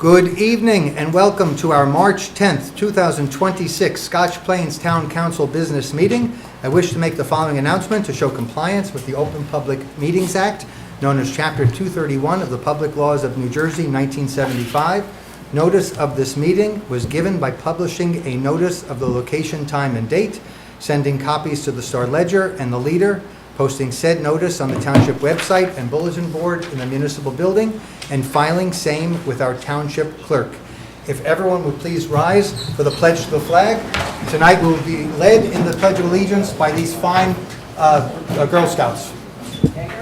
Good evening and welcome to our March 10th, 2026 Scotch Plains Town Council Business Meeting. I wish to make the following announcement to show compliance with the Open Public Meetings Act, known as Chapter 231 of the Public Laws of New Jersey, 1975. Notice of this meeting was given by publishing a notice of the location, time, and date, sending copies to the Star Ledger and the Leader, posting said notice on the township website and bulletin board in the municipal building, and filing same with our township clerk. If everyone would please rise for the pledge to the flag. Tonight we will be led in the Pledge of Allegiance by these fine Girl Scouts. Pledge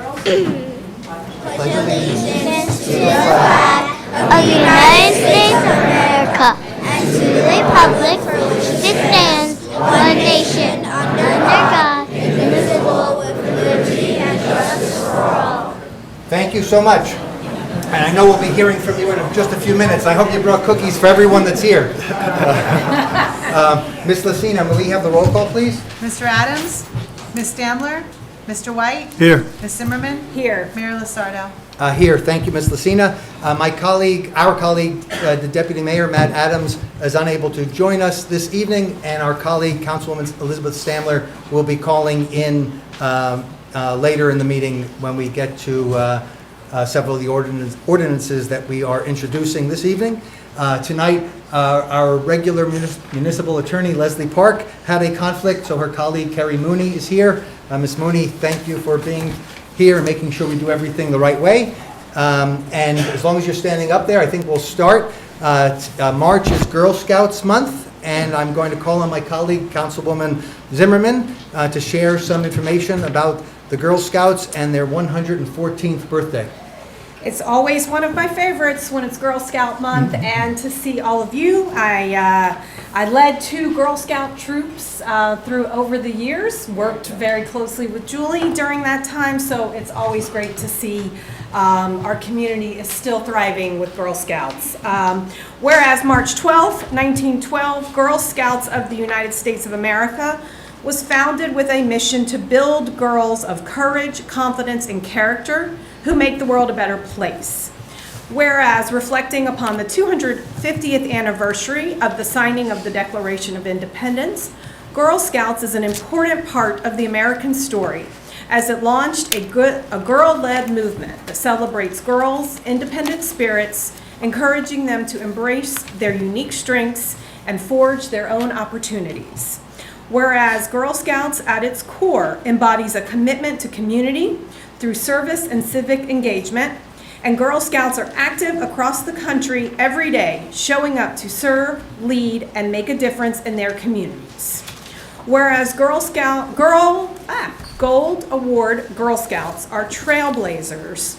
allegiance to the flag of the United States of America and to the republic for which it stands, one nation, under God, indivisible, with liberty and justice for all. Thank you so much. And I know we'll be hearing from you in just a few minutes. I hope you brought cookies for everyone that's here. Ms. Lucina, will we have the roll call, please? Mr. Adams? Ms. Stamler? Mr. White? Here. Ms. Zimmerman? Here. Mayor Lasardo? Here. Thank you, Ms. Lucina. Our colleague, the Deputy Mayor, Matt Adams, is unable to join us this evening, and our colleague, Councilwoman Elizabeth Stamler, will be calling in later in the meeting when we get to several of the ordinances that we are introducing this evening. Tonight, our regular municipal attorney, Leslie Park, had a conflict, so her colleague, Kerry Mooney, is here. Ms. Mooney, thank you for being here and making sure we do everything the right way. And as long as you're standing up there, I think we'll start. March is Girl Scouts Month, and I'm going to call on my colleague, Councilwoman Zimmerman, to share some information about the Girl Scouts and their 114th birthday. It's always one of my favorites when it's Girl Scout Month, and to see all of you. I led 2 Girl Scout troops through over the years, worked very closely with Julie during that time, so it's always great to see our community is still thriving with Girl Scouts. Whereas March 12th, 1912, Girl Scouts of the United States of America was founded with a mission to build girls of courage, confidence, and character who make the world a better place. Whereas, reflecting upon the 250th anniversary of the signing of the Declaration of Independence, Girl Scouts is an important part of the American story, as it launched a girl-led movement that celebrates girls' independent spirits, encouraging them to embrace their unique strengths and forge their own opportunities. Whereas Girl Scouts at its core embodies a commitment to community through service and civic engagement, and Girl Scouts are active across the country every day, showing up to serve, lead, and make a difference in their communities. Whereas Gold Award Girl Scouts are trailblazers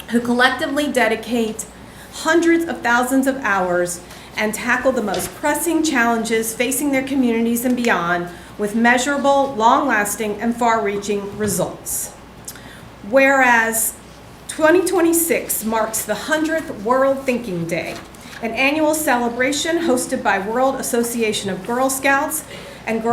who collectively dedicate hundreds of thousands of hours and tackle the most pressing challenges facing their communities and beyond with measurable, long-lasting, and far-reaching results. Whereas 2026 marks the 100th World Thinking Day, an annual celebration hosted by World Association of Girl Scouts and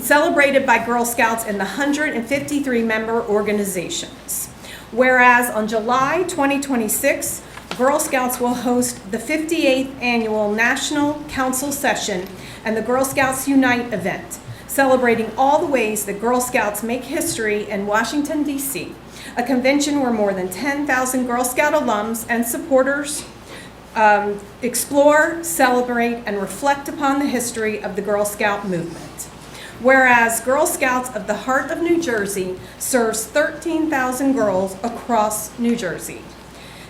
celebrated by Girl Scouts in the 153 member organizations. Whereas on July 2026, Girl Scouts will host the 58th annual National Council Session and the Girl Scouts Unite event, celebrating all the ways that Girl Scouts make history in Washington, D.C., a convention where more than 10,000 Girl Scout alums and supporters explore, celebrate, and reflect upon the history of the Girl Scout movement. Whereas Girl Scouts of the Heart of New Jersey serves 13,000 girls across New Jersey.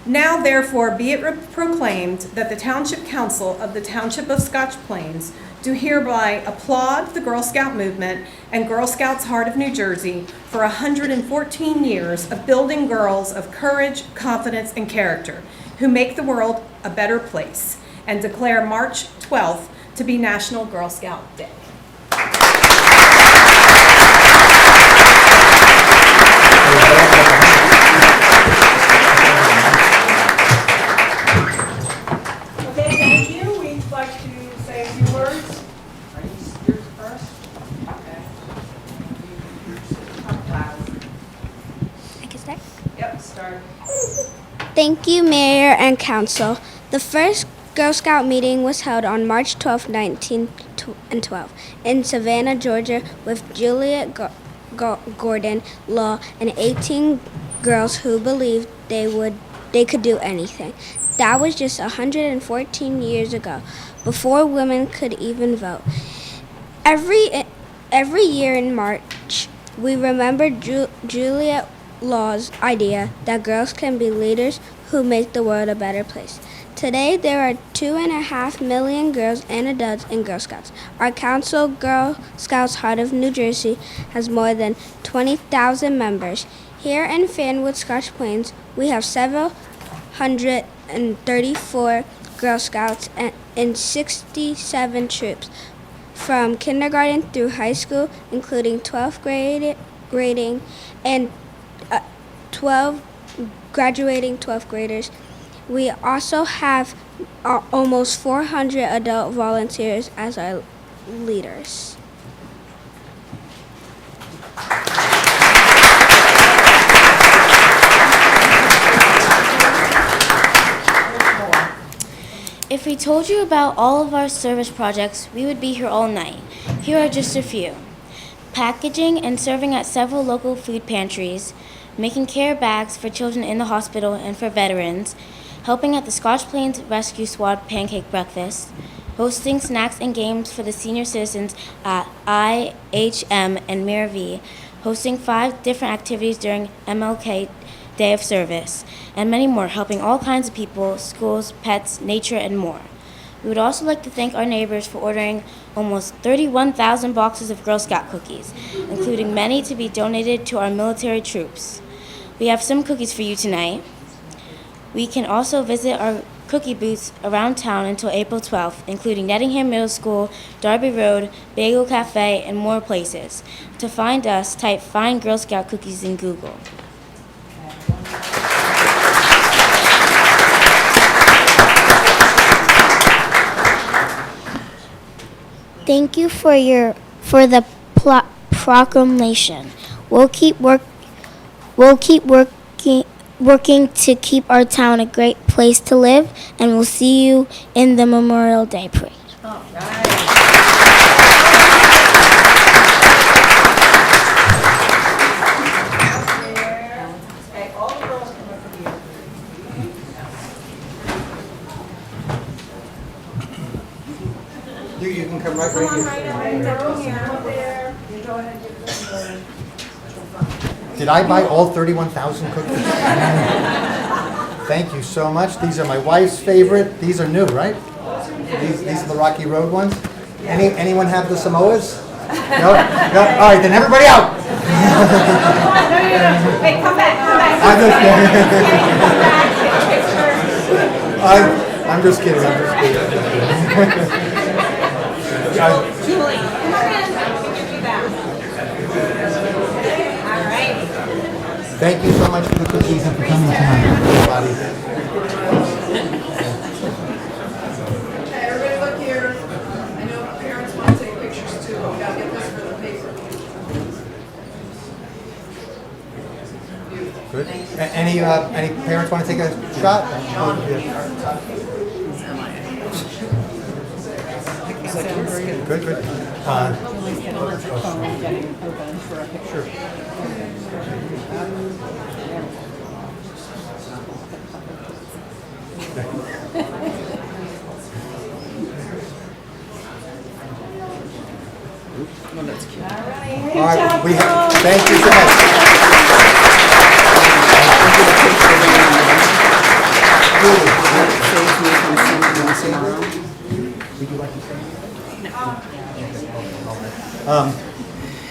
Now, therefore, be it proclaimed that the Township Council of the Township of Scotch Plains do hereby applaud the Girl Scout movement and Girl Scouts Heart of New Jersey for 114 years of building girls of courage, confidence, and character who make the world a better place, and declare March 12th to be National Girl Scout Day. I can start? Yep, start. Thank you, Mayor and Council. The first Girl Scout meeting was held on March 12, 1912, in Savannah, Georgia, with Juliet Gordon Law and 18 girls who believed they could do anything. That was just 114 years ago, before women could even vote. Every year in March, we remember Juliet Law's idea that girls can be leaders who make the world a better place. Today, there are 2.5 million girls and adults in Girl Scouts. Our council, Girl Scouts Heart of New Jersey, has more than 20,000 members. Here in Fanwood, Scotch Plains, we have 734 Girl Scouts and 67 troops, from kindergarten through high school, including 12th grading and 12 graduating 12th graders. We also have almost 400 adult volunteers as our leaders. If we told you about all of our service projects, we would be here all night. Here are just a few. Packaging and serving at several local food pantries, making care bags for children in the hospital and for veterans, helping at the Scotch Plains Rescue Squad pancake breakfast, hosting snacks and games for the senior citizens at IHM and Miravi, hosting 5 different activities during MLK Day of Service, and many more, helping all kinds of people, schools, pets, nature, and more. We would also like to thank our neighbors for ordering almost 31,000 boxes of Girl Scout cookies, including many to be donated to our military troops. We have some cookies for you tonight. We can also visit our cookie booths around town until April 12th, including Nettingham Middle School, Darby Road, Bagel Cafe, and more places. To find us, type Find Girl Scout Cookies in Google. Thank you for the proclamation. We'll keep working to keep our town a great place to live, and we'll see you in the Memorial Day parade. You can come right here. Did I buy all 31,000 cookies? Thank you so much. These are my wife's favorite. These are new, right? These are the Rocky Road ones. Anyone have the Samoas? No? All right, then everybody out. Wait, come back. I'm just kidding. Julie, come on in. We can give you that. All right. Thank you so much for the cookies and for coming tonight, everybody. Okay, everybody look here. I know parents want to take pictures too, but we gotta get this for the paper. Good. Any parents want to take a shot? Good. Sure. All right, thank you so much.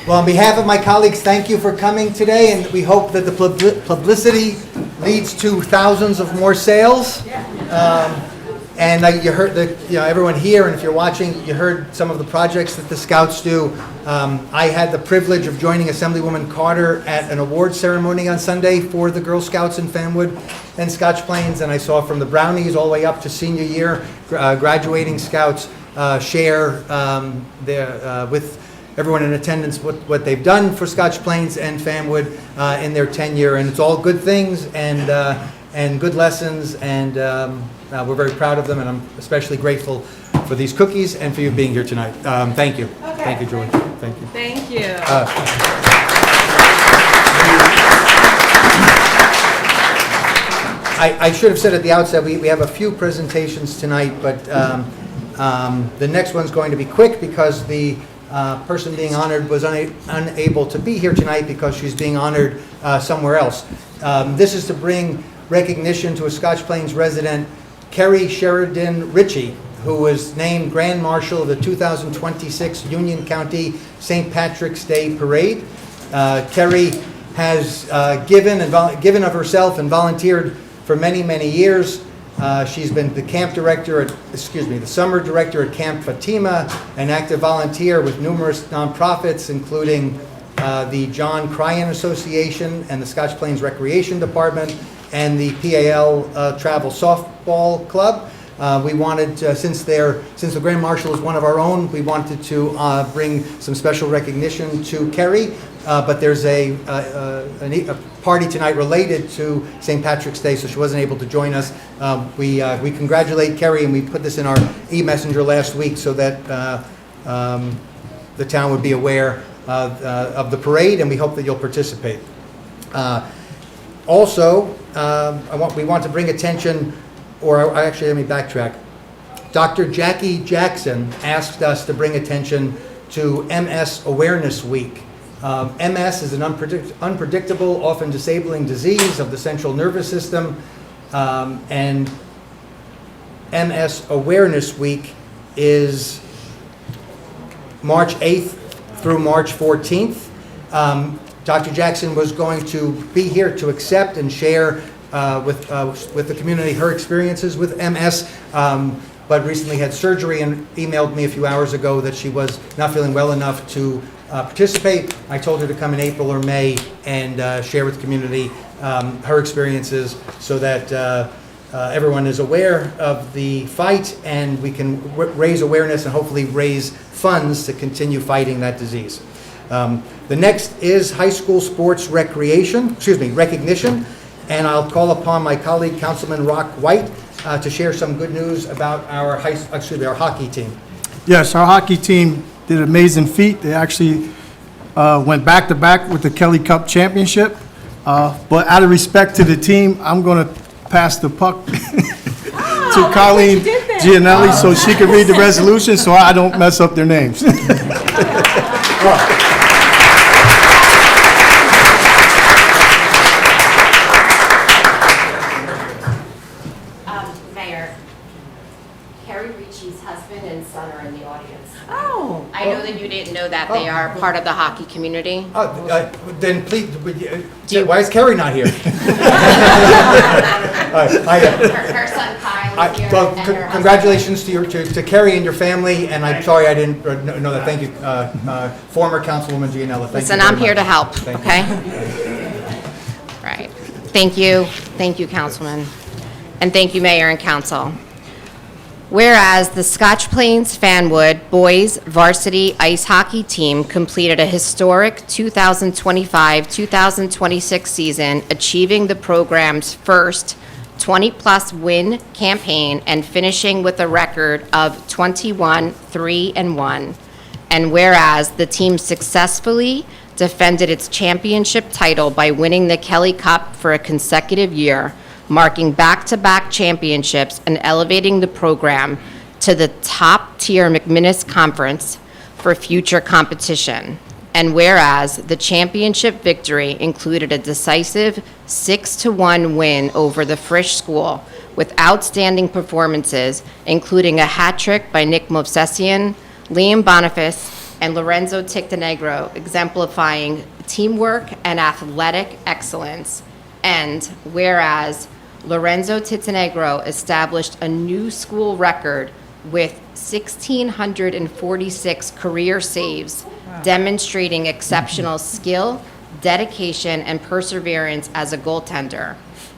Well, on behalf of my colleagues, thank you for coming today, and we hope that the publicity leads to thousands of more sales. And you heard everyone here, and if you're watching, you heard some of the projects that the Scouts do. I had the privilege of joining Assemblywoman Carter at an award ceremony on Sunday for the Girl Scouts in Fanwood and Scotch Plains, and I saw from the Brownies all the way up to senior year, graduating Scouts share with everyone in attendance what they've done for Scotch Plains and Fanwood in their tenure, and it's all good things, and and good lessons, and we're very proud of them, and I'm especially grateful for these cookies and for you being here tonight. Thank you. Okay. Thank you, Julie. Thank you. Thank you. I should have said at the outset, we have a few presentations tonight, but the next one's going to be quick because the person being honored was unable to be here tonight because she's being honored somewhere else. This is to bring recognition to a Scotch Plains resident, Kerry Sheridan Ritchie, who was named Grand Marshal of the 2026 Union County St. Patrick's Day Parade. Kerry has given of herself and volunteered for many, many years. She's been the the summer director at Camp Fatima, an active volunteer with numerous nonprofits, including the John Cryan Association and the Scotch Plains Recreation Department and the PAL Travel Softball Club. We wanted, since the Grand Marshal is one of our own, we wanted to bring some special recognition to Kerry. But there's a party tonight related to St. Patrick's Day, so she wasn't able to join us. We congratulate Kerry, and we put this in our e-messenger last week so that the town would be aware of the parade, and we hope that you'll participate. Also, we want to bring attention, or actually let me backtrack. Dr. Jackie Jackson asked us to bring attention to MS Awareness Week. MS is an unpredictable, often disabling disease of the central nervous system, and MS Awareness Week is March 8th through March 14th. Dr. Jackson was going to be here to accept and share with the community her experiences with MS, but recently had surgery and emailed me a few hours ago that she was not feeling well enough to participate. I told her to come in April or May and share with the community her experiences so that everyone is aware of the fight, and we can raise awareness and hopefully raise funds to continue fighting that disease. The next is high school sports recognition, and I'll call upon my colleague, Councilman Rock White, to share some good news about our hockey team. Yes, our hockey team did an amazing feat. They actually went back-to-back with the Kelly Cup Championship. But out of respect to the team, I'm going to pass the puck to Colleen Gianelli so she can read the resolution so I don't mess up their names. Mayor, Kerry Ritchie's husband and son are in the audience. Oh. I know that you didn't know that they are part of the hockey community. Then please, why is Kerry not here? Her son Kyle is here, Well, and her congratulations to Kerry and your family, and I'm sorry I didn't know that. Thank you, former Councilwoman Gianella. Thank Listen, you very I'm here much. to help, Thank you. okay? Right. Thank you, Councilman. And thank you, Mayor and Council. Whereas the Scotch Plains Fanwood boys varsity ice hockey team completed a historic 2025-2026 season, achieving the program's first 20-plus win campaign and finishing with a record of 21-3-1. And whereas the team successfully defended its championship title by winning the Kelly Cup for a consecutive year, marking back-to-back championships and elevating the program to the top-tier McMinnis Conference for future competition. And whereas the championship victory included a decisive 6-1 win over the Frisch School with outstanding performances, including a hat trick by Nick Movsesian, Liam Boniface, and Lorenzo Tictonegro, exemplifying teamwork and athletic excellence. And whereas Lorenzo Tictonegro established a new school record with 1,646 career saves, demonstrating exceptional skill, dedication, and perseverance as a goaltender.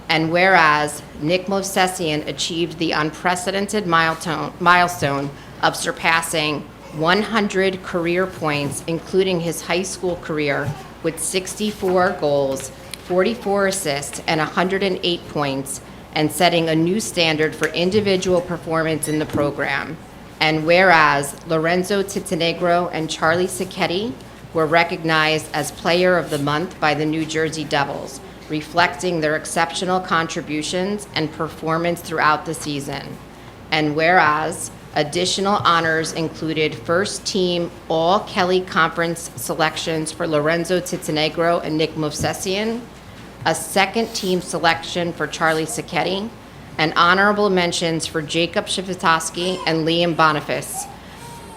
And whereas Nick Movsesian achieved the unprecedented milestone of surpassing 100 career points, including his high school career, with 64 goals, 44 assists, and 108 points, and setting a new standard for individual performance in the program. And whereas Lorenzo Titanegro and Charlie Sacchetti were recognized as Player of the Month by the New Jersey Devils, reflecting their exceptional contributions and performance throughout the season. And whereas additional honors included first team All Kelly Conference selections for Lorenzo Titanegro and Nick Movsesian, a second team selection for Charlie Sacchetti, and honorable mentions for Jacob Shivatoski and Liam Boniface,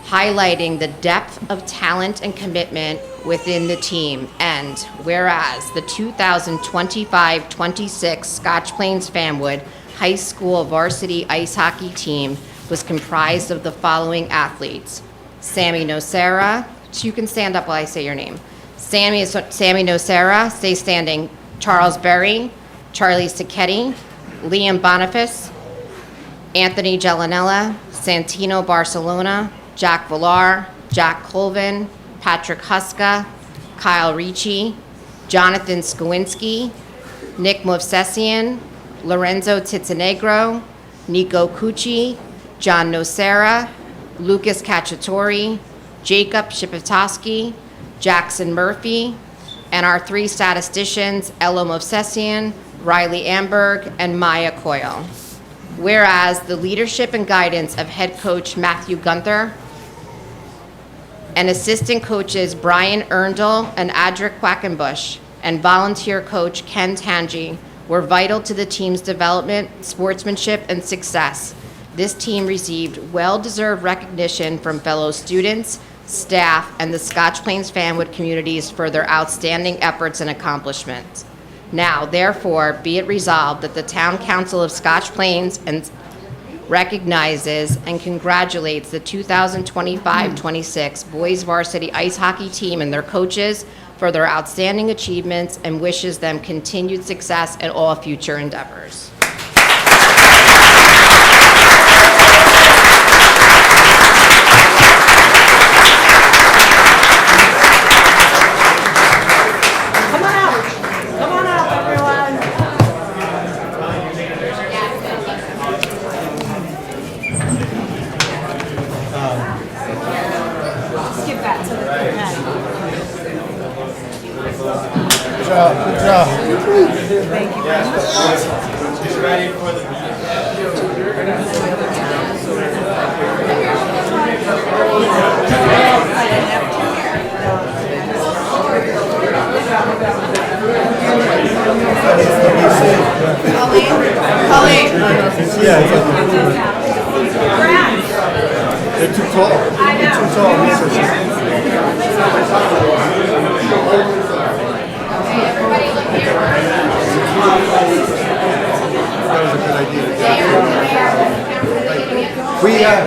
highlighting the depth of talent and commitment within the team. And whereas the 2025-26 Scotch Plains Fanwood High School varsity ice hockey team was comprised of the following athletes: Sammy Nocera, you can stand up while I say your name. Sammy Nocera, stay standing. Charles Berry, Charlie Sacchetti, Liam Boniface, Anthony Gelinella, Santino Barcelona, Jack Villar, Jack Colvin, Patrick Huska, Kyle Ricci, Jonathan Skowinski, Nick Movsesian, Lorenzo Titanegro, Nico Cucci, John Nocera, Lucas Cacciatore, Jacob Shipatoski, Jackson Murphy, and our three statisticians, Ella Movsesian, Riley Amberg, and Maya Coyle. Whereas the leadership and guidance of head coach Matthew Gunther and assistant coaches Brian Erndl and Adric Quackenbush and volunteer coach Ken Tangi were vital to the team's development, sportsmanship, and success. This team received well-deserved recognition from fellow students, staff, and the Scotch Plains Fanwood communities for their outstanding efforts and accomplishments. Now, therefore, be it resolved that the Town Council of Scotch Plains recognizes and congratulates the 2025-26 boys varsity ice hockey team and their coaches for their outstanding achievements and wishes them continued success in all future endeavors. Good job. Thank you very much. Colleen. They're too tall. They're too tall. That was a good idea. Everybody here?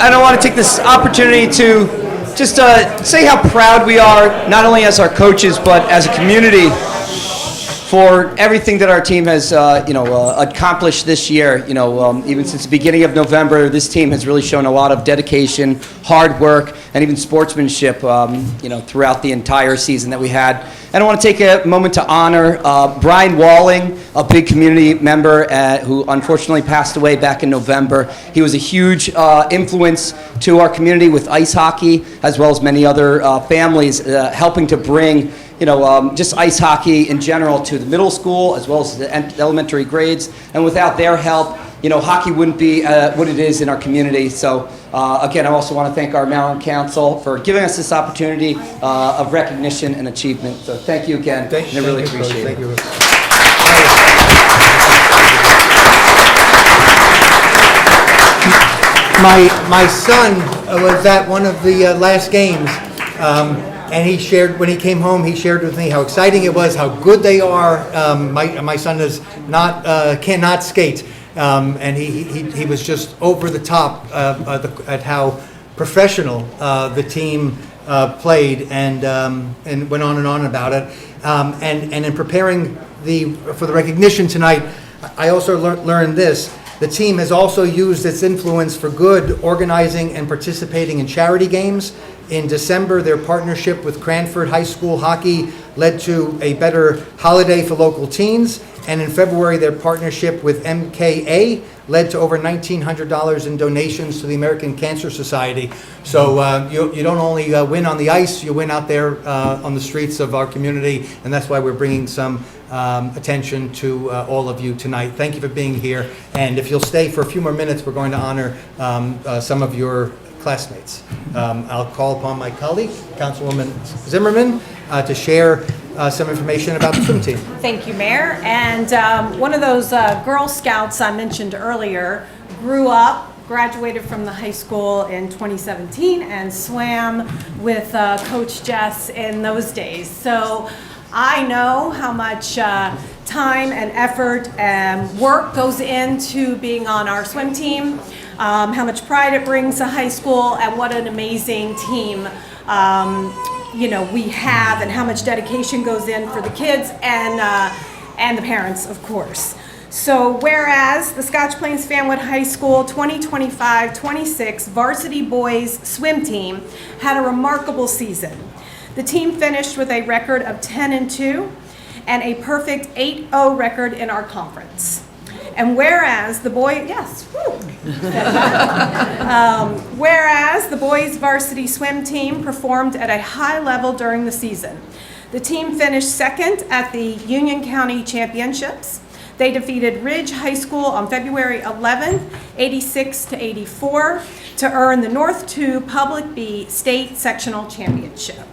And I want to take this opportunity to just say how proud we are, not only as our coaches, but as a community, for everything that our team has, accomplished this year. Even since the beginning of November, this team has really shown a lot of dedication, hard work, and even sportsmanship, throughout the entire season that we had. And I want to take a moment to honor Brian Walling, a big community member who unfortunately passed away back in November. He was a huge influence to our community with ice hockey, as well as many other families, helping to bring just ice hockey in general to the middle school as well as the elementary grades. And without their help, hockey wouldn't be what it is in our community. So again, I also want to thank our Maryland Council for giving us this opportunity of recognition and achievement. So thank you again, and I really appreciate it. Thank you. My son was at one of the last games, and he shared, when he came home, he shared with me how exciting it was, how good they are. My son cannot skate, and he was just over the top at how professional the team played, and went on about it. And in preparing for the recognition tonight, I also learned this. The team has also used its influence for good, organizing and participating in charity games. In December, their partnership with Cranford High School hockey led to a better holiday for local teens. And in February, their partnership with MKA led to over $1,900 in donations to the American Cancer Society. So you don't only win on the ice, you win out there on the streets of our community, and that's why we're bringing some attention to all of you tonight. Thank you for being here, and if you'll stay for a few more minutes, we're going to honor some of your classmates. I'll call upon my colleague, Councilwoman Zimmerman, to share some information about the swim team. Thank you, Mayor. And one of those Girl Scouts I mentioned earlier grew up, graduated from the high school in 2017, and swam with Coach Jess in those days. So I know how much time and effort and work goes into being on our swim team, how much pride it brings to high school, and what an amazing team we have, and how much dedication goes in for the kids and the parents, of course. So whereas the Scotch Plains Fanwood High School 2025-26 varsity boys swim team had a remarkable season. The team finished with a record of 10-2 and a perfect 8-0 record in our conference. And whereas the boys varsity swim team performed at a high level during the season. The team finished second at the Union County Championships. They defeated Ridge High School on February 11th, 86-84, to earn the North 2 Public B State Sectional Championship.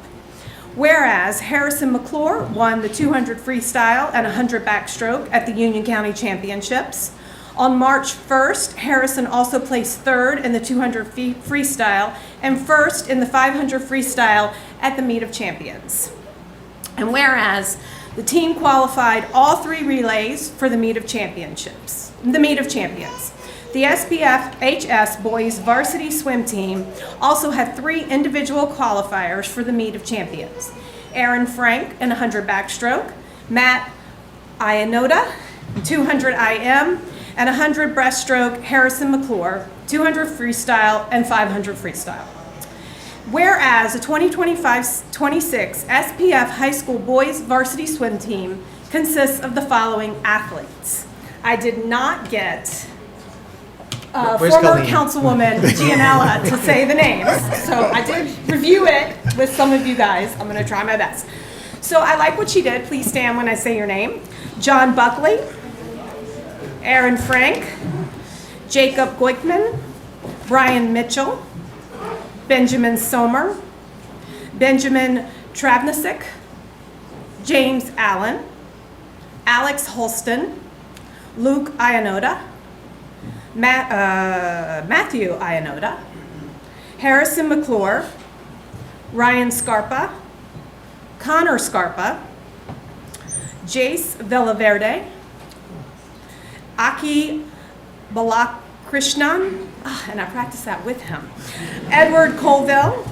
Whereas Harrison McClure won the 200 freestyle and 100 backstroke at the Union County Championships. On March 1st, Harrison also placed third in the 200 freestyle and first in the 500 freestyle at the Meet of Champions. And whereas the team qualified all 3 relays for the Meet of Champions. The SPF HS boys varsity swim team also had 3 individual qualifiers for the Meet of Champions. Aaron Frank in 100 backstroke, Matt Ianoda, 200 IM, and 100 breaststroke, Harrison McClure, 200 freestyle, and 500 freestyle. Whereas the 2025-26 SPF High School Boys Varsity Swim Team consists of the following athletes. I did not get former Councilwoman Gianella to say the names, so I did review it with some of you guys. I'm going to try my best. So I like what she did. Please stand when I say your name. John Buckley, Aaron Frank, Jacob Goikman, Brian Mitchell, Benjamin Somer, Benjamin Travnasik, James Allen, Alex Holston, Luke Ianoda, Matthew Ianoda, Harrison McClure, Ryan Scarpa, Connor Scarpa, Jace Villaverde, Aki Balakrishnan, and I practiced that with him, Edward Colville,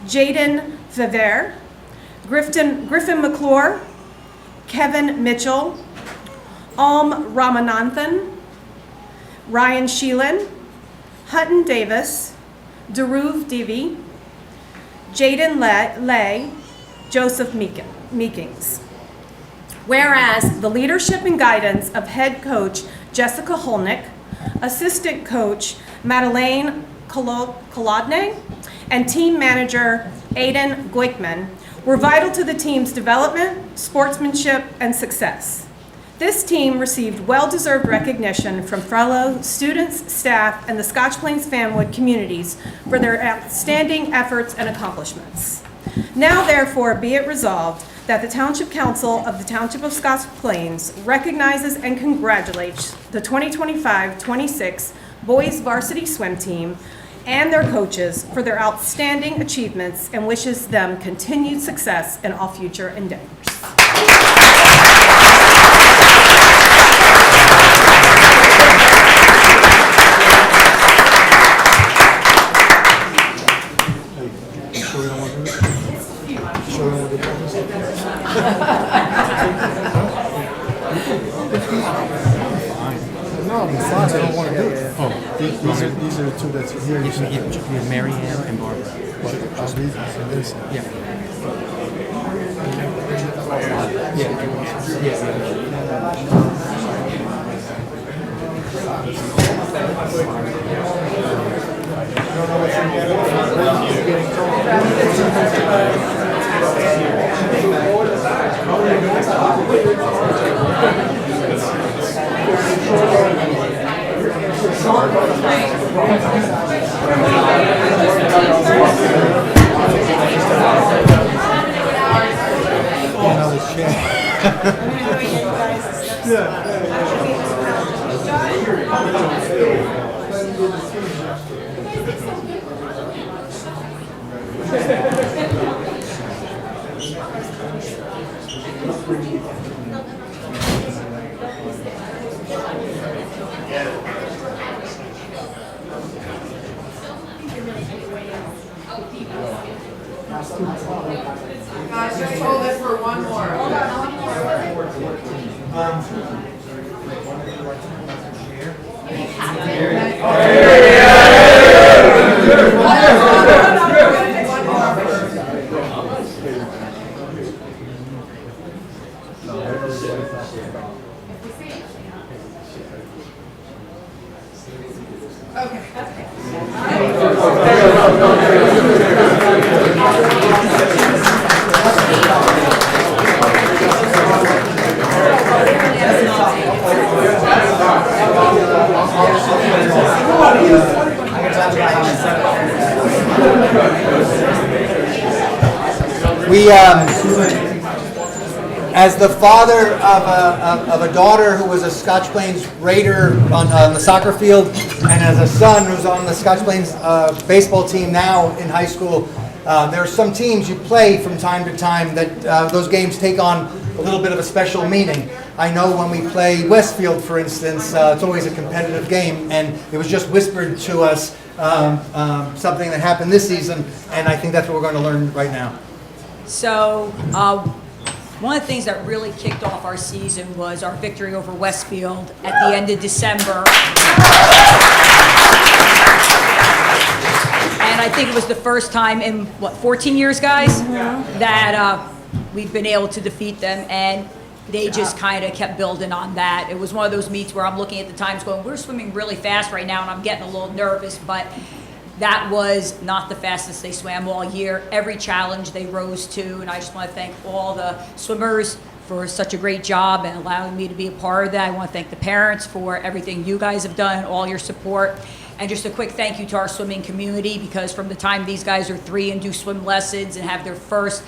Jaden Viver, Griffin McClure, Kevin Mitchell, Ramanathan, Ryan Sheelan, Hutton Davis, Daruv Divi, Jaden Lay, Joseph Meekings. Whereas the leadership and guidance of head coach Jessica Holnick, assistant coach Madeleine Kolodne, and team manager Aiden Goikman were vital to the team's development, sportsmanship, and success. This team received well-deserved recognition from fellow students, staff, and the Scotch Plains Fanwood communities for their outstanding efforts and accomplishments. Now therefore be it resolved that the Township Council of the Township of Scotch Plains recognizes and congratulates the 2025-26 Boys Varsity Swim Team and their coaches for their outstanding achievements and wishes them continued success in all future endeavors. No, I'm fine, I don't want to do it. Oh, these are the two that's here. You have Mary Ann and Barbara. I'll read this. Guys, just hold it for one more. Hold on, As the father of a daughter who was a Scotch Plains Raider on the soccer field, and as a son who's on the Scotch Plains baseball team now in high school, there are some teams you play from time to time that those games take on a little bit of a special meaning. I know when we play Westfield, for instance, it's always a competitive game, and it was just whispered to us something that happened this season, and I think that's what we're going to learn right now. So, one of the things that really kicked off our season was our victory over Westfield at the end of December. And I think it was the first time in, 14 years, guys? That we've been able to defeat them, and they just kind of kept building on that. It was one of those meets where I'm looking at the times going, we're swimming really fast right now, and I'm getting a little nervous, but that was not the fastest they swam all year. Every challenge they rose to, and I just want to thank all the swimmers for such a great job and allowing me to be a part of that. I want to thank the parents for everything you guys have done, all your support. And just a quick thank you to our swimming community, because from the time these guys are 3 and do swim lessons and have their first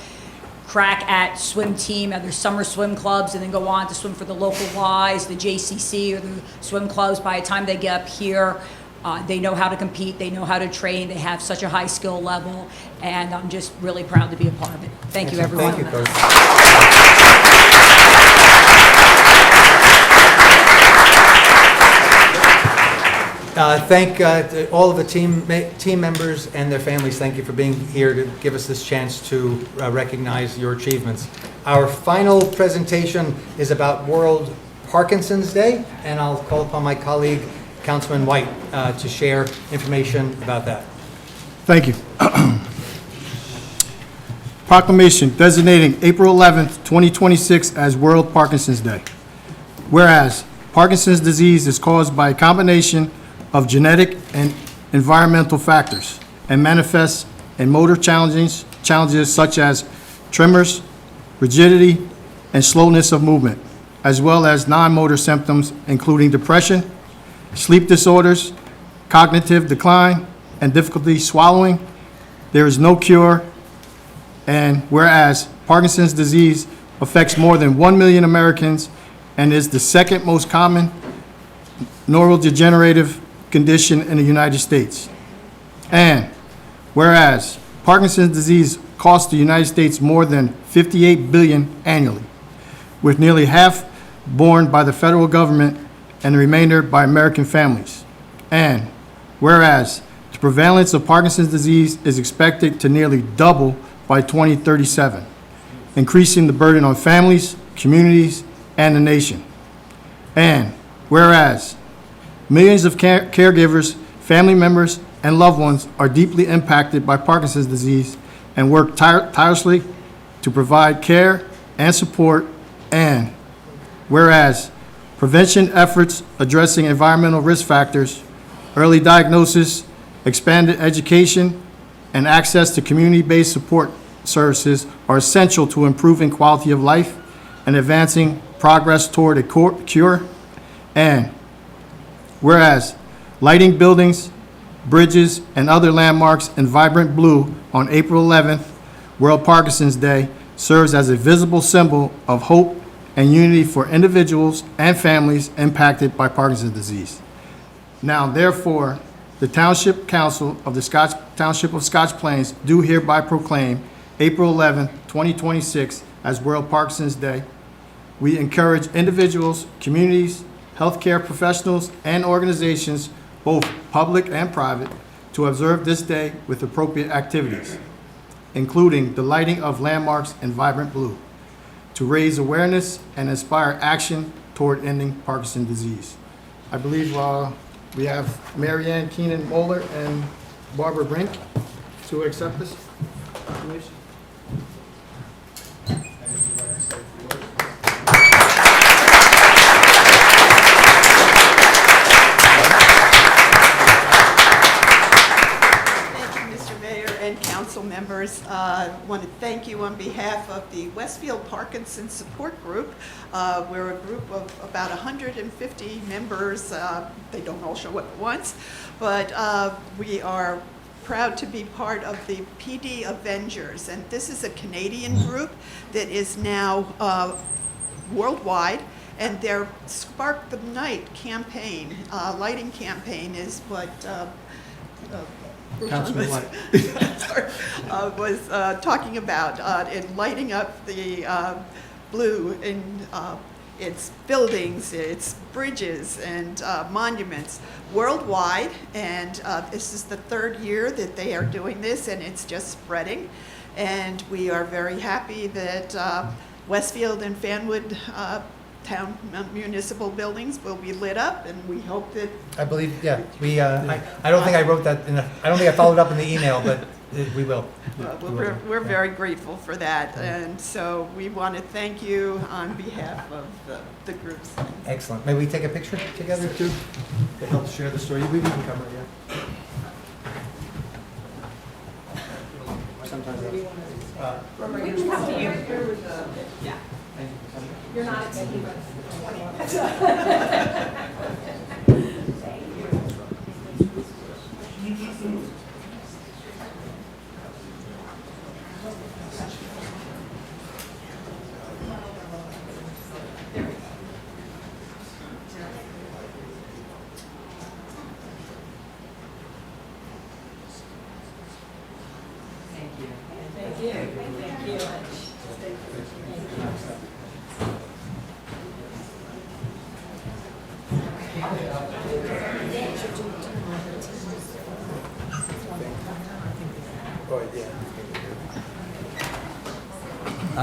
crack at swim team and their summer swim clubs, and then go on to swim for the local Ys, the JCC, or the swim clubs, by the time they get up here, they know how to compete, they know how to train, they have such a high skill level, and I'm just really proud to be a part of it. Thank you, everyone. Thank you, Coach. Thank all of the team members and their families. Thank you for being here to give us this chance to recognize your achievements. Our final presentation is about World Parkinson's Day, and I'll call upon my colleague, Councilman White, to share information about that. Thank you. Proclamation designating April 11th, 2026 as World Parkinson's Day. Whereas Parkinson's disease is caused by a combination of genetic and environmental factors and manifests in motor challenges such as tremors, rigidity, and slowness of movement. as well as non-motor symptoms, including depression, sleep disorders, cognitive decline, and difficulty swallowing. There is no cure, and whereas Parkinson's disease affects more than 1 million Americans and is the second most common neurodegenerative condition in the United States. And whereas Parkinson's disease costs the United States more than $58 billion annually, with nearly half borne by the federal government and the remainder by American families. And whereas the prevalence of Parkinson's disease is expected to nearly double by 2037, increasing the burden on families, communities, and the nation. And whereas millions of caregivers, family members, and loved ones are deeply impacted by Parkinson's disease and work tirelessly to provide care and support. And whereas prevention efforts addressing environmental risk factors, early diagnosis, expanded education, and access to community-based support services are essential to improving quality of life and advancing progress toward a cure. And whereas lighting buildings, bridges, and other landmarks in vibrant blue on April 11th, World Parkinson's Day, serves as a visible symbol of hope and unity for individuals and families impacted by Parkinson's disease. Now, therefore, the Township Council of the Township of Scotch Plains do hereby proclaim April 11th, 2026 as World Parkinson's Day. We encourage individuals, communities, healthcare professionals, and organizations, both public and private, to observe this day with appropriate activities, including the lighting of landmarks in vibrant blue, to raise awareness and inspire action toward ending Parkinson's disease. I believe we have Mary Ann Keenan Moeller and Barbara Brink to accept this proclamation. Council members, I want to thank you on behalf of the Westfield Parkinson Support Group. We're a group of about 150 members. They don't all show up at once, but we are proud to be part of the PD Avengers, and this is a Canadian group that is now worldwide, and their Spark the Night campaign, lighting campaign, is what Councilman White was talking about in lighting up the blue in its buildings, its bridges, and monuments worldwide. And this is the third year that they are doing this, and it's just spreading. And we are very happy that Westfield and Fanwood town municipal buildings will be lit up, and we hope that. I believe, yeah, we, I don't think I wrote that I don't think I followed up in the email, but we will. We're very grateful for that, and so we want to thank you on behalf of the groups. Excellent. May we take a picture together too? To help share the story. We can cover it, yeah. Sometimes You're not at Steve.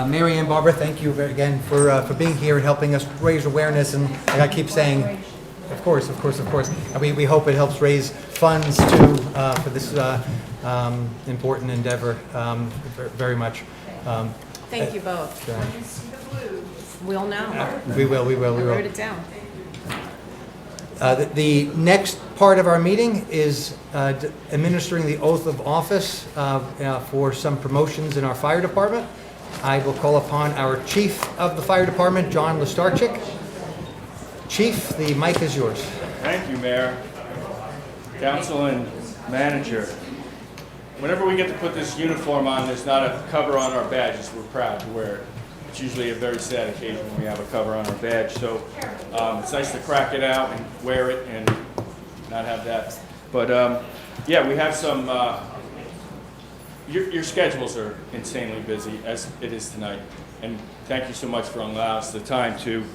Mary Ann, Barbara, thank you again for being here and helping us raise awareness. And like I keep saying, of course. And we hope it helps raise funds too for this important endeavor very much. Thank you both. We'll know. We will. Wrote it down. The next part of our meeting is administering the oath of office for some promotions in our fire department. I will call upon our Chief of the Fire Department, John Lestarczyk. Chief, the mic is yours. Thank you, Mayor, Council, and Manager. Whenever we get to put this uniform on, there's not a cover on our badges. We're proud to wear it. It's usually a very sad occasion when we have a cover on our badge, so it's nice to crack it out and wear it and not have that. But yeah, we have some, your schedules are insanely busy, as it is tonight. And thank you so much for allowing us the time to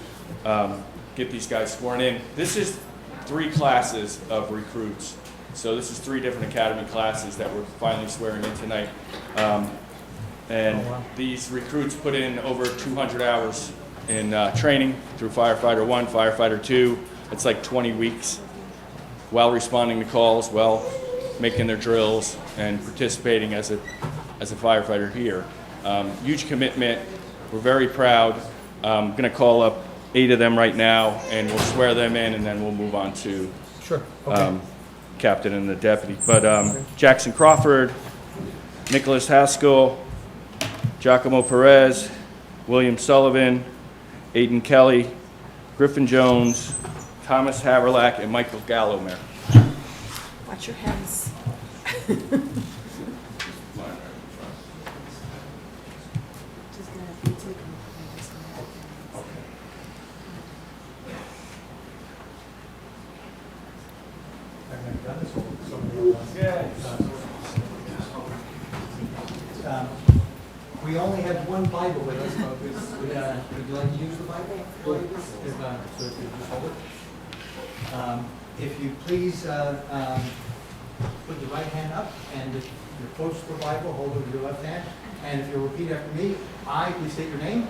get these guys sworn in. This is 3 classes of recruits. So this is 3 different academy classes that we're finally swearing in tonight. And these recruits put in over 200 hours in training through Firefighter 1, Firefighter 2. It's like 20 weeks while responding to calls, while making their drills and participating as a firefighter here. Huge commitment. We're very proud. I'm going to call up 8 of them right now, and we'll swear them in, and then we'll move on to Sure. Okay. Captain and the deputy. But Jackson Crawford, Nicholas Haskell, Giacomo Perez, William Sullivan, Aiden Kelly, Griffin Jones, Thomas Haverlack, and Michael Gallo, Mayor. Watch your hands. We only have one Bible with us, but would you like to use the Bible? So if you just hold it. If you please put the right hand up, and if you're close to the Bible, hold it with your left hand. And if you'll repeat after me, I, please state your name.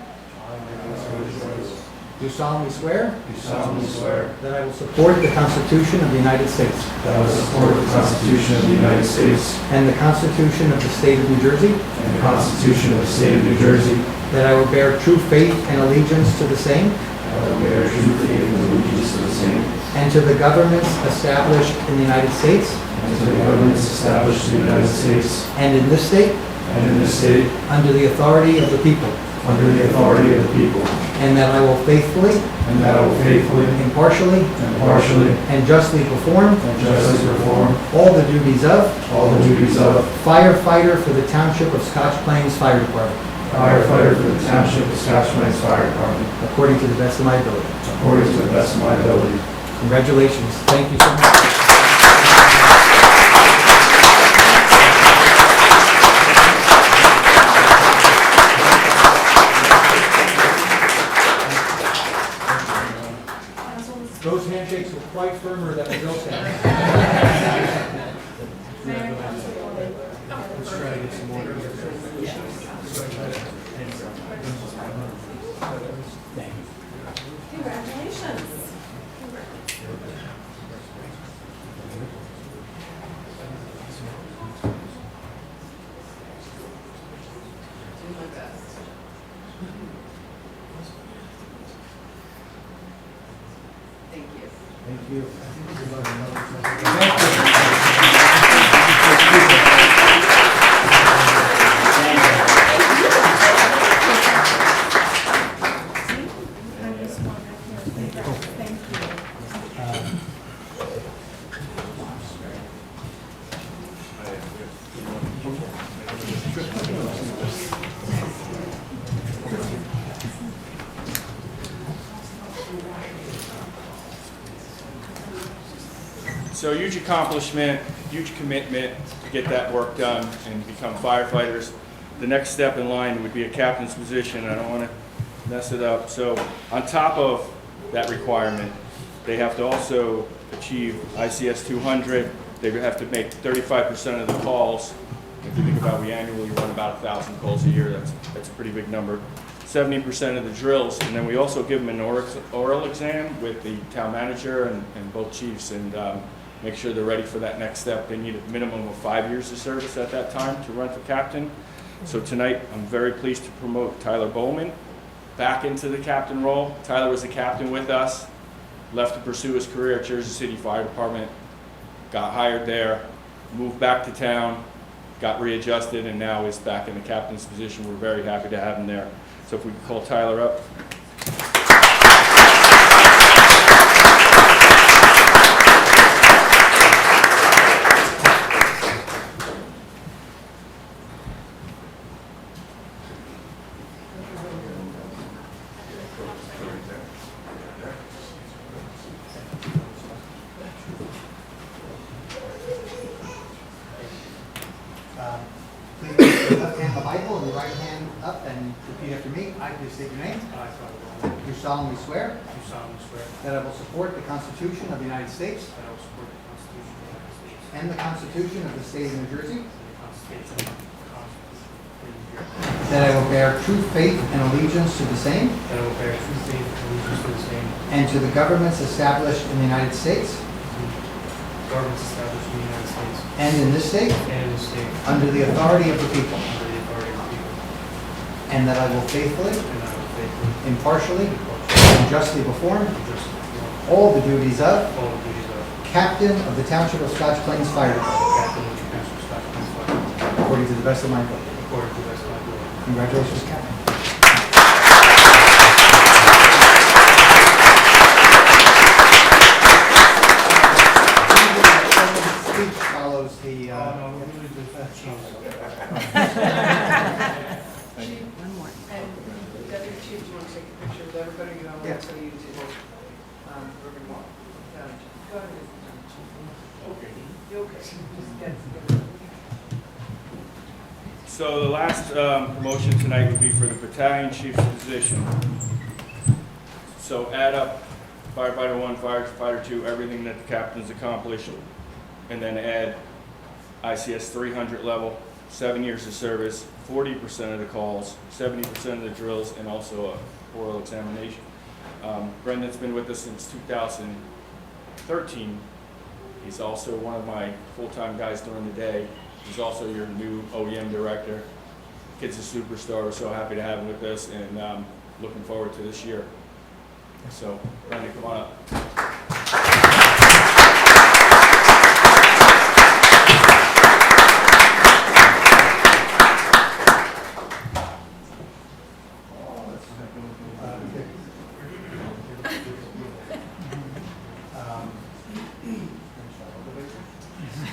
Do solemnly swear. Do solemnly swear. That I will support the Constitution of the United States. That I will support the Constitution of the United States. And the Constitution of the State of New Jersey. And the Constitution of the State of New Jersey. That I will bear true faith and allegiance to the same. That I will bear true faith and allegiance to the same. And to the governments established in the United States. And to the governments established in the United States. And in this state. And in this state. Under the authority of the people. Under the authority of the people. And that I will faithfully. And that I will faithfully. Impartially. Impartially. And justly perform. And justly perform. All the duties of. All the duties of. Firefighter for the Township of Scotch Plains Fire Department. Firefighter for the Township of Scotch Plains Fire Department. According to the best of my ability. According to the best of my ability. Congratulations. Thank you so much. Those handshakes were quite firmer than the Bill's hand. Let's try to get some order here. Thank you. Congratulations. Thank you. So huge accomplishment, huge commitment to get that work done and become firefighters. The next step in line would be a captain's position. I don't want to mess it up. So on top of that requirement, they have to also achieve ICS 200. They have to make 35% of the calls. If you think about, we annually run about 1,000 calls a year. That's a pretty big number. 70% of the drills, and then we also give them an oral exam with the town manager and both chiefs, and make sure they're ready for that next step. They need a minimum of 5 years of service at that time to run for captain. So tonight, I'm very pleased to promote Tyler Bowman back into the captain role. Tyler was the captain with us, left to pursue his career at Jersey City Fire Department, got hired there, moved back to town, got readjusted and now is back in the captain's position. We're very happy to have him there. So if we could call Tyler up. Please place your left hand on the Bible and your right hand up and repeat after me. I, please state your name. I, Tyler Bowman, Do solemnly swear do solemnly swear that I will support the Constitution of the United States that I will support the Constitution of the United States and the Constitution of the State of New Jersey, and the Constitution of New Jersey, that I will bear true faith and allegiance to the same that I will bear true faith and allegiance to the same, and to the governments established in the United States to governments established in the United States and in this state and in the state, under the authority of the people, under the authority of the people, and that I will faithfully, and that I will faithfully, impartially, impartially, and justly perform and justly perform all the duties of all the duties of Captain of the Township of Scotch Plains Fire Department, Captain of the Township of Scotch Plains Fire Department, according to the best of my ability. according to the best of my ability. Congratulations, Captain. Speech follows the, And Deputy Chief, do you want to take a picture with everybody? You know, Yeah. so you two will, we're going to walk. Go ahead. Okay. You okay? Just get. So the last promotion tonight would be for the battalion chief's position. So add up firefighter 1, firefighter 2, everything that the captain's accomplished, and then add ICS 300 level, 7 years of service, 40% of the calls, 70% of the drills, and also a oral examination. Brendan's been with us since 2013. He's also one of my full-time guys during the day. He's also your new OEM director. Kid's a superstar. We're so happy to have him with us, and looking forward to this year. So, Brendan, come on up.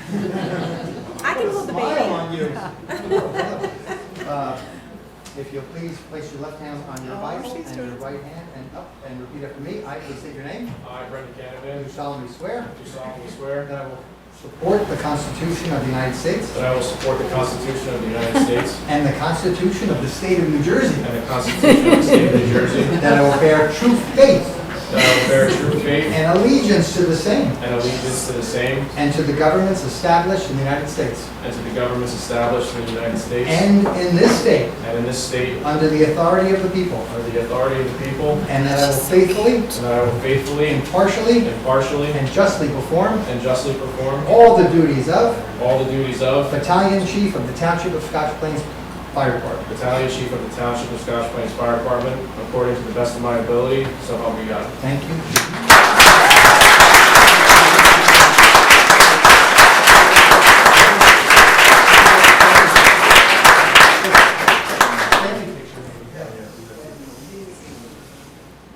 I can hold the Smile baby. on you. If you'll please place your left hand on your Bible and your right hand and up and repeat after me. I, please state your name. I, Brendan Canavan, Do solemnly swear do solemnly swear that I will support the Constitution of the United States that I will support the Constitution of the United States and the Constitution of the State of New Jersey, and the Constitution of the State of New Jersey, that I will bear true faith that I will bear true faith and allegiance to the same and allegiance to the same, and to the governments established in the United States and to the governments established in the United States and in this state and in this state, under the authority of the people, under the authority of the people, and that I will faithfully, and that I will faithfully, impartially, impartially, and justly perform and justly perform all the duties of all the duties of Battalion Chief of the Township of Scotch Plains Fire Department. Battalion Chief of the Township of Scotch Plains Fire Department, according to the best of my ability, so help me God. Thank you.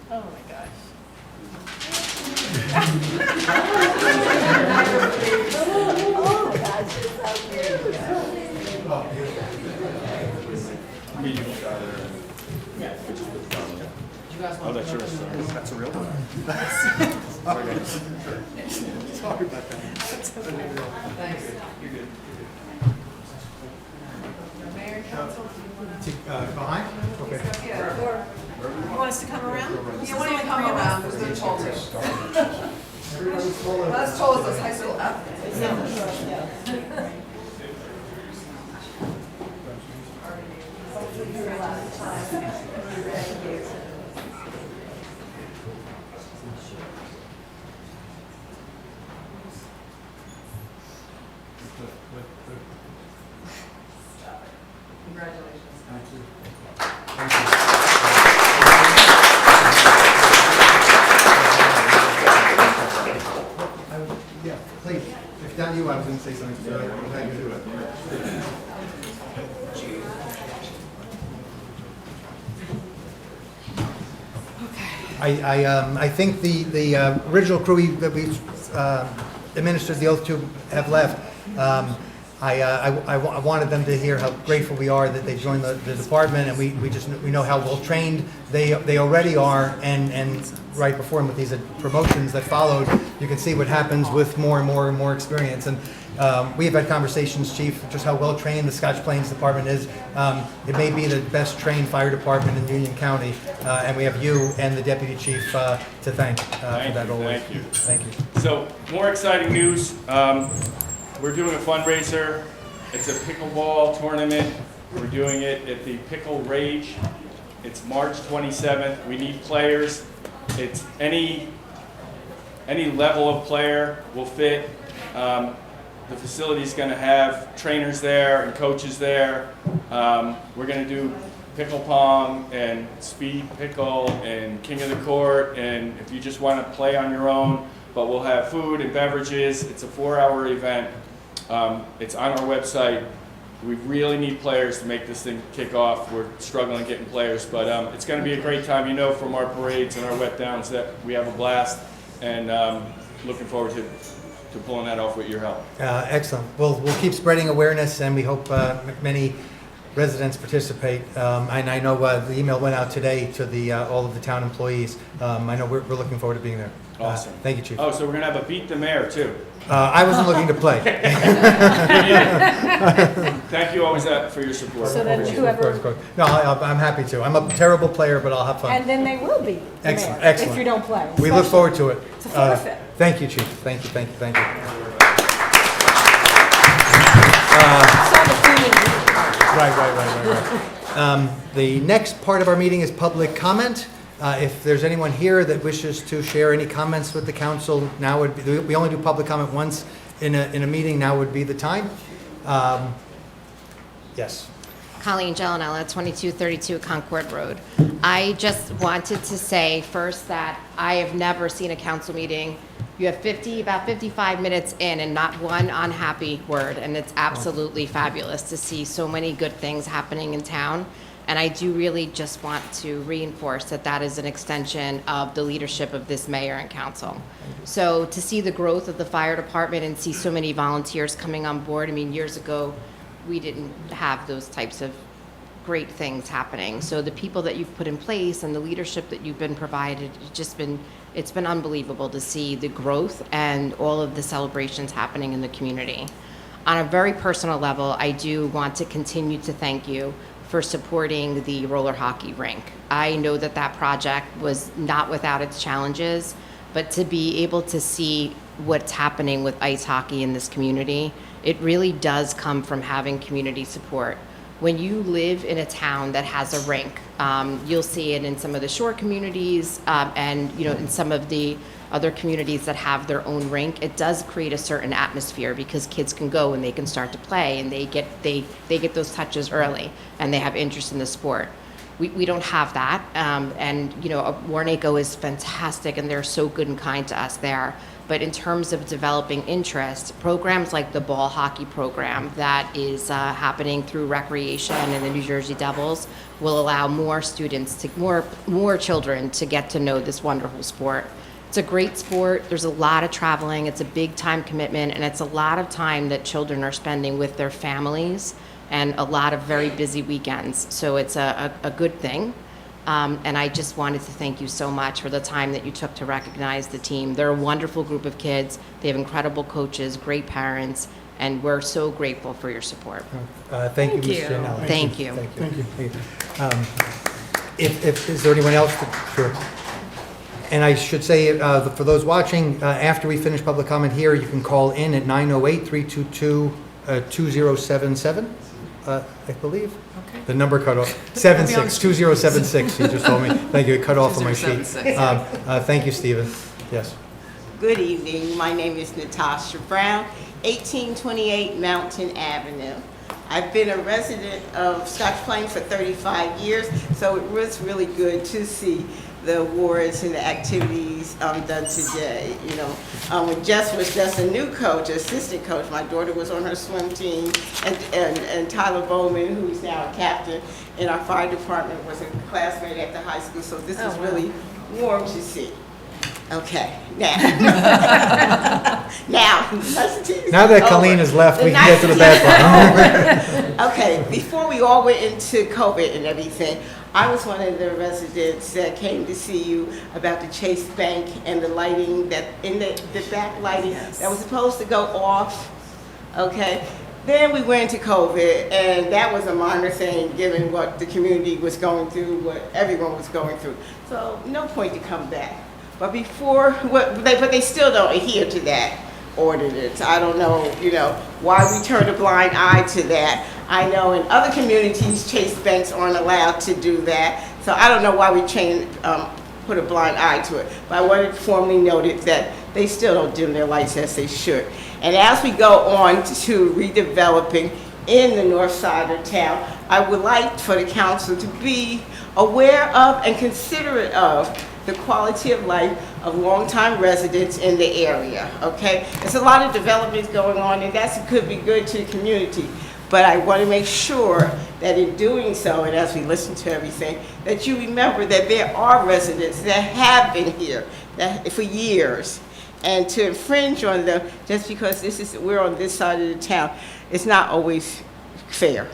Oh, my gosh. Oh, my gosh, you're so cute. Medium shot there. Yeah. Oh, that's yours, sorry. That's a real one. Sorry about that. Thanks. You're good. Mayor and council, do you want to? Behind? Okay. Yeah, or You want us to come around? you want to come around, there's no toll to. Last toll is this high school up. Congratulations. Thank you. Thank you. Yeah, please. you, I was going to say something earlier. I'm glad you do it. I think the original crew that we administered the oath to have left. I wanted them to hear how grateful we are that they joined the department, and we know how well trained they already are, and right before them with these promotions that followed, you can see what happens with more and more experience. And we have had conversations, Chief, just how well trained the Scotch Plains Department is. It may be the best trained fire department in Union County, and we have you and the Deputy Chief to thank for that always. Thank you. Thank you. So, more exciting news. We're doing a fundraiser. It's a pickleball tournament. We're doing it at the Pickle Rage. It's March 27th. We need players. It's any level of player will fit. The facility's going to have trainers there and coaches there. We're going to do pickle pong and speed pickle and king of the court, and if you just want to play on your own, but we'll have food and beverages. It's a 4-hour event. It's on our website. We really need players to make this thing kick off. We're struggling getting players, but it's going to be a great time. You know from our parades and our wet downs that we have a blast, and looking forward to pulling that off with your help. Excellent. We'll keep spreading awareness, and we hope many residents participate. And I know the email went out today to all of the town employees. I know we're looking forward to being there. Awesome. Thank you, Chief. Oh, so we're going to have a Beat the Mayor, too. I wasn't looking to play. Thank you always for your support. So then whoever, Of course. No, I'm happy to. I'm a terrible player, but I'll have fun. and then they will be the Excellent, mayor excellent. if you don't play. We look forward to it. It's a forfeit. Thank you, Chief. Thank you. Saw the feeling. Right. The next part of our meeting is public comment. If there's anyone here that wishes to share any comments with the council, now would be, we only do public comment once in a meeting, now would be the time. Yes. Colleen Gelinella, 2232 Concord Road. I just wanted to say first that I have never seen a council meeting. You have about 55 minutes in and not one unhappy word, and it's absolutely fabulous to see so many good things happening in town. And I do really just want to reinforce that that is an extension of the leadership of this mayor and council. So to see the growth of the fire department and see so many volunteers coming on board, I mean, years ago, we didn't have those types of great things happening. So the people that you've put in place and the leadership that you've been provided, it's been unbelievable to see the growth and all of the celebrations happening in the community. On a very personal level, I do want to continue to thank you for supporting the roller hockey rink. I know that that project was not without its challenges, but to be able to see what's happening with ice hockey in this community, it really does come from having community support. When you live in a town that has a rink, you'll see it in some of the shore communities and in some of the other communities that have their own rink. It does create a certain atmosphere because kids can go and they can start to play and they get those touches early and they have interest in the sport. We don't have that, Warnaco is fantastic and they're so good and kind to us there. But in terms of developing interest, programs like the ball hockey program that is happening through recreation and the New Jersey Devils will allow more students, more children to get to know this wonderful sport. It's a great sport. There's a lot of traveling. It's a big time commitment, and it's a lot of time that children are spending with their families and a lot of very busy weekends. So it's a good thing. And I just wanted to thank you so much for the time that you took to recognize the team. They're a wonderful group of kids. They have incredible coaches, great parents, and we're so grateful for your support. Thank you, Ms. Janella. Thank you. Is there anyone else? Sure. And I should say, for those watching, after we finish public comment here, you can call in at 908-322-2077, I believe. Okay. The number cut off, 2076, you just told me. Thank you, it cut off on my sheet. Thank you, Stephen. Yes. Good evening, my name is Natasha Brown, 1828 Mountain Avenue. I've been a resident of Scotch Plains for 35 years, so it was really good to see the awards and the activities done today. You know, when Jess was just a new coach, assistant coach, my daughter was on her swim team, and Tyler Bowman, who's now a captain in our fire department, was a classmate at the high school. So this is really warm to see. Okay, now, now that Colleen has left, we can get to the bad part. Okay, before we all went into COVID and everything, I was one of the residents that came to see you about the Chase Bank and the lighting that, in the back lighting that was supposed to go off, okay? Then we went into COVID, and that was a minor thing given what the community was going through, what everyone was going through. So no point to come back. But but they still don't adhere to that ordinance. I don't know, you know, why we turned a blind eye to that. I know in other communities, Chase banks aren't allowed to do that. So I don't know why we put a blind eye to it. But I wanted to formally note it that they still don't dim their lights as they should. And as we go on to redeveloping in the north side of town, I would like for the council to be aware of and considerate of the quality of life of longtime residents in the area, okay? There's a lot of developments going on, and that could be good to the community. But I want to make sure that in doing so, and as we listen to everything, that you remember that there are residents that have been here for years. And to infringe on them just because we're on this side of the town, it's not always fair.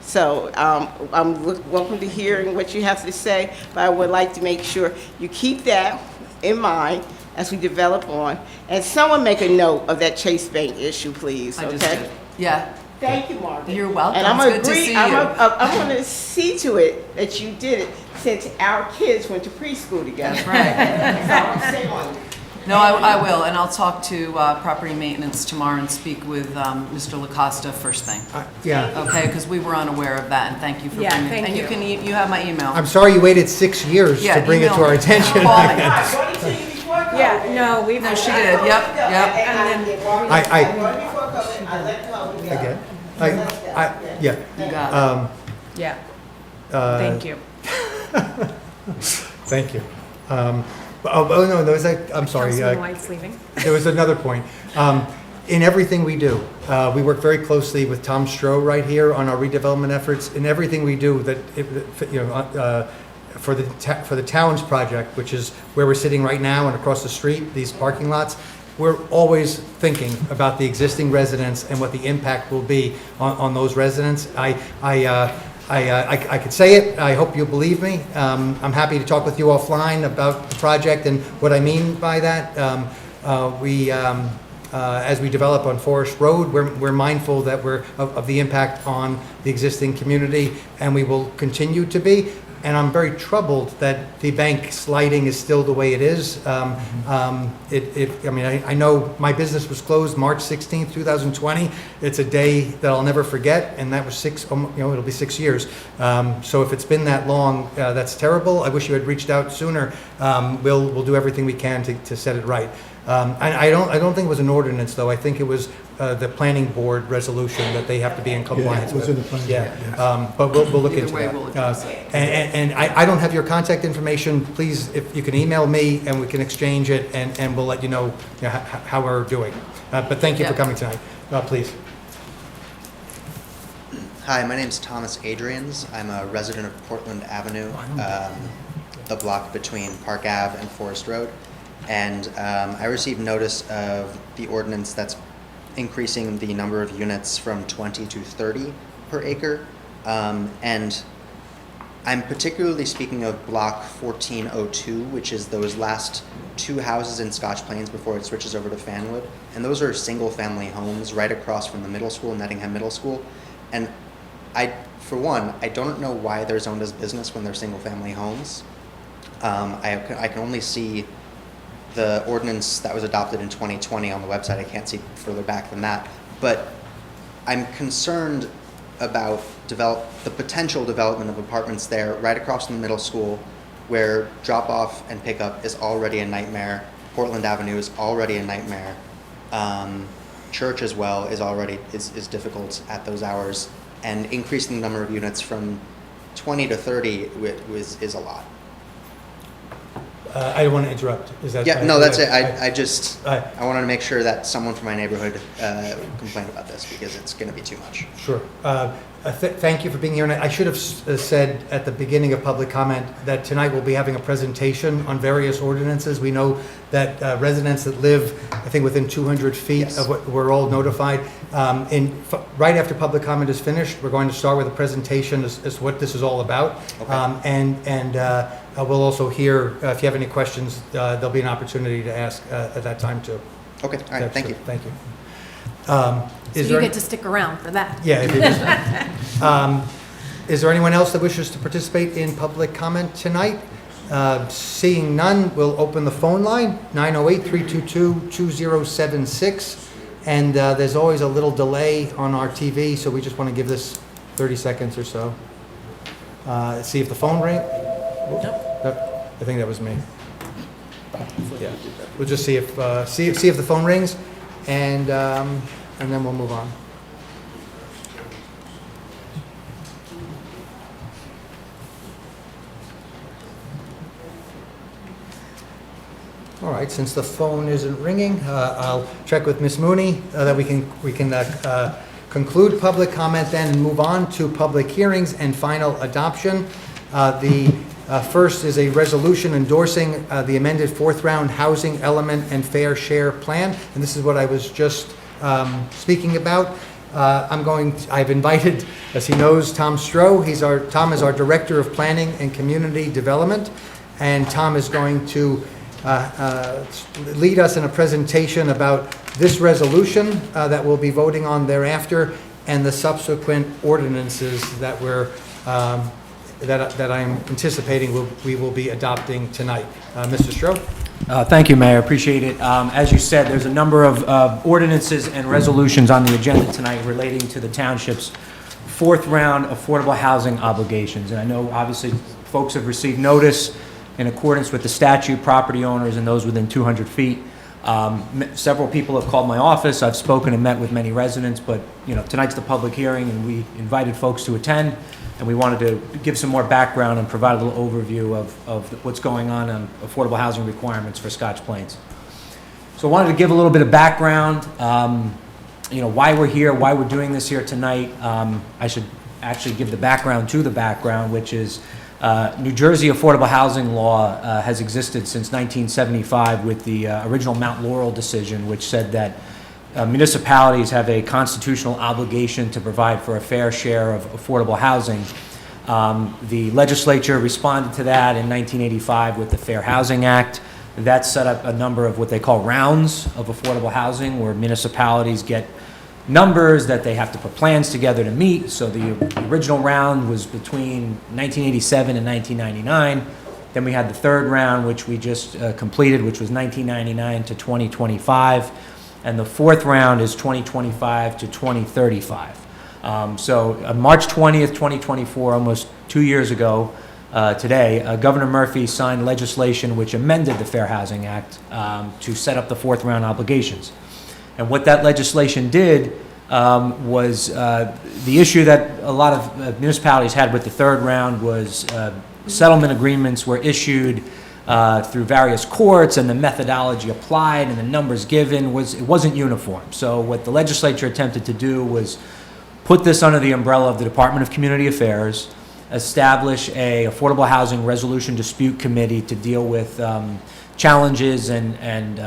So I'm welcome to hearing what you have to say, but I would like to make sure you keep that in mind as we develop on. And someone make a note of that Chase Bank issue, please, okay? I just did. Yeah. Thank you, Margaret. You're welcome. And I'm It's good to see you. I'm going to see to it that you did it since our kids went to preschool together. That's right. That's all I'm saying. No, I will, and I'll talk to property maintenance tomorrow and speak with Mr. LaCosta first thing. Yeah. Okay, because we were unaware of that, and thank you for bringing it. thank And you. you have my email. I'm sorry you waited 6 years to bring it to our attention. Call me. Yeah, no, we've. No, she did, yep. And then, Yeah. You got it. yeah, thank you. Thank you. No, there was I'm sorry. Councilman White's leaving. There was another point. In everything we do, we work very closely with Tom Stroh right here on our redevelopment efforts. In everything we do, for the Towns project, which is where we're sitting right now and across the street, these parking lots, we're always thinking about the existing residents and what the impact will be on those residents. I could say it. I hope you'll believe me. I'm happy to talk with you offline about the project and what I mean by that. As we develop on Forest Road, we're mindful that of the impact on the existing community, and we will continue to be. And I'm very troubled that the bank sliding is still the way it is. I know my business was closed March 16th, 2020. It's a day that I'll never forget, and that was it'll be 6 years. So if it's been that long, that's terrible. I wish you had reached out sooner. We'll do everything we can to set it right. And I don't think it was an ordinance, though. I think it was the planning board resolution that they have to be in compliance with. in the planning board, yes. But we'll look Either into way, that. we'll address it. And I don't have your contact information. Please, if you can email me and we can exchange it, and we'll let you know, how we're doing. But thank you for coming tonight. Please. Hi, my name is Thomas Adrians. I'm a resident of Portland Avenue, the block between Park Ave and Forest Road. And I received notice of the ordinance that's increasing the number of units from 20 to 30 per acre. And I'm particularly speaking of block 1402, which is those last two houses in Scotch Plains before it switches over to Fanwood. And those are single-family homes right across from the middle school, Nettingham Middle School. And for one, I don't know why they're zoned as business when they're single-family homes. I can only see the ordinance that was adopted in 2020 on the website. I can't see further back than that. But I'm concerned about the potential development of apartments there right across from the middle school, where drop-off and pickup is already a nightmare. Portland Avenue is already a nightmare. Church as well is difficult at those hours. And increasing the number of units from 20 to 30 is a lot. I don't want to interrupt. Is that? Yeah, no, that's it. I Aye. wanted to make sure that someone from my neighborhood complained about this because it's going to be too much. Sure. Thank you for being here. And I should have said at the beginning of public comment that tonight we'll be having a presentation on various ordinances. We know that residents that live, I think, within 200 feet Yes. of what we're all notified. Right after public comment is finished, we're going to start with a presentation as what this is all about. Okay. We'll also hear, if you have any questions, there'll be an opportunity to ask at that time too. Okay, all right, thank you. Thank you. So Is you there get to stick around for that. Yeah. If you just, is there anyone else that wishes to participate in public comment tonight? Seeing none, we'll open the phone line, 908-322-2076. And there's always a little delay on our TV, so we just want to give this 30 seconds or so. See if the phone rings. I think that was me. Yeah. We'll just see if the phone rings, and then we'll move on. All right, since the phone isn't ringing, I'll check with Ms. Mooney that we can conclude public comment then and move on to public hearings and final adoption. The first is a resolution endorsing the amended fourth round housing element and fair share plan, and this is what I was just speaking about. I've invited, as he knows, Tom Stroh. Tom is our Director of Planning and Community Development, and Tom is going to lead us in a presentation about this resolution that we'll be voting on thereafter, and the subsequent ordinances that that I'm anticipating we will be adopting tonight. Mr. Stroh? Thank you, Mayor. Appreciate it. As you said, there's a number of ordinances and resolutions on the agenda tonight relating to the township's fourth round affordable housing obligations. And I know, obviously, folks have received notice in accordance with the statute, property owners and those within 200 feet. Several people have called my office. I've spoken and met with many residents, but tonight's the public hearing, and we invited folks to attend, and we wanted to give some more background and provide a little overview of what's going on affordable housing requirements for Scotch Plains. So I wanted to give a little bit of background, why we're here, why we're doing this here tonight. I should actually give the background to the background, which is New Jersey affordable housing law has existed since 1975 with the original Mount Laurel decision, which said that municipalities have a constitutional obligation to provide for a fair share of affordable housing. The legislature responded to that in 1985 with the Fair Housing Act. That set up a number of what they call rounds of affordable housing, where municipalities get numbers that they have to put plans together to meet. So the original round was between 1987 and 1999. Then we had the third round, which we just completed, which was 1999 to 2025. And the fourth round is 2025 to 2035. So on March 20th, 2024, almost 2 years ago today, Governor Murphy signed legislation which amended the Fair Housing Act to set up the fourth round obligations. And what that legislation did was the issue that a lot of municipalities had with the third round was settlement agreements were issued through various courts, and the methodology applied and the numbers given wasn't uniform. So what the legislature attempted to do was put this under the umbrella of the Department of Community Affairs, establish a affordable housing resolution dispute committee to deal with challenges and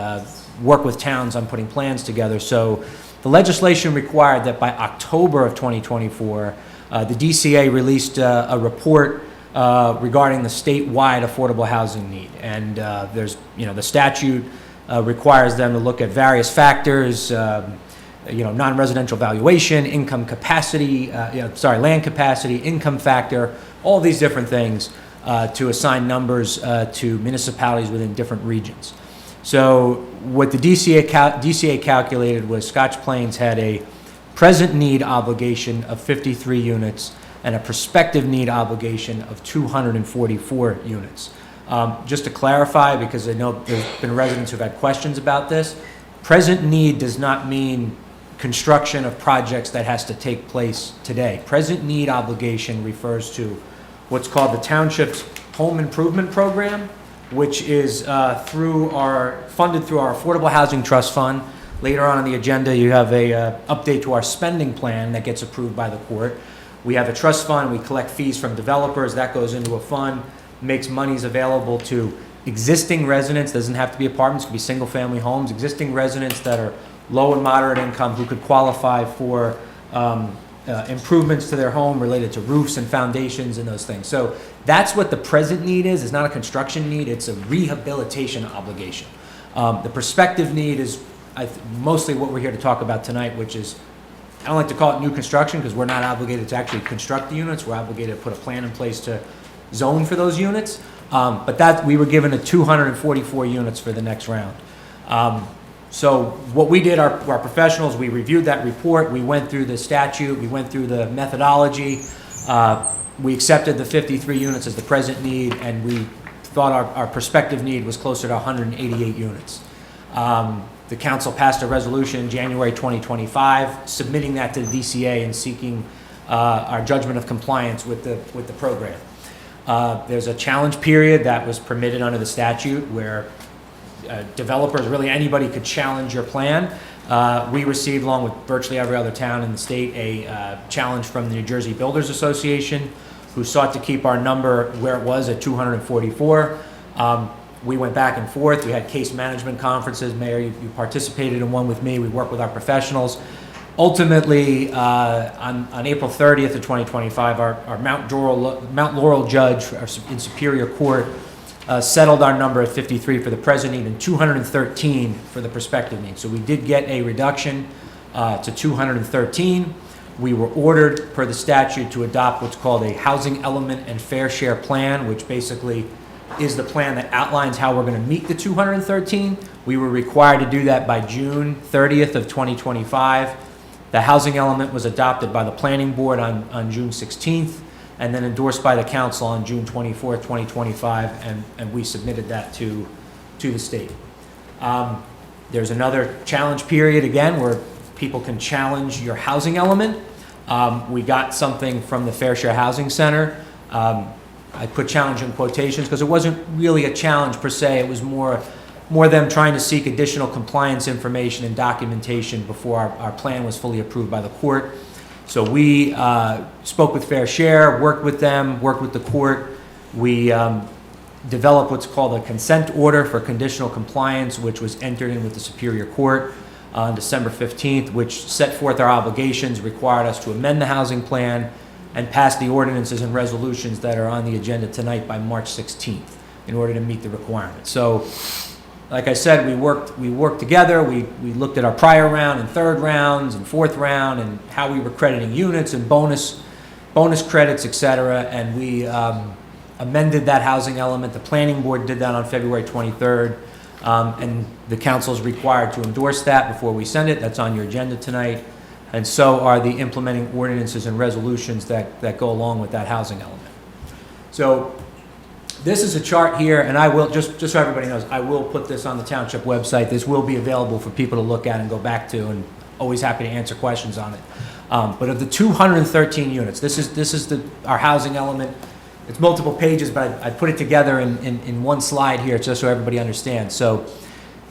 work with towns on putting plans together. So the legislation required that by October of 2024, the DCA released a report regarding the statewide affordable housing need. And there's, the statute requires them to look at various factors, non-residential valuation, income capacity, land capacity, income factor, all these different things to assign numbers to municipalities within different regions. So what the DCA calculated was Scotch Plains had a present need obligation of 53 units and a prospective need obligation of 244 units. Just to clarify, because I know there's been residents who've had questions about this, present need does not mean construction of projects that has to take place today. Present need obligation refers to what's called the township's home improvement program, which is funded through our Affordable Housing Trust Fund. Later on in the agenda, you have a update to our spending plan that gets approved by the court. We have a trust fund. We collect fees from developers. That goes into a fund, makes monies available to existing residents. Doesn't have to be apartments. It could be single-family homes. Existing residents that are low and moderate income who could qualify for improvements to their home related to roofs and foundations and those things. So that's what the present need is. It's not a construction need. It's a rehabilitation obligation. The prospective need is mostly what we're here to talk about tonight, which is, I don't like to call it new construction because we're not obligated to actually construct the units. We're obligated to put a plan in place to zone for those units. But that we were given 244 units for the next round. So what we did, our professionals, we reviewed that report. We went through the statute. We went through the methodology. We accepted the 53 units as the present need, and we thought our prospective need was closer to 188 units. The council passed a resolution in January 2025, submitting that to the DCA and seeking our judgment of compliance with the program. There's a challenge period that was permitted under the statute where developers, really anybody, could challenge your plan. We received, along with virtually every other town in the state, a challenge from the New Jersey Builders Association, who sought to keep our number where it was at 244. We went back and forth. We had case management conferences. Mayor, you participated in one with me. We worked with our professionals. Ultimately, on April 30th of 2025, our Mount Laurel judge in Superior Court settled our number at 53 for the present need and 213 for the prospective need. So we did get a reduction to 213. We were ordered, per the statute, to adopt what's called a housing element and fair share plan, which basically is the plan that outlines how we're going to meet the 213. We were required to do that by June 30th of 2025. The housing element was adopted by the planning board on June 16th and then endorsed by the council on June 24th, 2025, and we submitted that to the state. There's another challenge period, again, where people can challenge your housing element. We got something from the Fair Share Housing Center. I put challenge in quotations because it wasn't really a challenge per se. It was more them trying to seek additional compliance information and documentation before our plan was fully approved by the court. So we spoke with Fair Share, worked with them, worked with the court. We developed what's called a consent order for conditional compliance, which was entered in with the Superior Court on December 15th, which set forth our obligations, required us to amend the housing plan, and pass the ordinances and resolutions that are on the agenda tonight by March 16th in order to meet the requirements. So, like I said, we worked together. We looked at our prior round and third rounds and fourth round and how we were crediting units and bonus credits, et cetera, and we amended that housing element. The planning board did that on February 23rd, and the council is required to endorse that before we send it. That's on your agenda tonight. And so are the implementing ordinances and resolutions that go along with that housing element. So this is a chart here, and I will, just so everybody knows, I will put this on the township website. This will be available for people to look at and go back to, and always happy to answer questions on it. But of the 213 units, this is our housing element. It's multiple pages, but I put it together in one slide here just so everybody understands. So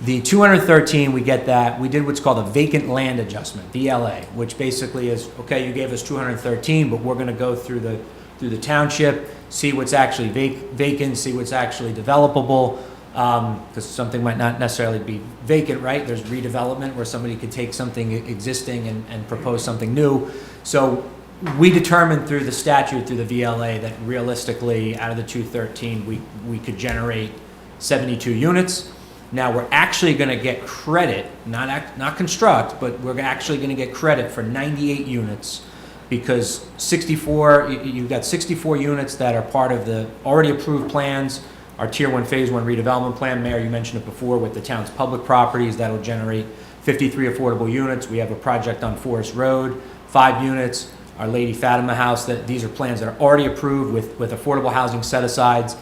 the 213, we get that. We did what's called a vacant land adjustment, VLA, which basically is, okay, you gave us 213, but we're going to go through the township, see what's actually vacant, see what's actually developable, because something might not necessarily be vacant, right? There's redevelopment where somebody could take something existing and propose something new. So we determined through the statute, through the VLA, that realistically, out of the 213, we could generate 72 units. Now, we're actually going to get credit, not construct, but we're actually going to get credit for 98 units because you've got 64 units that are part of the already approved plans, our Tier 1 Phase 1 redevelopment plan. Mayor, you mentioned it before with the town's public properties. That'll generate 53 affordable units. We have a project on Forest Road, 5 units. Our Lady Fatima House, these are plans that are already approved with affordable housing set-asides.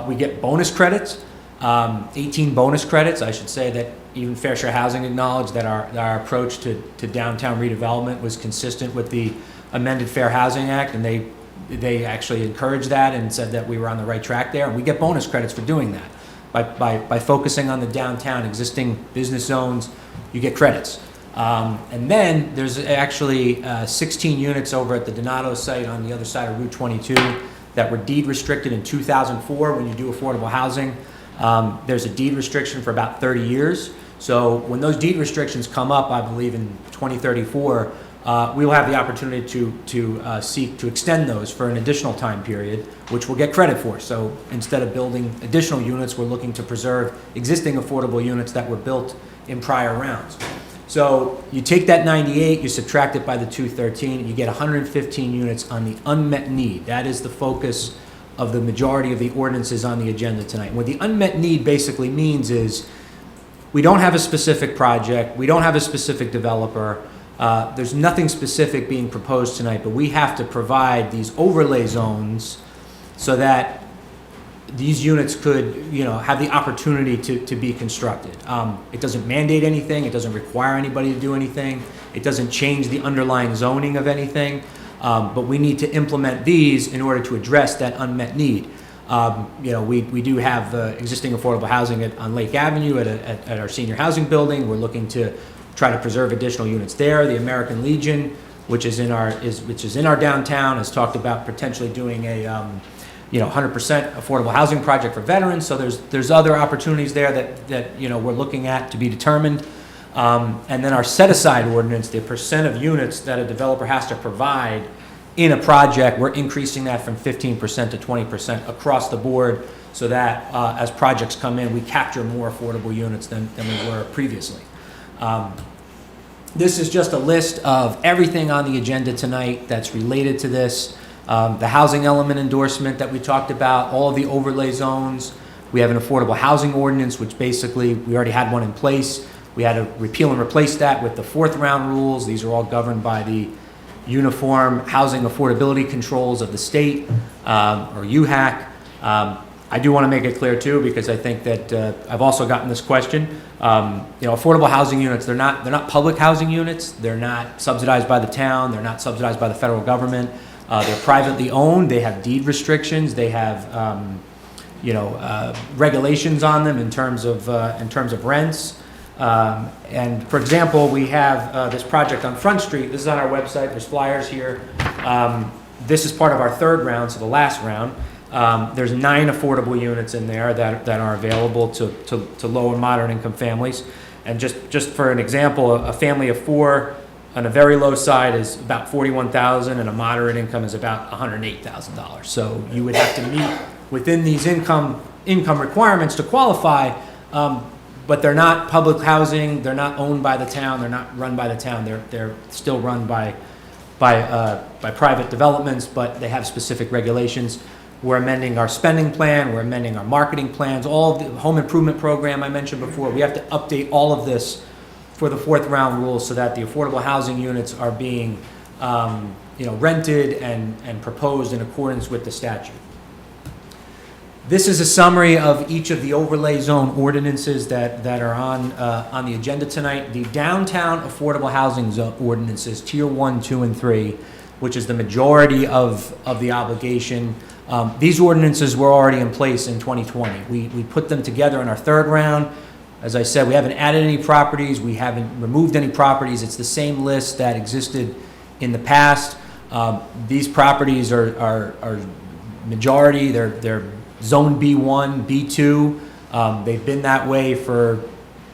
We get bonus credits. 18 bonus credits. I should say that even Fair Share Housing acknowledged that our approach to downtown redevelopment was consistent with the amended Fair Housing Act, and they actually encouraged that and said that we were on the right track there. And we get bonus credits for doing that. By focusing on the downtown existing business zones, you get credits. And then there's actually 16 units over at the Donato site on the other side of Route 22 that were deed restricted in 2004 when you do affordable housing. There's a deed restriction for about 30 years. So when those deed restrictions come up, I believe in 2034, we will have the opportunity to seek to extend those for an additional time period, which we'll get credit for. So instead of building additional units, we're looking to preserve existing affordable units that were built in prior rounds. So you take that 98, you subtract it by the 213, and you get 115 units on the unmet need. That is the focus of the majority of the ordinances on the agenda tonight. And what the unmet need basically means is we don't have a specific project, we don't have a specific developer, there's nothing specific being proposed tonight, but we have to provide these overlay zones so that these units could, have the opportunity to be constructed. It doesn't mandate anything, it doesn't require anybody to do anything, it doesn't change the underlying zoning of anything, but we need to implement these in order to address that unmet need. We do have existing affordable housing on Lake Avenue at our senior housing building. We're looking to try to preserve additional units there. The American Legion, which is in our downtown, has talked about potentially doing a 100% affordable housing project for veterans. So there's other opportunities there that we're looking at to be determined. And then our set-aside ordinance, the percent of units that a developer has to provide in a project, we're increasing that from 15% to 20% across the board so that as projects come in, we capture more affordable units than we were previously. This is just a list of everything on the agenda tonight that's related to this. The housing element endorsement that we talked about, all of the overlay zones. We have an affordable housing ordinance, which basically we already had one in place. We had to repeal and replace that with the fourth round rules. These are all governed by the Uniform Housing Affordability Controls of the state, or UHAC. I do want to make it clear too, because I think that I've also gotten this question. Affordable housing units, they're not public housing units. They're not subsidized by the town. They're not subsidized by the federal government. They're privately owned. They have deed restrictions. They have regulations on them in terms of rents. And for example, we have this project on Front Street. This is on our website. There's flyers here. This is part of our third round, so the last round. There's 9 affordable units in there that are available to low and moderate income families. And just for an example, a family of 4 on a very low side is about $41,000, and a moderate income is about $108,000. So you would have to meet within these income requirements to qualify. But they're not public housing. They're not owned by the town. They're not run by the town. They're still run by private developments, but they have specific regulations. We're amending our spending plan. We're amending our marketing plans. All of the home improvement program I mentioned before. We have to update all of this for the fourth round rules so that the affordable housing units are being rented and proposed in accordance with the statute. This is a summary of each of the overlay zone ordinances that are on the agenda tonight. The downtown affordable housing zone ordinances, Tier 1, 2, and 3, which is the majority of the obligation. These ordinances were already in place in 2020. We put them together in our third round. As I said, we haven't added any properties. We haven't removed any properties. It's the same list that existed in the past. These properties are majority. They're Zone B1, B2. They've been that way for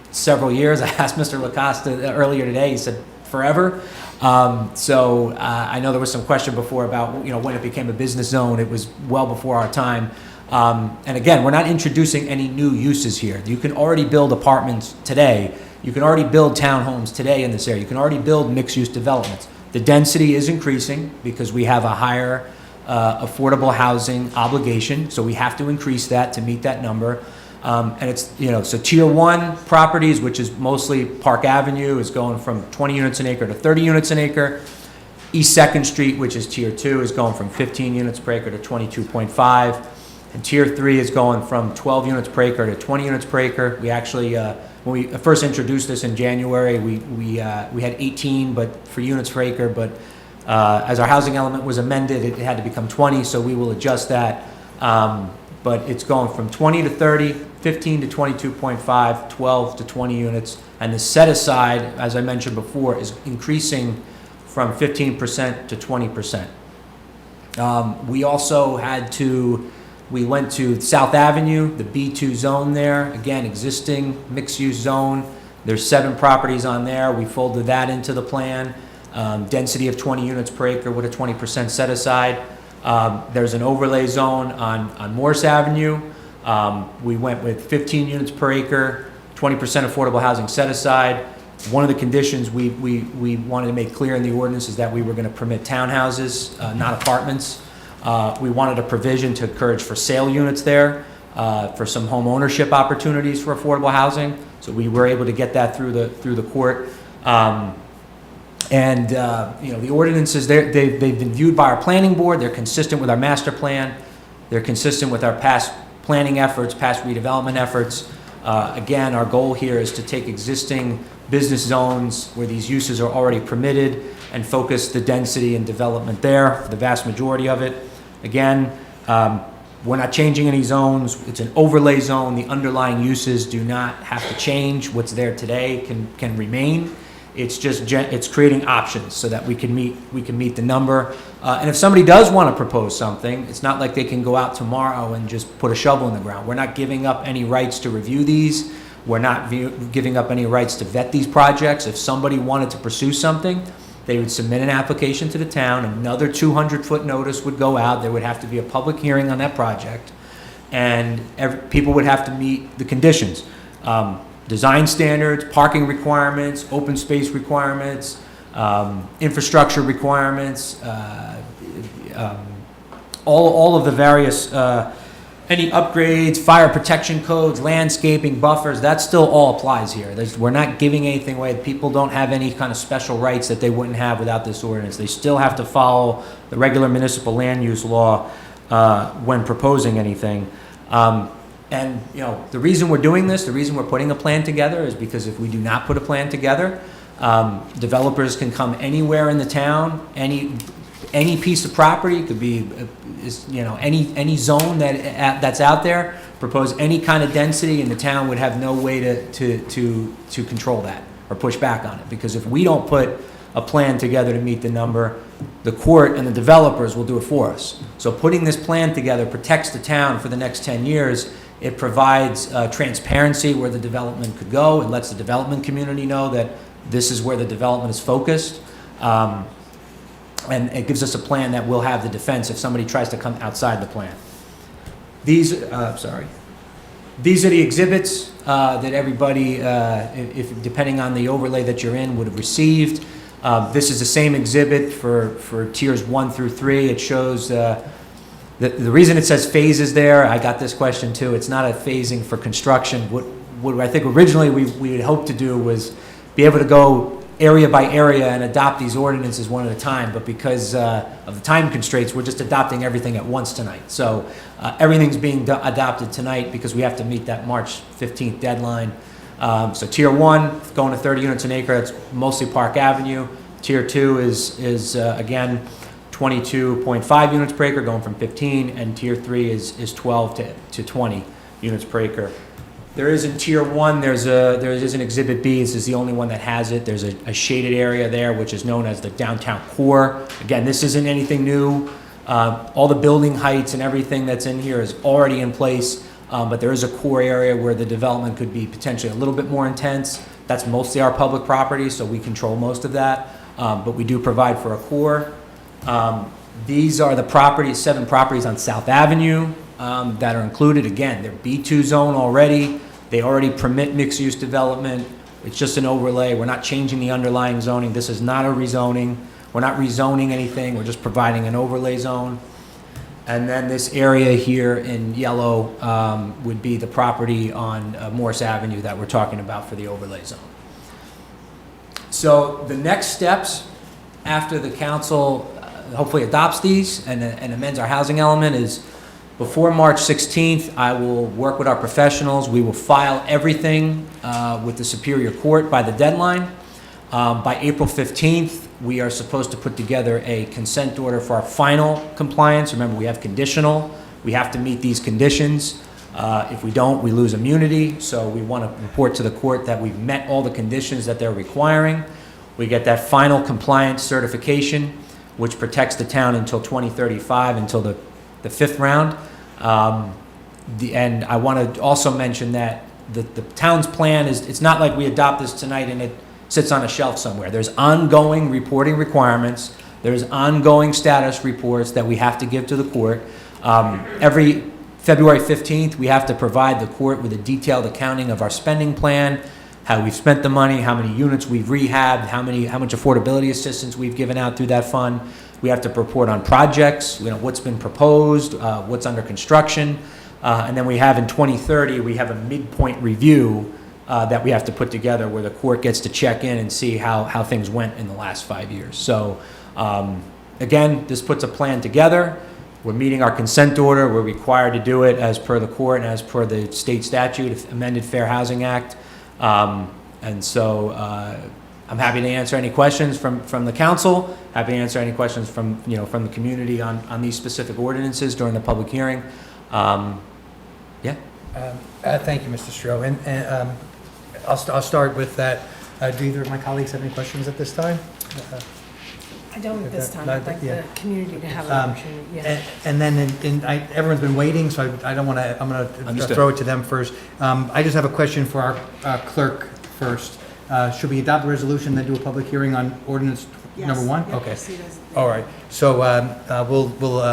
several years. I asked Mr. LaCosta earlier today. He said forever. So I know there was some question before about when it became a business zone. It was well before our time. And again, we're not introducing any new uses here. You can already build apartments today. You can already build townhomes today in this area. You can already build mixed-use developments. The density is increasing because we have a higher affordable housing obligation, so we have to increase that to meet that number. And it's, so Tier 1 properties, which is mostly Park Avenue, is going from 20 units an acre to 30 units an acre. East 2nd Street, which is Tier 2, is going from 15 units per acre to 22.5. And Tier 3 is going from 12 units per acre to 20 units per acre. We actually, when we first introduced this in January, we had 18 for units per acre, but as our housing element was amended, it had to become 20, so we will adjust that. But it's going from 20 to 30, 15 to 22.5, 12 to 20 units. And the set aside, as I mentioned before, is increasing from 15% to 20%. We also we went to South Avenue, the B2 zone there, again, existing mixed-use zone. There's 7 properties on there. We folded that into the plan. Density of 20 units per acre with a 20% set aside. There's an overlay zone on Morse Avenue. We went with 15 units per acre, 20% affordable housing set aside. One of the conditions we wanted to make clear in the ordinance is that we were going to permit townhouses, not apartments. We wanted a provision to encourage for sale units there, for some home ownership opportunities for affordable housing. So we were able to get that through the court. The ordinances, they've been viewed by our planning board. They're consistent with our master plan. They're consistent with our past planning efforts, past redevelopment efforts. Again, our goal here is to take existing business zones where these uses are already permitted and focus the density and development there, the vast majority of it. Again, we're not changing any zones. It's an overlay zone. The underlying uses do not have to change. What's there today can remain. It's just it's creating options so that we can meet the number. And if somebody does want to propose something, it's not like they can go out tomorrow and just put a shovel in the ground. We're not giving up any rights to review these. We're not giving up any rights to vet these projects. If somebody wanted to pursue something, they would submit an application to the town. Another 200-foot notice would go out. There would have to be a public hearing on that project, and people would have to meet the conditions. Design standards, parking requirements, open space requirements, infrastructure requirements, all of the various, any upgrades, fire protection codes, landscaping, buffers, that still all applies here. We're not giving anything away. People don't have any kind of special rights that they wouldn't have without this ordinance. They still have to follow the regular municipal land use law when proposing anything. And the reason we're doing this, the reason we're putting a plan together is because if we do not put a plan together, developers can come anywhere in the town, any piece of property, could be any zone that's out there, propose any kind of density, and the town would have no way to control that or push back on it. Because if we don't put a plan together to meet the number, the court and the developers will do it for us. So putting this plan together protects the town for the next 10 years. It provides transparency where the development could go. It lets the development community know that this is where the development is focused. And it gives us a plan that will have the defense if somebody tries to come outside the plan. These are the exhibits that everybody, depending on the overlay that you're in, would have received. This is the same exhibit for tiers 1 through 3. It shows the reason it says phases there. I got this question too. It's not a phasing for construction. What I think originally we had hoped to do was be able to go area by area and adopt these ordinances one at a time, but because of the time constraints, we're just adopting everything at once tonight. So everything's being adopted tonight because we have to meet that March 15th deadline. So Tier 1, going to 30 units an acre, that's mostly Park Avenue. Tier 2 is again, 22.5 units per acre, going from 15, and Tier 3 is 12 to 20 units per acre. There is in Tier 1, there is an Exhibit B. This is the only one that has it. There's a shaded area there, which is known as the downtown core. Again, this isn't anything new. All the building heights and everything that's in here is already in place, but there is a core area where the development could be potentially a little bit more intense. That's mostly our public property, so we control most of that, but we do provide for a core. These are the properties, 7 properties on South Avenue that are included. Again, they're B2 zone already. They already permit mixed-use development. It's just an overlay. We're not changing the underlying zoning. This is not a rezoning. We're not rezoning anything. We're just providing an overlay zone. And then this area here in yellow would be the property on Morse Avenue that we're talking about for the overlay zone. So the next steps after the council hopefully adopts these and amends our housing element is before March 16th, I will work with our professionals. We will file everything with the Superior Court by the deadline. By April 15th, we are supposed to put together a consent order for our final compliance. Remember, we have conditional. We have to meet these conditions. If we don't, we lose immunity, so we want to report to the court that we've met all the conditions that they're requiring. We get that final compliance certification, which protects the town until 2035, until the fifth round. And I want to also mention that the town's plan is, it's not like we adopt this tonight and it sits on a shelf somewhere. There's ongoing reporting requirements. There's ongoing status reports that we have to give to the court. Every February 15th, we have to provide the court with a detailed accounting of our spending plan, how we've spent the money, how many units we've rehabbed, how much affordability assistance we've given out through that fund. We have to report on projects, what's been proposed, what's under construction. And then we have in 2030, we have a midpoint review that we have to put together where the court gets to check in and see how things went in the last 5 years. So again, this puts a plan together. We're meeting our consent order. We're required to do it as per the court and as per the state statute, amended Fair Housing Act. And so I'm happy to answer any questions from the council. Happy to answer any questions from the community on these specific ordinances during the public hearing. Yeah. Thank you, Mr. Stroh. And I'll start with that. Do either of my colleagues have any questions at this time? I don't at this time. I'd like the community to have an opportunity. Yeah. And then everyone's been waiting, so I don't want to, I'm going to throw it to them first. I just have a question for our clerk first. Should we adopt the resolution, then do a public hearing on ordinance number one? Yep, Okay. proceed as- All right. So we'll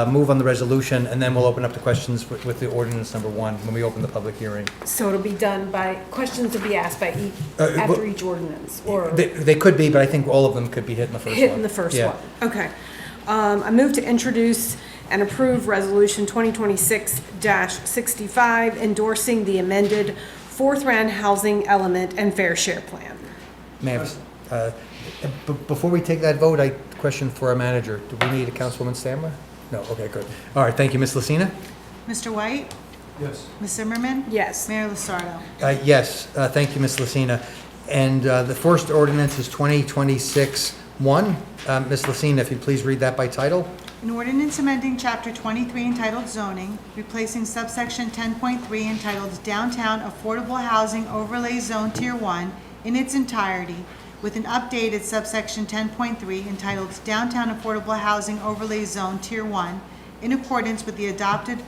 move on the resolution, and then we'll open up the questions with the ordinance number one when we open the public hearing. So it'll be done by, questions to be asked by after each ordinance, or? They could be, but I think all of them could be hit in the first one. Hit in the first Yeah. one. Okay. I move to introduce and approve Resolution 2026-65, endorsing the amended fourth round housing element and fair share plan. Ma'am, before we take that vote, I question for our manager. Do we need a Councilwoman Stamler? No, okay, good. All right, thank you. Ms. Lucina? Mr. White? Yes. Ms. Zimmerman? Yes. Mayor Lusardo? Yes, thank you, Ms. Lucina. And the first ordinance is 2026-1. Ms. Lucina, if you'd please read that by title. An ordinance amending Chapter 23 entitled Zoning, replacing subsection 10.3 entitled Downtown Affordable Housing Overlay Zone Tier 1 in its entirety, with an updated subsection 10.3 entitled Downtown Affordable Housing Overlay Zone Tier 1, in accordance with the adopted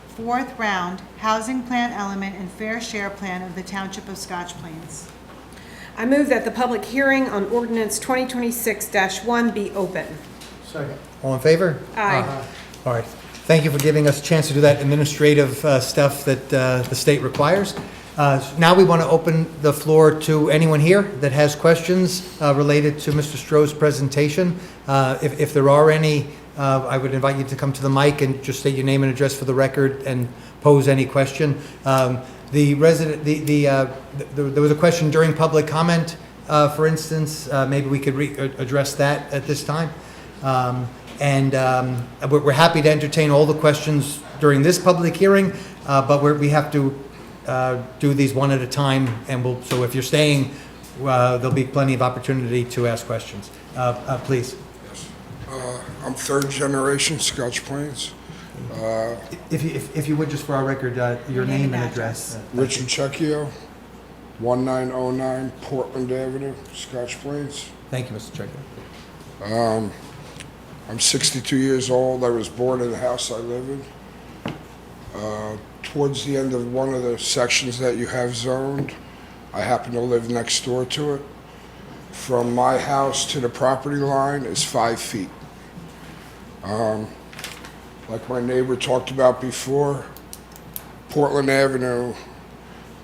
fourth round housing plan element and fair share plan of the Township of Scotch Plains. I move that the public hearing on ordinance 2026-1 be open. Second. All in favor? Aye. All right. Thank you for giving us a chance to do that administrative stuff that the state requires. Now we want to open the floor to anyone here that has questions related to Mr. Stroh's presentation. If there are any, I would invite you to come to the mic and just state your name and address for the record and pose any question. There was a question during public comment, for instance. Maybe we could address that at this time. We're happy to entertain all the questions during this public hearing, but we have to do these one at a time, and so if you're staying, there'll be plenty of opportunity to ask questions. Please. I'm third generation Scotch Plains. If you would, just for our record, your name and address. Richard Checchio, 1909 Portland Avenue, Scotch Plains. Thank you, Mr. Checchio. I'm 62 years old. I was born in the house I live in. Towards the end of one of the sections that you have zoned, I happen to live next door to it. From my house to the property line is 5 feet. Like my neighbor talked about before, Portland Avenue,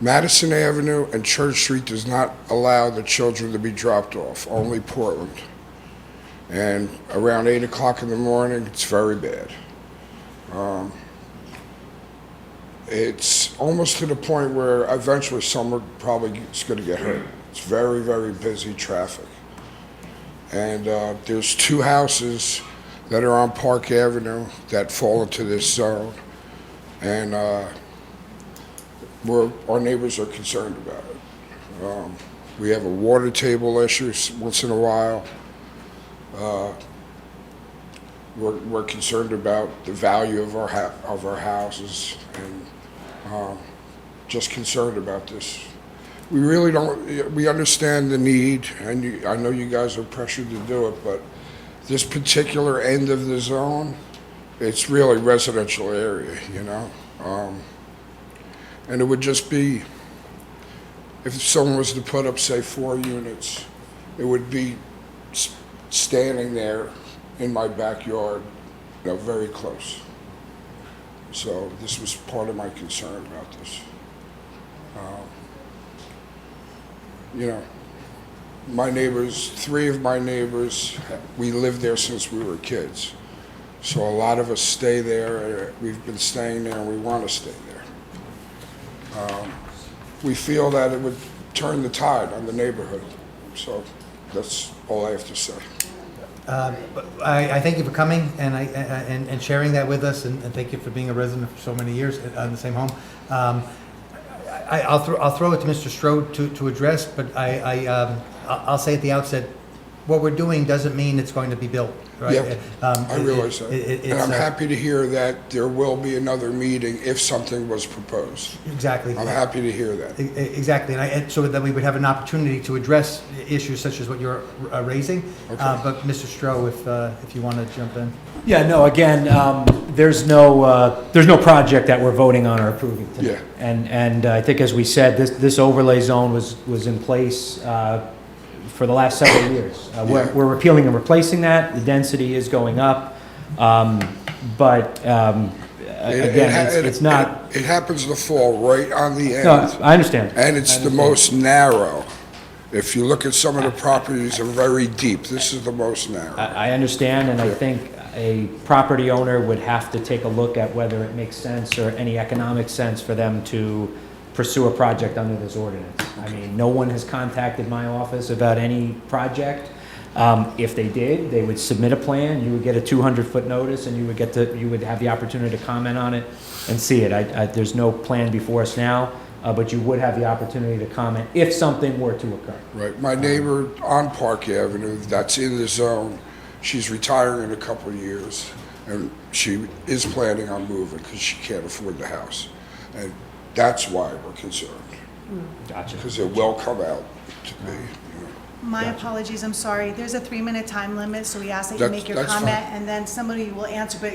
Madison Avenue, and Church Street does not allow the children to be dropped off, only Portland. And around 8 o'clock in the morning, it's very bad. It's almost to the point where eventually someone probably is going to get hurt. It's very, very busy traffic. And there's 2 houses that are on Park Avenue that fall into this zone. And our neighbors are concerned about it. We have a water table issue once in a while. We're concerned about the value of our houses, and Just concerned about this. We really don't, we understand the need, and I know you guys are pressured to do it, but this particular end of the zone, it's really residential area, you know? And it would just be, if someone was to put up, say, 4 units, it would be standing there in my backyard, you know, very close. So this was part of my concern about this. You know, my neighbors, 3 of my neighbors, we lived there since we were kids. So a lot of us stay there. We've been staying there, and we want to stay there. We feel that it would turn the tide on the neighborhood. So that's all I have to say. I thank you for coming and sharing that with us, and thank you for being a resident for so many years in the same home. I'll throw it to Mr. Strode to address, but I'll say at the outset, what we're doing doesn't mean it's going to be built, right? Yeah, I realize that. And I'm happy to hear that there will be another meeting if something was proposed. Exactly. I'm happy to hear that. Exactly, and so that we would have an opportunity to address issues such as what you're raising. Okay. But Mr. Stroh, if you want to jump in. Yeah, no, again, there's no project that we're voting on or approving tonight. Yeah. And I think, as we said, this overlay zone was in place for the last several years. We're repealing and replacing that. The density is going up. But again, it's not... It happens to fall right on the end. No, I understand. And it's the most narrow. If you look at some of the properties are very deep. This is the most narrow. I understand, and I think a property owner would have to take a look at whether it makes sense or any economic sense for them to pursue a project under this ordinance. I mean, no one has contacted my office about any project. If they did, they would submit a plan, you would get a 200-foot notice, and you would have the opportunity to comment on it and see it. There's no plan before us now, but you would have the opportunity to comment if something were to occur. Right. My neighbor on Park Avenue, that's in the zone, she's retiring in a couple of years, and she is planning on moving because she can't afford the house. And that's why we're concerned. Gotcha. Because it will come out to be, you know. My apologies, I'm sorry. There's a 3-minute time limit, so we ask that you That's- make your that's comment, fine. and then somebody will answer, but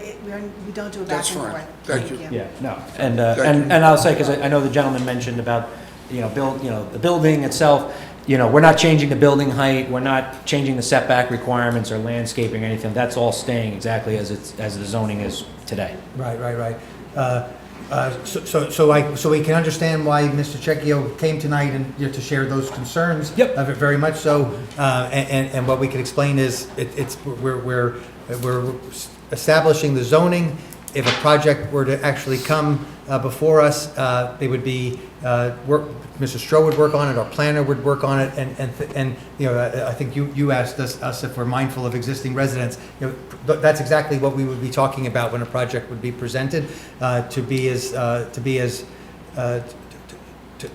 we don't do a back That's and fine. forth. Thank you. Yeah, no, Thank you. and I'll say, because I know the gentleman mentioned about, the building itself, we're not changing the building height, we're not changing the setback requirements or landscaping or anything, that's all staying exactly as the zoning is today. Right. So we can understand why Mr. Checchio came tonight and to share those concerns. Yep. Very much so. And what we can explain is we're establishing the zoning. If a project were to actually come before us, they would be Mr. Stroh would work on it, our planner would work on it, and I think you asked us if we're mindful of existing residents. That's exactly what we would be talking about when a project would be presented, to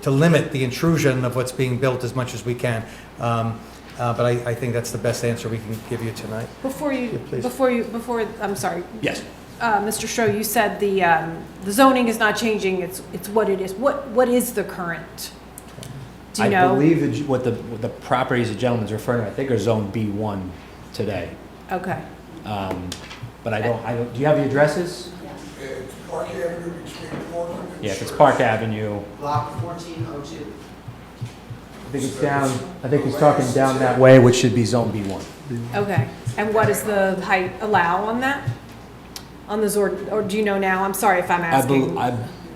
limit the intrusion of what's being built as much as we can. But I think that's the best answer we can give you tonight. I'm sorry. Yes. Mr. Stroh, you said the zoning is not changing, it's what it is. What is the current? Do you know? I believe what the properties the gentleman's referring to, I think, are Zone B1 today. Okay. But I don't, do you have the addresses? It's Park Avenue between Portland and Yeah, if it's Church. Park Avenue, Block 1402. I think he's talking down that way, which should be Zone B1. Okay. And what does the height allow on that? On the Zord, or do you know now? I'm sorry if I'm asking.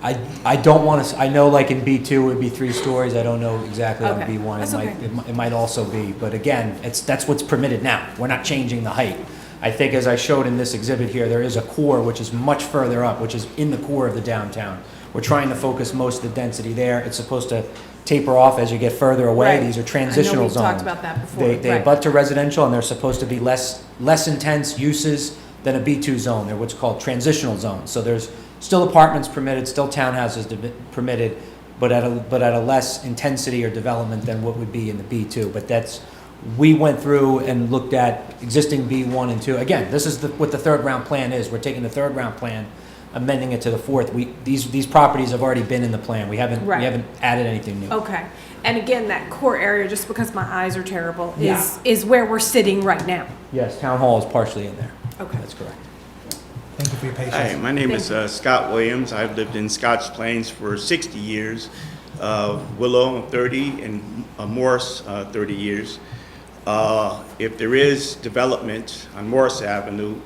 I don't want to, I know like in B2 it would be 3 stories, I don't know exactly on Okay, B1. that's okay. It might also be, but again, that's what's permitted now. We're not changing the height. I think, as I showed in this exhibit here, there is a core which is much further up, which is in the core of the downtown. We're trying to focus most of the density there. It's supposed to taper off as you get further away. Right. These are transitional zones. I know we've talked about that before. They Right. abut to residential, and they're supposed to be less intense uses than a B2 zone. They're what's called transitional zones. So there's still apartments permitted, still townhouses permitted, but at a less intensity or development than what would be in the B2. But we went through and looked at existing B1 and 2. Again, this is what the third round plan is. We're taking the third round plan amending it to the 4th. These properties have already been in the plan. We haven't added anything new. Okay. And again, that core area, just because my eyes are terrible, Yeah. is where we're sitting right now. Yes, Town Hall is partially in there. Okay. That's correct. Thank you for your patience. Hi, my name is Scott Williams. I've lived in Scotch Plains for 60 years, Willow 30, and Morris 30 years. If there is development on Morris Avenue,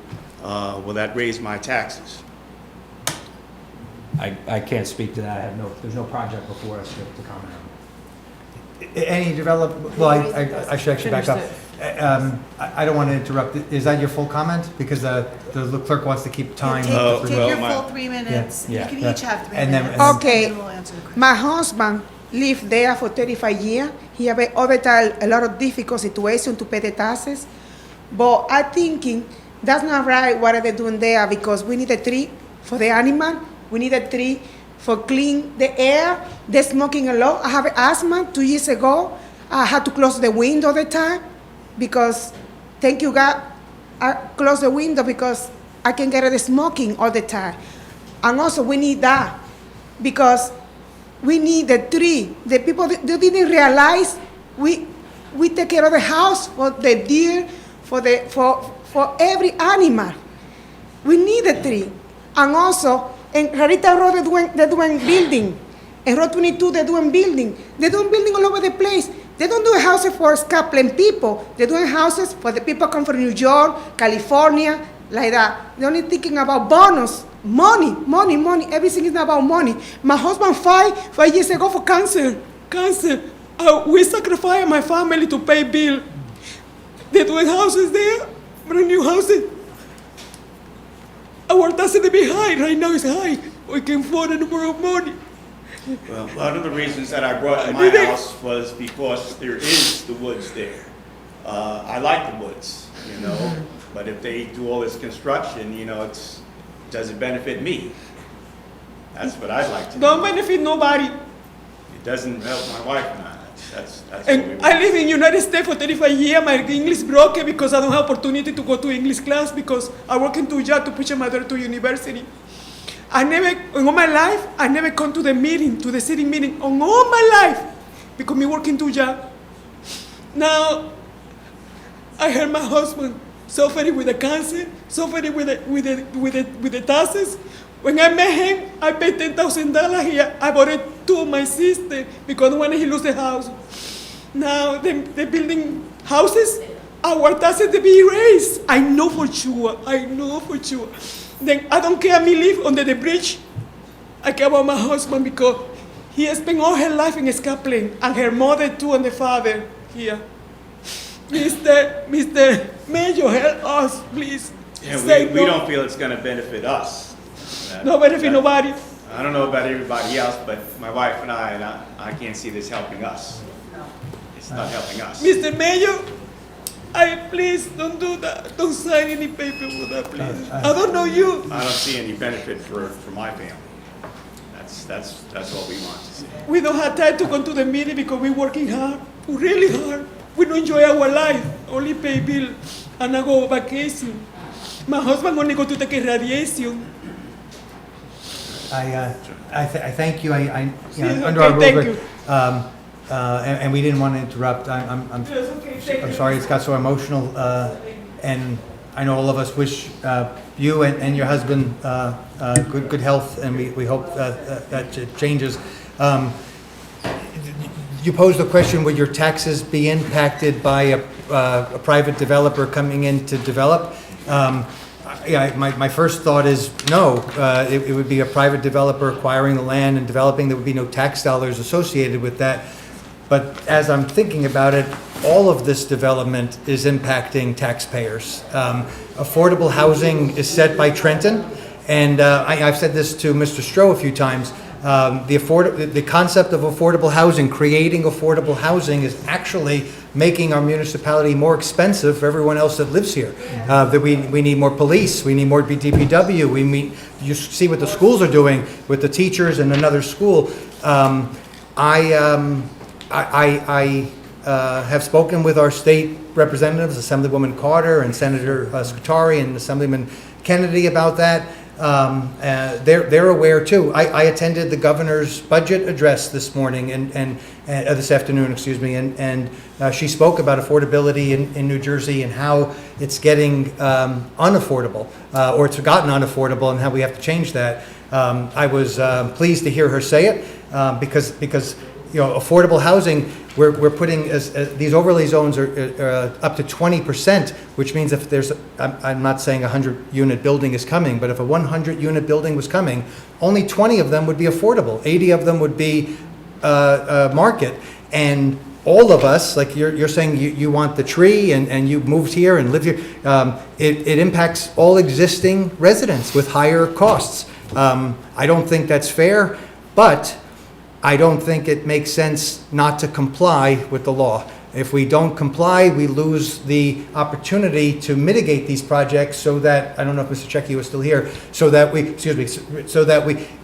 will that raise my taxes? I can't speak to that. There's no project before us to comment on. Any well, I should actually back up. I don't want to interrupt. Is that your full comment? Because the clerk wants to keep time. Take your full 3 minutes. You can each have 3 minutes. Okay. And we'll answer the question. My husband lived there for 35 years. He have over time a lot of difficult situation to pay the taxes. But I thinking that's not right what are they doing there, because we need a tree for the animal. We need a tree for clean the air. They're smoking a lot. I have asthma 2 years ago. I had to close the window all the time because, thank you God, I closed the window because I can get the smoking all the time. And also we need that because we need the tree. The people, they didn't realize we take care of the house for the deer, for every animal. We need a tree. And also, in Rarita Road, they're doing building. In Road 22, they're doing building. They're doing building all over the place. They don't do houses for Scotland people. They're doing houses for the people come from New York, California, like that. They're only thinking about bonus, money. Everything is about money. My husband 5 years ago for cancer. We sacrificed my family to pay bill. They're doing houses there, brand new houses. Our taxes to be high. Right now it's high. We can afford a number of money. Well, one of the reasons that I brought to my house was because there is the woods there. I like the woods, you know, but if they do all this construction, you know, does it benefit me? That's what I'd like to know. Don't benefit nobody. It doesn't help my wife and I. That's what And I live in United States for 35 years. My English broken because I don't have opportunity to go to English class because I work in Tuya to push my daughter to university. In all my life, I never come to the meeting, to the city meeting, on all my life, because me working Tuya. Now, I heard my husband suffering with the cancer, suffering with the taxes. When I met him, I paid $10,000 here. I bought it to my sister because when he lose the house. Now they're building houses. Our taxes to be raised. I know for sure. Then I don't care me live under the bridge. I care about my husband because he has spent all her life in Scotland and her mother too and the father here. Mr. Mayor, help us, please. Yeah, Say we no. don't feel it's going to benefit us. No benefit nobody. I don't know about everybody else, but my wife and I can't see this helping us. It's not helping us. Mr. Mayor, please don't do that. Don't sign any paper for that, please. I don't know you. I don't see any benefit for my family. That's what we want to see. We don't have time to go to the meeting because we're working hard, really hard. We don't enjoy our life, only pay bill and I go vacation. My husband only go to take a radiation. I thank you. Under okay, our thank rubric, and we didn't want to interrupt. I'm sorry it's got so emotional, and I know all of us wish you and your husband good health, and we hope that changes. You posed the question: would your taxes be impacted by a private developer coming in to develop? My first thought is no. It would be a private developer acquiring the land and developing. There would be no tax dollars associated with that. But as I'm thinking about it, all of this development is impacting taxpayers. Affordable housing is set by Trenton, and I've said this to Mr. Stroh a few times. The concept of affordable housing, creating affordable housing, is actually making our municipality more expensive for everyone else that lives here. That we need more police, we need more DPW. You see what the schools are doing with the teachers in another school. I have spoken with our state representatives, Assemblywoman Carter and Senator Scutari and Assemblyman Kennedy, about that. they're aware too. I attended the governor's budget address this morning and this afternoon, excuse me, and she spoke about affordability in New Jersey and how it's getting unaffordable, or it's gotten unaffordable, and how we have to change that. I was pleased to hear her say it, because affordable housing, we're putting these overlay zones are up to 20%, which means if there's, I'm not saying a 100-unit building is coming, but if a 100-unit building was coming, only 20 of them would be affordable. 80 of them would be market. And all of us, like you're saying, you want the tree and you moved here and live here, it impacts all existing residents with higher costs. I don't think that's fair, but I don't think it makes sense not to comply with the law. If we don't comply, we lose the opportunity to mitigate these projects so that, I don't know if Mr. Checky was still here, so that we,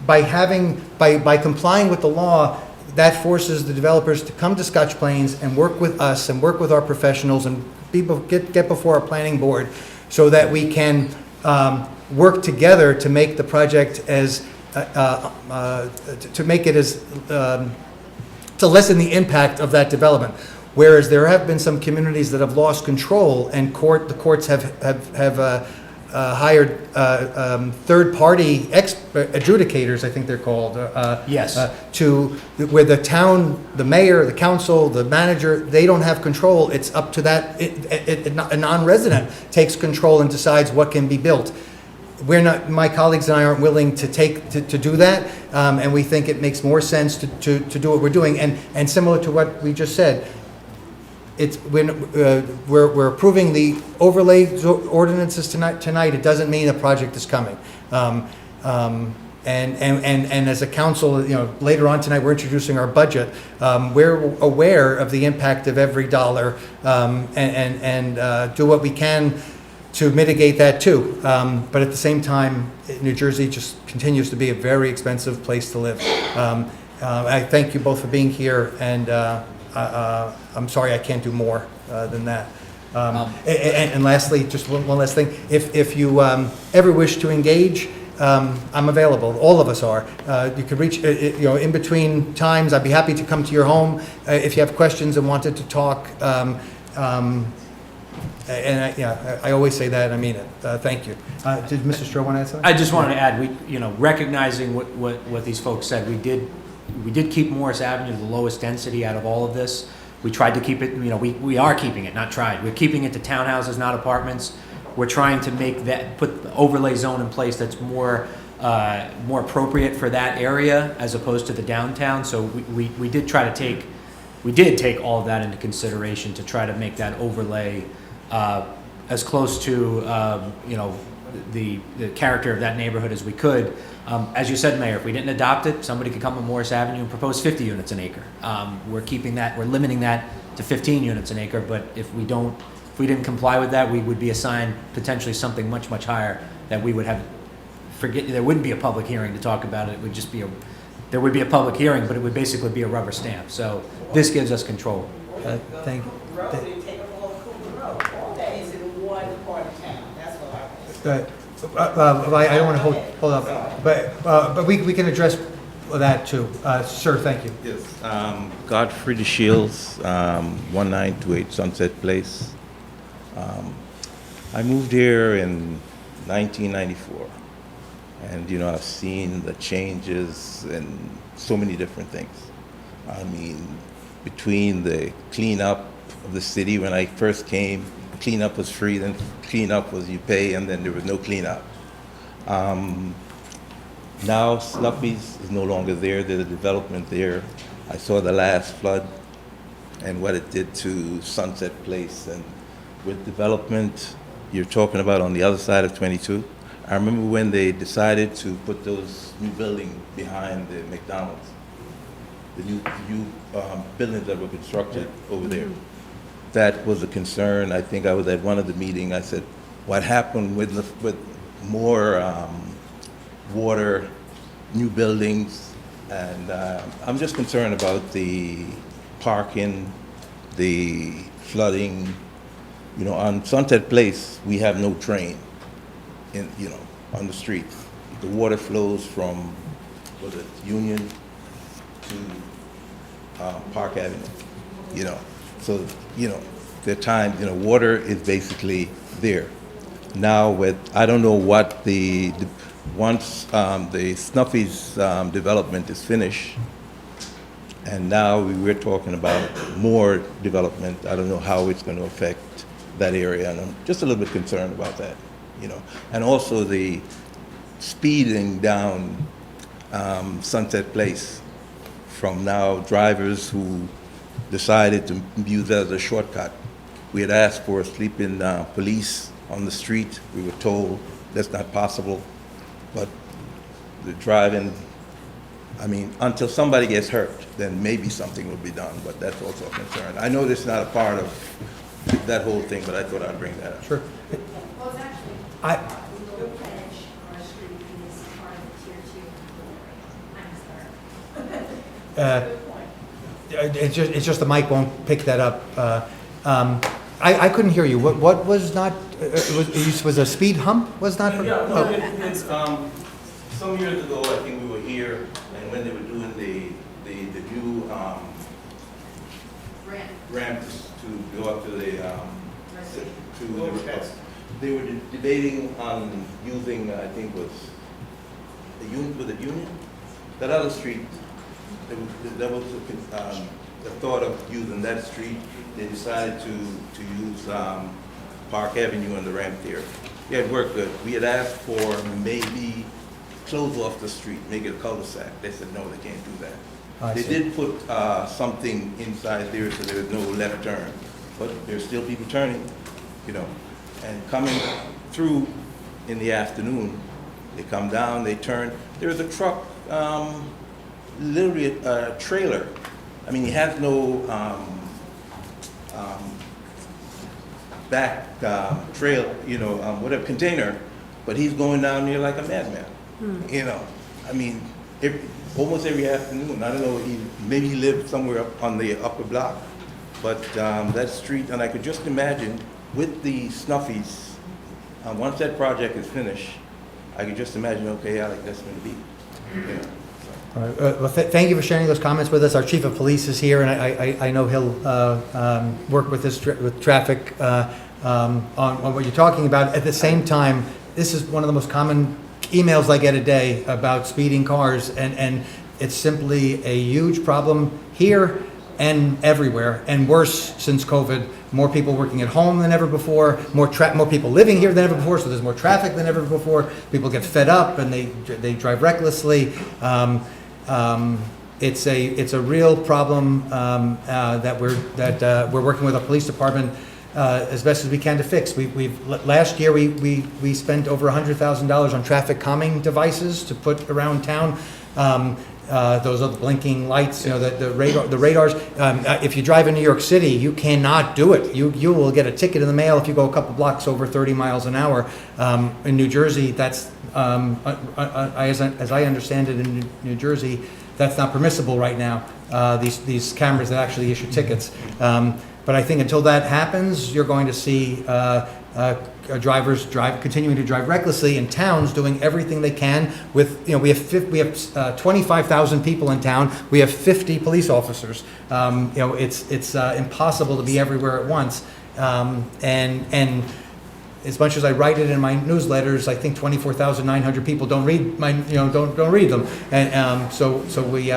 by complying with the law, that forces the developers to come to Scotch Plains and work with us and work with our professionals and get before our planning board so that we can work together to make the project as to lessen the impact of that development. Whereas there have been some communities that have lost control, and the courts have hired third-party adjudicators, I think they're called. Yes. Where the town, the mayor, the council, the manager, they don't have control. It's up to that. A non-resident takes control and decides what can be built. We're not, my colleagues and I aren't willing to do that, and we think it makes more sense to do what we're doing. And similar to what we just said, we're approving the overlay ordinances tonight. It doesn't mean a project is coming. And as a council, later on tonight, we're introducing our budget. We're aware of the impact of every dollar, and do what we can to mitigate that too. But at the same time, New Jersey just continues to be a very expensive place to live. I thank you both for being here, and I'm sorry I can't do more than that. And lastly, just one last thing. If you ever wish to engage, I'm available. All of us are. You can reach, in between times. I'd be happy to come to your home if you have questions and wanted to talk. I always say that, and I mean it. Thank you. Did Mr. Stroh want to add something? I just wanted to add, recognizing what these folks said, we did keep Morris Avenue the lowest density out of all of this. We tried to keep it, we are keeping it, not tried. We're keeping it to townhouses, not apartments. We're trying to put the overlay zone in place that's more appropriate for that area as opposed to the downtown. So we did take all of that into consideration to try to make that overlay as close to the character of that neighborhood as we could. As you said, Mayor, if we didn't adopt it, somebody could come on Morris Avenue and propose 50 units an acre. We're limiting that to 15 units an acre, but if we didn't comply with that, we would be assigned potentially something much, much higher that we would have, there wouldn't be a public hearing to talk about it. It would just be there would be a public hearing, but it would basically be a rubber stamp. So this gives us control. Thank you. I don't want to hold up, but we can address that too. Sir, thank you. Yes. Godfrey Shields, 1928 Sunset Place. I moved here in 1994, and I've seen the changes in so many different things. I mean, between the cleanup of the city when I first came, cleanup was free, then cleanup was you pay, and then there was no cleanup. Now Snuffy's is no longer there. There's a development there. I saw the last flood and what it did to Sunset Place. And with development, you're talking about on the other side of 22. I remember when they decided to put those new buildings behind the McDonald's, the new buildings that were constructed over there. That was a concern. I think I was at one of the meetings. I said, what happened with more water, new buildings? And I'm just concerned about the parking, the flooding. On Sunset Place, we have no train on the street. the water flows from, was it Union to Park Avenue, you know. So, you know, there are times, you know, water is basically there. Now with, I don't know what once the Snuffy's development is finished, and now we're talking about more development, I don't know how it's going to affect that area, and I'm just a little bit concerned about that, you know. And also the speeding down Sunset Place from now drivers who decided to use that as a shortcut. We had asked for sleeping police on the street. We were told that's not possible. But the driving, I mean, until somebody gets hurt, then maybe something will be done, but that's also a concern. I know this is not a part of that whole thing, but I thought I'd bring that up. Sure. It's just the mic won't pick that up. I couldn't hear you. What was not, was a speed hump was not? Yeah, no, it's, some years ago, I think we were here, and when they were doing the new ramps to go up to the, they were debating on using, I think was it Union? That other street, there was the thought of using that street. They decided to use Park Avenue and the ramp there. Yeah, it worked good. We had asked for maybe close off the street, make it a cul-de-sac. They said, no, they can't do that. They did put something inside there so there was no left turn, but there's still people turning, you know. And coming through in the afternoon, they come down, they turn. There's a truck, literally a trailer. I mean, he has no back trail, you know, whatever, container, but he's going down there like a madman. You know, I mean, almost every afternoon. I don't know, maybe he lived somewhere up on the upper block, but that street, and I could just imagine with the Snuffies, once that project is finished, I could just imagine, okay, Alec, that's going to be, you know. All right. Well, thank you for sharing those comments with us. Our chief of police is here, and I know he'll work with with traffic on what you're talking about. At the same time, this is one of the most common emails I get a day about speeding cars, and it's simply a huge problem here and everywhere, and worse since COVID. More people working at home than ever before, more people living here than ever before, so there's more traffic than ever before. People get fed up and they drive recklessly. It's a real problem that we're working with our police department as best as we can to fix. Last year we spent over $100,000 on traffic calming devices to put around town. Those are the blinking lights, you know, the radars. If you drive in New York City, you cannot do it. You will get a ticket in the mail if you go a couple blocks over 30 miles an hour. In New Jersey, that's as I understand it, in New Jersey, that's not permissible right now. These cameras that actually issue tickets. But I think until that happens, you're going to see drivers continuing to drive recklessly in towns, doing everything they can. With, you know, we have 25,000 people in town. We have 50 police officers. You know, it's impossible to be everywhere at once. And as much as I write it in my newsletters, I think 24,900 people don't read don't read them. And so we.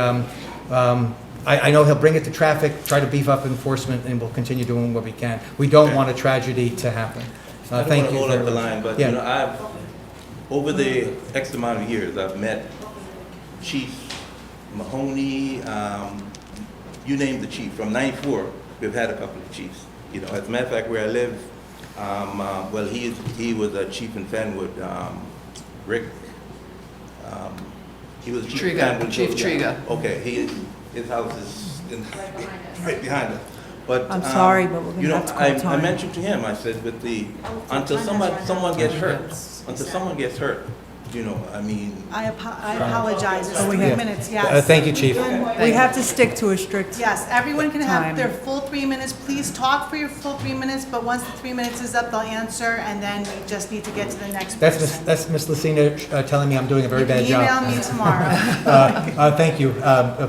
I know he'll bring it to traffic, try to beef up enforcement, and we'll continue doing what we can. We don't want a tragedy to happen. Thank you. I don't want to hold up the line, but you know, over the X amount of years, I've met Chief Mahoney, you name the chief. From '94, we've had a couple of chiefs. You know, as a matter of fact, where I live, well, he was a chief in Fenwood, Rick. He was chief in Fenwood. Chief Triga. Okay, his house is right behind us. But I'm sorry, but we're going to have to call time. I mentioned to him, I said, until someone gets hurt, you know, I mean. I apologize, it's 3 Yeah. minutes, yes. Thank you, Chief. We have to stick to a strict. Yes, everyone can have Time. their full 3 minutes. Please talk for your full 3 minutes, but once the 3 minutes is up, they'll answer, and then we just need to get to the next person. That's Ms. Lucina telling me I'm doing a very bad job. Email me tomorrow. Thank you.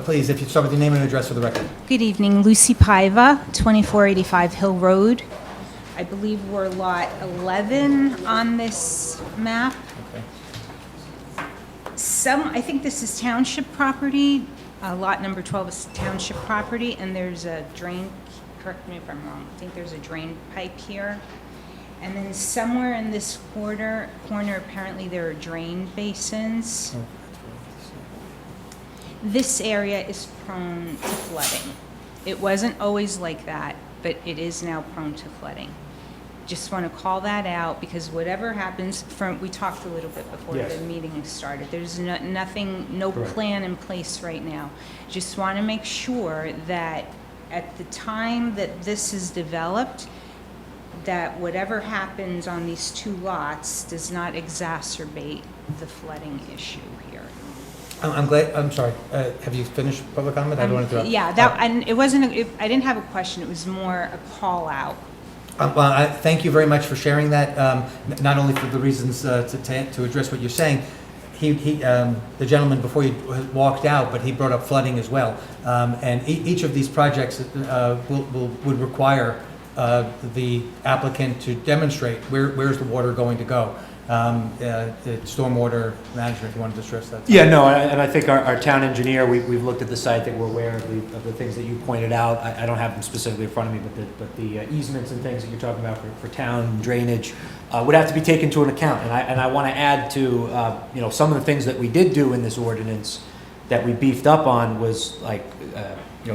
Please, if you start with your name and address for the record. Good evening, Lucy Paiva, 2485 Hill Road. I believe we're lot 11 on this map. I think this is township property. Lot number 12 is township property, and there's a drain, correct me if I'm wrong, I think there's a drain pipe here. And then somewhere in this corner apparently there are drain basins. This area is prone to flooding. It wasn't always like that, but it is now prone to flooding. Just want to call that out because whatever happens we talked a little bit before Yes. the meeting started. There's no Correct. plan in place right now. Just want to make sure that at the time that this is developed, that whatever happens on these two lots does not exacerbate the flooding issue here. I'm glad, I'm sorry, have you finished public comment? I don't want to interrupt. Yeah, and it wasn't, I didn't have a question, it was more a call out. Well, thank you very much for sharing that, not only for the reasons to address what you're saying. The gentleman before you walked out, but he brought up flooding as well. And each of these projects would require the applicant to demonstrate where's the water going to go. Stormwater management, if you wanted to stress that. Yeah, no, and I think our town engineer, we've looked at the site, that we're aware of the things that you pointed out. I don't have them specifically in front of me, but the easements and things that you're talking about for town drainage would have to be taken into account. And I want to add to, some of the things that we did do in this ordinance that we beefed up on was like,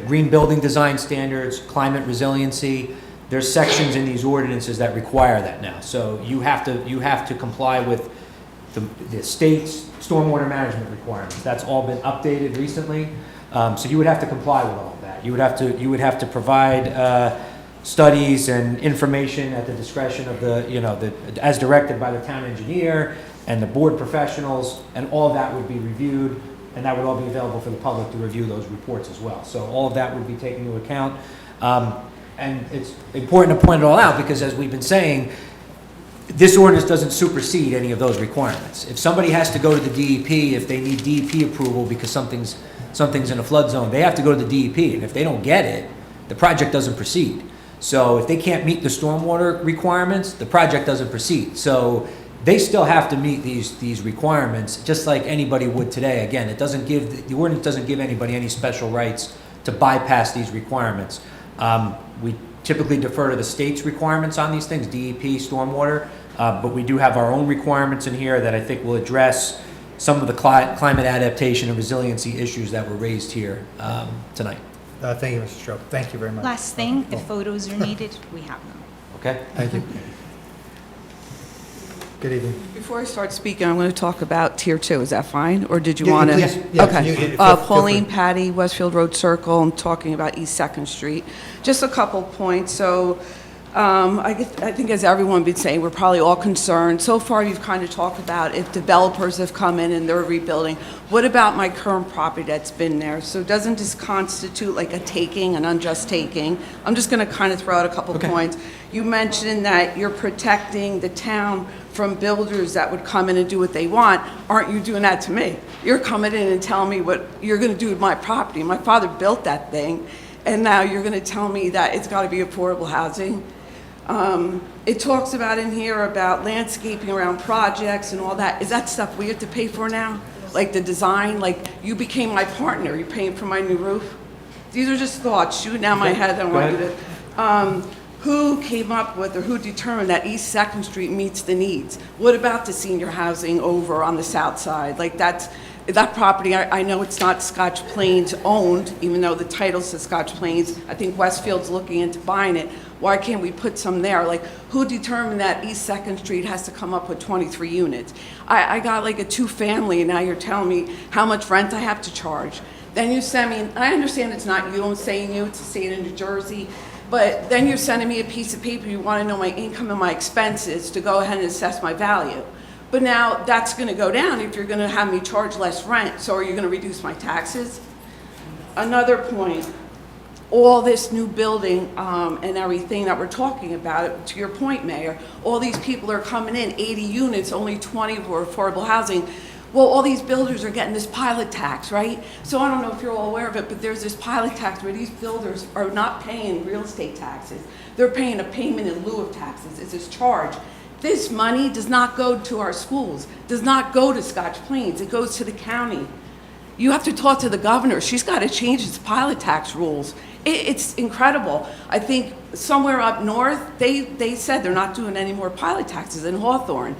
green building design standards, climate resiliency. There's sections in these ordinances that require that now. So you have to comply with the state's stormwater management requirements. That's all been updated recently. So you would have to comply with all of that. You would have to provide studies and information at the discretion of as directed by the town engineer and the board professionals, and all of that would be reviewed, and that would all be available for the public to review those reports as well. So all of that would be taken into account. And it's important to point it all out because, as we've been saying, this ordinance doesn't supersede any of those requirements. If somebody has to go to the DEP, if they need DEP approval because something's in a flood zone, they have to go to the DEP. And if they don't get it, the project doesn't proceed. So if they can't meet the stormwater requirements, the project doesn't proceed. So they still have to meet these requirements just like anybody would today. Again, the ordinance doesn't give anybody any special rights to bypass these requirements. We typically defer to the state's requirements on these things, DEP, stormwater, but we do have our own requirements in here that I think will address some of the climate adaptation and resiliency issues that were raised here tonight. Thank you, Mr. Strope. Thank you very much. Last thing, if photos are needed, we have them. Okay? Thank you. Good evening. Before I start speaking, I'm going to talk about Tier 2. Is that fine? Or did you Yeah, want to? please. Yes, Okay. feel Pauline free. Patty, Westfield Road Circle. I'm talking about East 2nd Street. Just a couple points. So I think as everyone been saying, we're probably all concerned. So far, you've kind of talked about if developers have come in and they're rebuilding. What about my current property that's been there? So doesn't this constitute like a taking, an unjust taking? I'm just going to kind of throw out a couple points. You mentioned that you're protecting the town from builders that would come in and do what they want. Aren't you doing that to me? You're coming in and telling me what you're going to do with my property. My father built that thing, and now you're going to tell me that it's got to be affordable housing. It talks about in here about landscaping around projects and all that. Is that stuff we have to pay for now? Like the design, like you became my partner, you're paying for my new roof? These are just thoughts shooting down my head. I want you to, who came up with or who determined that East 2nd Street meets the needs? What about the senior housing over on the south side? Like that property, I know it's not Scotch Plains owned, even though the title says Scotch Plains. I think Westfield's looking into buying it. Why can't we put some there? Like, who determined that East 2nd Street has to come up with 23 units? I got like a 2-family, and now you're telling me how much rent I have to charge. Then you send me, I understand it's not you, I'm saying you, it's the state of New Jersey, but then you're sending me a piece of paper, you want to know my income and my expenses to go ahead and assess my value. But now that's going to go down if you're going to have me charge less rent. So are you going to reduce my taxes? Another point, all this new building and everything that we're talking about, to your point, Mayor, all these people are coming in, 80 units, only 20 for affordable housing. Well, all these builders are getting this pilot tax, right? So I don't know if you're all aware of it, but there's this pilot tax where these builders are not paying real estate taxes. They're paying a payment in lieu of taxes. It's this charge. This money does not go to our schools, does not go to Scotch Plains. It goes to the county. You have to talk to the governor. She's got to change its pilot tax rules. It's incredible. I think somewhere up north, they said they're not doing any more pilot taxes in Hawthorne.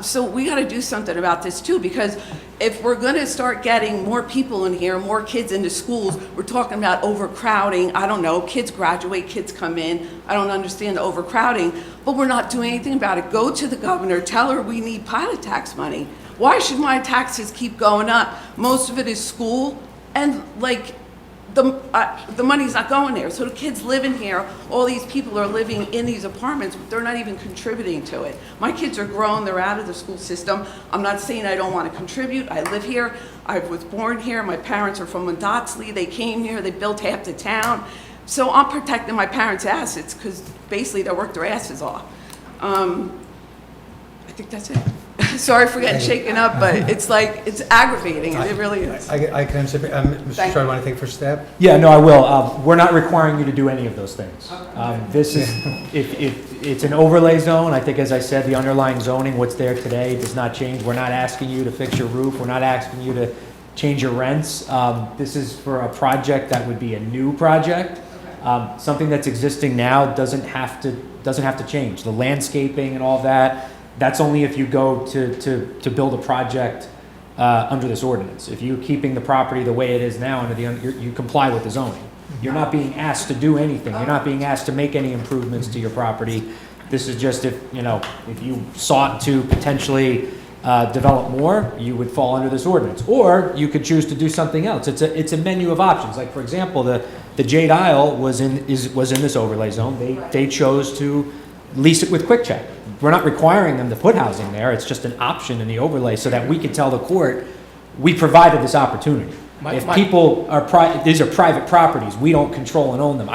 So we got to do something about this too, because if we're going to start getting more people in here, more kids into schools, we're talking about overcrowding. I don't know, kids graduate, kids come in. I don't understand the overcrowding, but we're not doing anything about it. Go to the governor, tell her we need pilot tax money. Why should my taxes keep going up? Most of it is school, and like the money's not going there. So the kids live in here. All these people are living in these apartments. They're not even contributing to it. My kids are grown. They're out of the school system. I'm not saying I don't want to contribute. I live here. I was born here. My parents are from Mondotsley. They came here. They built half the town. So I'm protecting my parents' assets because basically they worked their asses off. I think that's it. Sorry for getting shaken up, but it's like, it's aggravating. It really is. I can, Mr. Strode, want to take first stab? Yeah, no, I will. We're not requiring you to do any of those things. This is, if it's an overlay zone, I think, as I said, the underlying zoning, what's there today does not change. We're not asking you to fix your roof. We're not asking you to change your rents. This is for a project that would be a new project. Something that's existing now doesn't have to change. The landscaping and all that, that's only if you go to build a project under this ordinance. If you're keeping the property the way it is now, under you comply with the zoning. You're not being asked to do anything. You're not being asked to make any improvements to your property. This is just if you sought to potentially develop more, you would fall under this ordinance. Or you could choose to do something else. It's a menu of options. Like, for example, the Jade Isle was in this overlay zone. They chose to lease it with Quick Check. We're not requiring them to put housing there. It's just an option in the overlay so that we can tell the court, we provided this opportunity. If people these are private properties, we don't control and own them.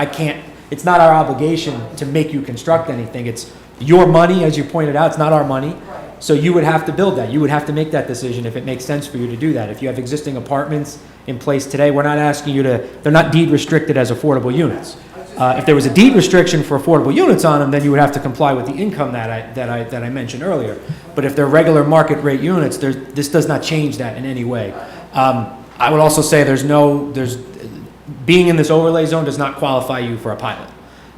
It's not our obligation to make you construct anything. It's your money, as you pointed out. It's not our money. So you would have to build that. You would have to make that decision if it makes sense for you to do that. If you have existing apartments in place today, we're not asking you to, they're not deed restricted as affordable units. If there was a deed restriction for affordable units on them, then you would have to comply with the income that I mentioned earlier. But if they're regular market rate units, this does not change that in any way. I would also say being in this overlay zone does not qualify you for a pilot.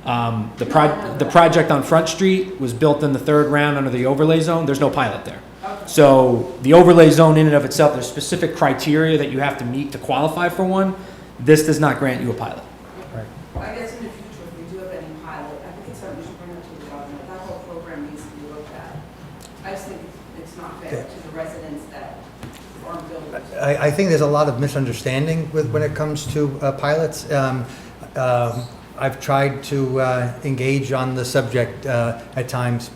The project on Front Street was built in the third round under the overlay zone. There's no pilot there. So the overlay zone in and of itself, there's specific criteria that you have to meet to qualify for one. This does not grant you a pilot. I guess in the future, if we do have any pilot, I think it's something we should bring up to the governor. That whole program needs to be looked at. I just think it's not fair to the residents that aren't builders. I think there's a lot of misunderstanding when it comes to pilots. I've tried to engage on the subject at times.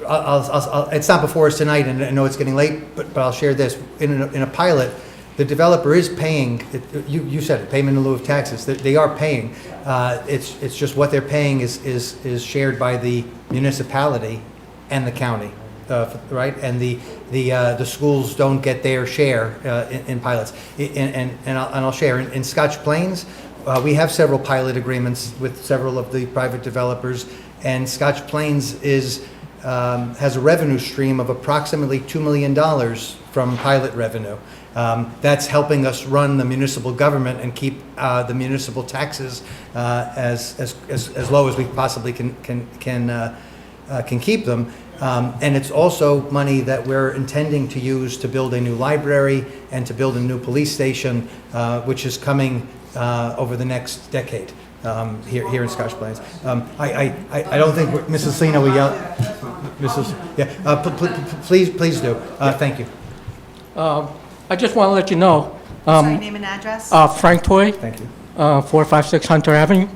It's not before us tonight, and I know it's getting late, but I'll share this. In a pilot, the developer is paying, you said it, payment in lieu of taxes. They are paying. It's just what they're paying is shared by the municipality and the county, right? And the schools don't get their share in pilots. And I'll share. In Scotch Plains, we have several pilot agreements with several of the private developers, and Scotch Plains has a revenue stream of approximately $2 million from pilot revenue. That's helping us run the municipal government and keep the municipal taxes as low as we possibly can keep them. And it's also money that we're intending to use to build a new library and to build a new police station, which is coming over the next decade here in Scotch Plains. I don't think Mrs. Sina will yell. Please do. Thank you. I just want to let you know. Sorry, name and address? Frank Toy. Thank you. 456 Hunter Avenue.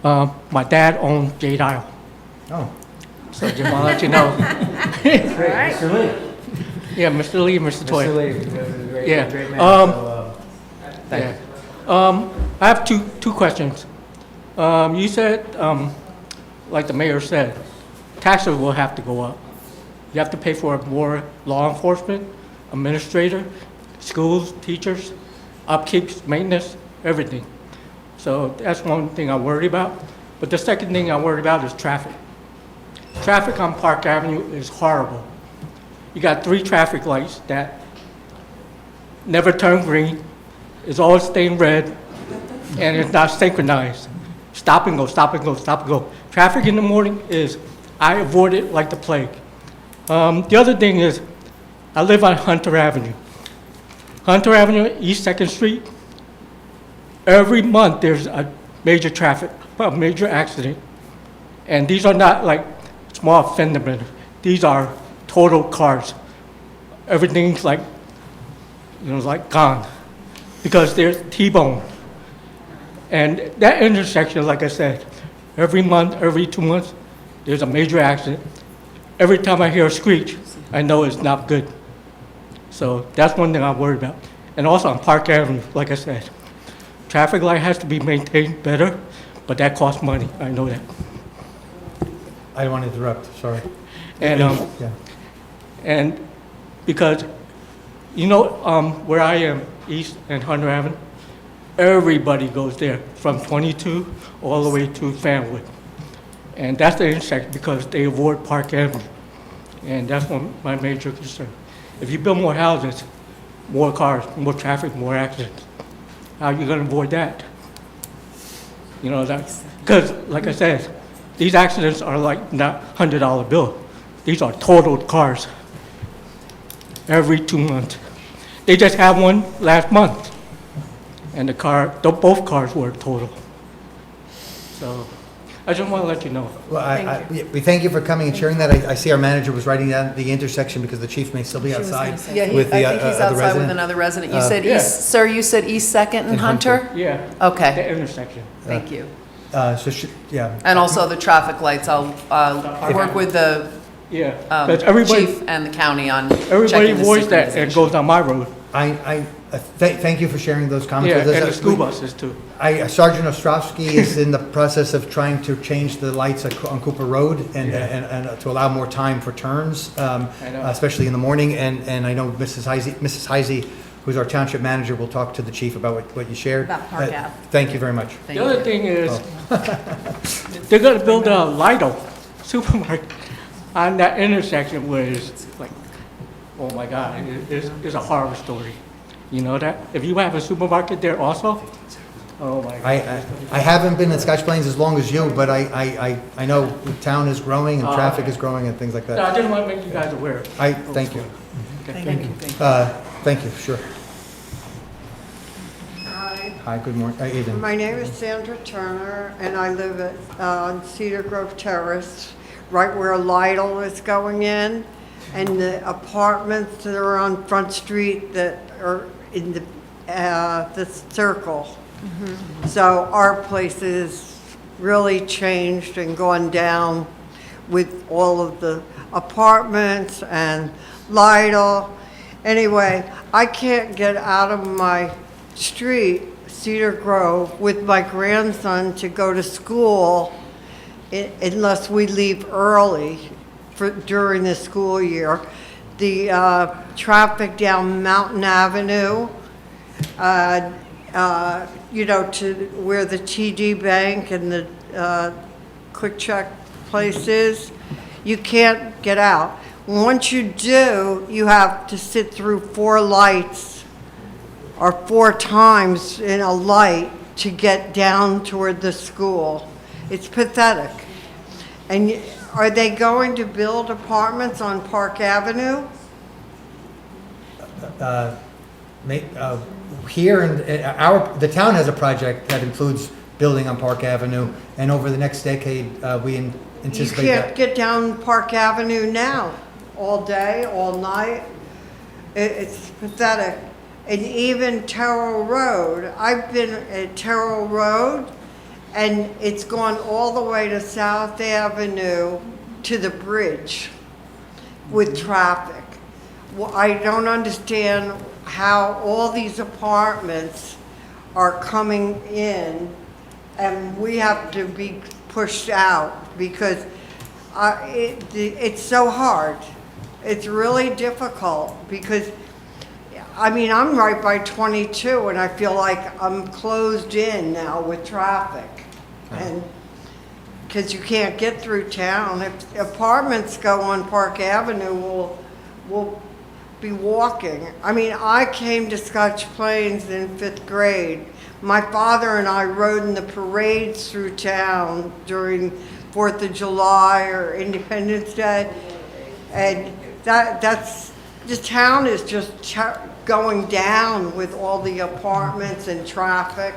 My dad owned Jade Isle. Oh. So just want to let you know. Great, Mr. Lee. Yeah, Mr. Lee, Mr. Toy. Mr. Lee, you guys are great, Yeah. great man, so, thank you. I have two questions. You said, like the mayor said, taxes will have to go up. You have to pay for more law enforcement, administrator, schools, teachers, upkeep, maintenance, everything. So that's one thing I worry about. But the second thing I worry about is traffic. Traffic on Park Avenue is horrible. You got 3 traffic lights that never turn green, it's always staying red, and it's not synchronized. Stop and go, stop and go, stop and go. Traffic in the morning is, I avoid it like the plague. The other thing is, I live on Hunter Avenue. Hunter Avenue, East 2nd Street, every month there's a major accident. And these are not like small fender benders. These are total cars. Everything's like, like gone because there's T-bone. And that intersection, like I said, every month, every 2 months, there's a major accident. Every time I hear a screech, I know it's not good. So that's one thing I worry about. And also on Park Avenue, like I said, traffic light has to be maintained better, but that costs money, I know that. I don't want to interrupt, sorry. And, Yeah. and because, where I am, East and Hunter Avenue, everybody goes there from 22 all the way to Fanwood. And that's the intersection because they avoid Park Avenue. And that's one my major concern. If you build more houses, more cars, more traffic, more accidents, how are you going to avoid that? Because, like I said, these accidents are like not $100 bill. These are totaled cars every 2 months. They just had one last month, and both cars were total. So I just want to let you know. Well, we thank you for coming and sharing that. I see our manager was writing down the intersection because the chief may still be outside Yeah, with the I think he's other outside with resident. another resident. You said Yeah. Sir, you said East 2nd and Hunter? Yeah. Okay, The intersection. thank you. Yeah. And also the traffic lights, I'll work with the Yeah. Because everybody, chief and the county on everybody checking the avoids that and synchronization. goes down my road. Thank you for sharing those comments Yeah, with us. and the school buses too. Sergeant Ostrowski is in the process of trying to change the lights on Cooper Road and to allow more time for turns, especially in the morning. And I know Mrs. Heisey, who's our township manager, will talk to the chief about what you shared. About Park Ave. Thank you very much. Thank The other you. thing is, they're going to build a Lido supermarket on that intersection where it's like, oh my God, it's a horror story. You know that? If you have a supermarket there also, oh my God. I haven't been in Scotch Plains as long as you, but I know the town is growing and traffic is growing and things like No, I that. just want to make you guys aware. Thank you. Thank you. Thank you, sure. Hi, good morning, evening. My name is Sandra Turner, and I live at Cedar Grove Terrace, right where Lidl is going in, and the apartments that are on Front Street that are in the circle. So our place has really changed and gone down with all of the apartments and Lidl. Anyway, I can't get out of my street, Cedar Grove, with my grandson to go to school unless we leave early during the school year. The traffic down Mountain Avenue, to where the TD Bank and the Quick Check place is, you can't get out. Once you do, you have to sit through 4 lights or 4 times in a light to get down toward the school. It's pathetic. And are they going to build apartments on Park Avenue? Here, the town has a project that includes building on Park Avenue, and over the next decade, we anticipate You can't that. get down Park Avenue now, all day, all night. It's pathetic. And even Terrell Road, I've been at Terrell Road, and it's gone all the way to South Avenue to the bridge with traffic. Well, I don't understand how all these apartments are coming in and we have to be pushed out because it's so hard. It's really difficult because, I mean, I'm right by 22 and I feel like I'm closed in now with traffic. And because you can't get through town. If apartments go on Park Avenue, we'll be walking. I mean, I came to Scotch Plains in 5th grade. My father and I rode in the parades through town during 4th of July or Independence Day. And that's, the town is just going down with all the apartments and traffic.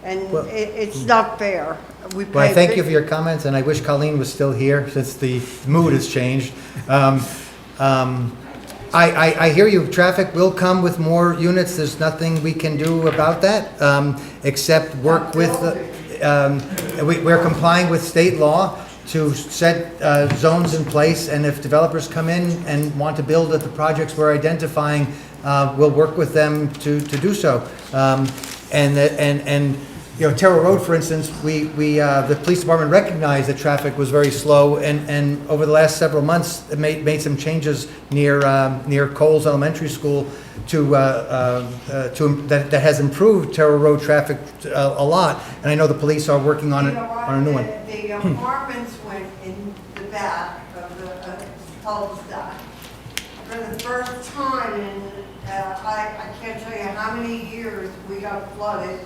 And it's not fair. Well, I thank you for your comments, and I wish Colleen was still here since the mood has changed. I hear you. Traffic will come with more units. There's nothing we can do about that, except work with, we're complying with state law to set zones in place, and if developers come in and want to build at the projects we're identifying, we'll work with them to do so. And you know, Terrell Road, for instance, the police department recognized that traffic was very slow, and over the last several months, it made some changes near Coles Elementary School that has improved Terrell Road traffic a lot. And I know the police are working on a new one. The apartments went in the back of the cul-de-sac for the first time in I can't tell you how many years we got flooded.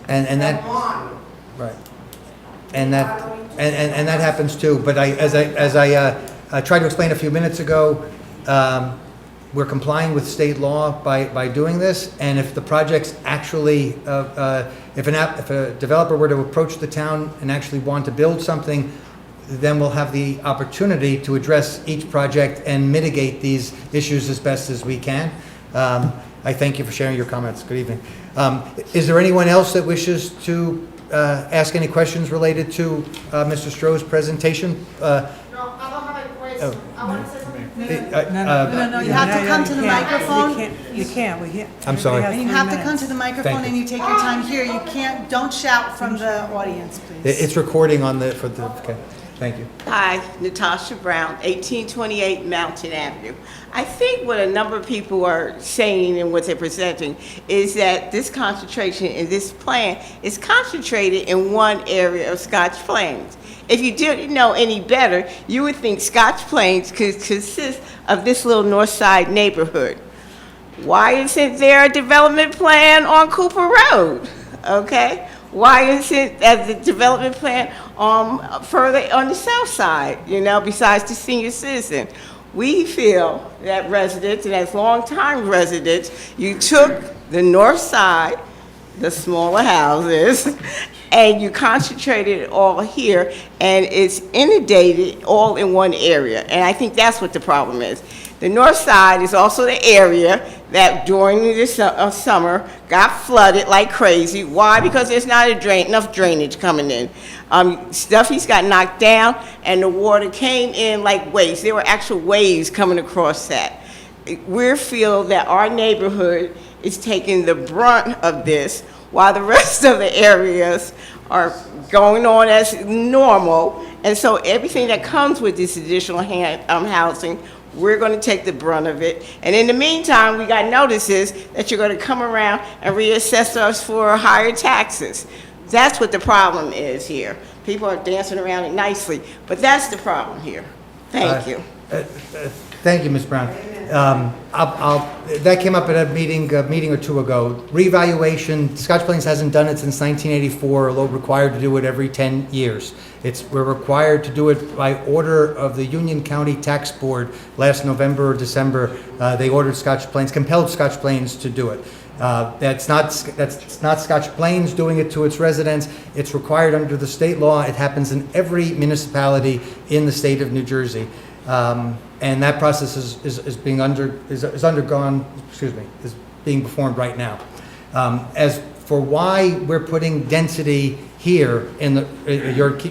And that, right, and that happens too. But as I tried to explain a few minutes ago, we're complying with state law by doing this. And if the projects actually, if a developer were to approach the town and actually want to build something, then we'll have the opportunity to address each project and mitigate these issues as best as we can. I thank you for sharing your comments. Good evening. Is there anyone else that wishes to ask any questions related to Mr. Stroh's presentation? No, I don't have a question. I want to say something. No, you have to come to the microphone. You can't. I'm sorry. And you have to come to the microphone and you take your time here. You can't, don't shout from the audience, please. It's recording on the, okay. Thank you. Hi, Natasha Brown, 1828 Mountain Avenue. I think what a number of people are saying and what they're presenting is that this concentration in this plan is concentrated in one area of Scotch Plains. If you didn't know any better, you would think Scotch Plains could consist of this little north side neighborhood. Why isn't there a development plan on Cooper Road? Okay? Why isn't the development plan further on the south side, besides the senior citizen? We feel that residents, and as long-time residents, you took the north side, the smaller houses, and you concentrated it all here, and it's inundated all in one area. And I think that's what the problem is. The north side is also the area that during this summer got flooded like crazy. Why? Because there's not enough drainage coming in. Stuffy's got knocked down and the water came in like waves. There were actual waves coming across that. We feel that our neighborhood is taking the brunt of this while the rest of the areas are going on as normal. And so everything that comes with this additional housing, we're going to take the brunt of it. And in the meantime, we got notices that you're going to come around and reassess us for higher taxes. That's what the problem is here. People are dancing around it nicely, but that's the problem here. Thank you. Thank you, Ms. Brown. That came up at a meeting or two ago. Reevaluation, Scotch Plains hasn't done it since 1984, although required to do it every 10 years. We're required to do it by order of the Union County Tax Board last November or December. They ordered Scotch Plains, compelled Scotch Plains to do it. That's not Scotch Plains doing it to its residents. It's required under the state law. It happens in every municipality in the state of New Jersey. And that process is being performed right now. As for why we're putting density here in the,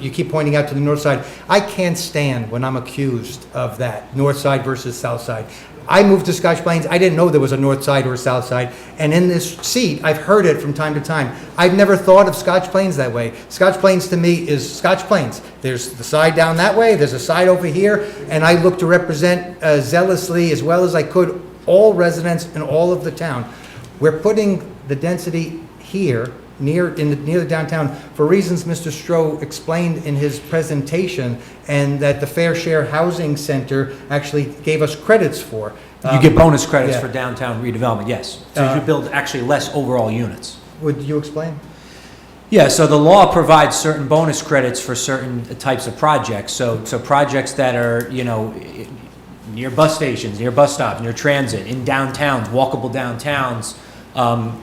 you keep pointing out to the north side. I can't stand when I'm accused of that, north side versus south side. I moved to Scotch Plains, I didn't know there was a north side or a south side, and in this seat, I've heard it from time to time. I've never thought of Scotch Plains that way. Scotch Plains to me is Scotch Plains. There's the side down that way, there's a side over here, and I look to represent zealously, as well as I could, all residents in all of the town. We're putting the density here, near the downtown, for reasons Mr. Stroh explained in his presentation, and that the Fair Share Housing Center actually gave us credits for. You get bonus credits yeah. for downtown redevelopment, yes. So you build actually less overall units. Would you explain? Yeah, so the law provides certain bonus credits for certain types of projects. So projects that are, you know, near bus stations, near bus stops, near transit, in downtowns, walkable downtowns,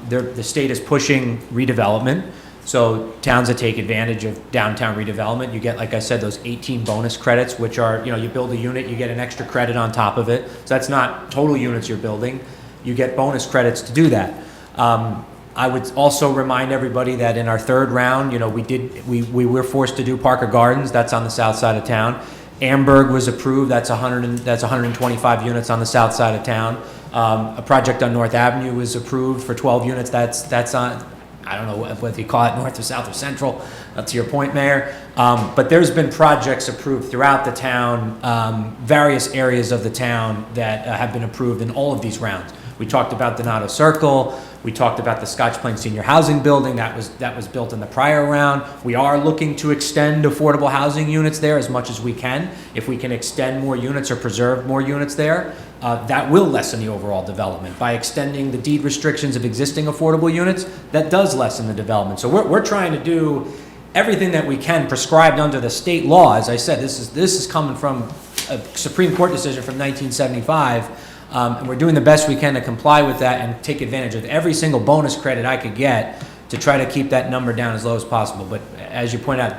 the state is pushing redevelopment. So towns that take advantage of downtown redevelopment, you get, like I said, those 18 bonus credits, which are, you know, you build a unit, you get an extra credit on top of it. So that's not total units you're building. You get bonus credits to do that. I would also remind everybody that in our third round, you know, we were forced to do Parker Gardens. That's on the south side of town. Amberg was approved. That's 125 units on the south side of town. A project on North Avenue was approved for 12 units. That's on, I don't know whether you call it north or south or central, to your point, Mayor. But there's been projects approved throughout the town, various areas of the town that have been approved in all of these rounds. We talked about Donato Circle. We talked about the Scotch Plains Senior Housing Building that was built in the prior round. We are looking to extend affordable housing units there as much as we can. If we can extend more units or preserve more units there, that will lessen the overall development. By extending the deed restrictions of existing affordable units, that does lessen the development. So we're trying to do everything that we can prescribed under the state law. As I said, this is coming from a Supreme Court decision from 1975. And we're doing the best we can to comply with that and take advantage of every single bonus credit I could get to try to keep that number down as low as possible. But as you point out,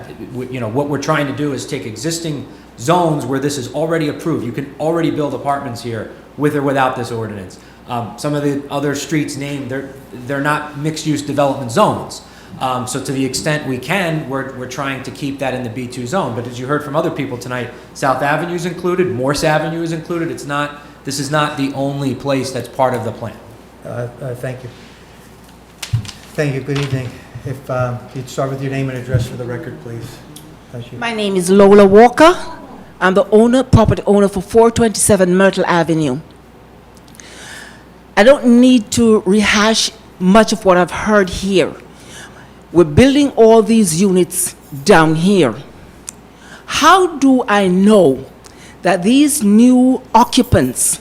you know, what we're trying to do is take existing zones where this is already approved. You can already build apartments here with or without this ordinance. Some of the other streets named, they're not mixed-use development zones. So to the extent we can, we're trying to keep that in the B2 zone. But as you heard from other people tonight, South Avenue is included, Morse Avenue is included. This is not the only place that's part of the plan. Thank you. Thank you. Good evening. If you'd start with your name and address for the record, please. Thank you. My name is Lola Walker. I'm the property owner for 427 Myrtle Avenue. I don't need to rehash much of what I've heard here. We're building all these units down here. How do I know that these new occupants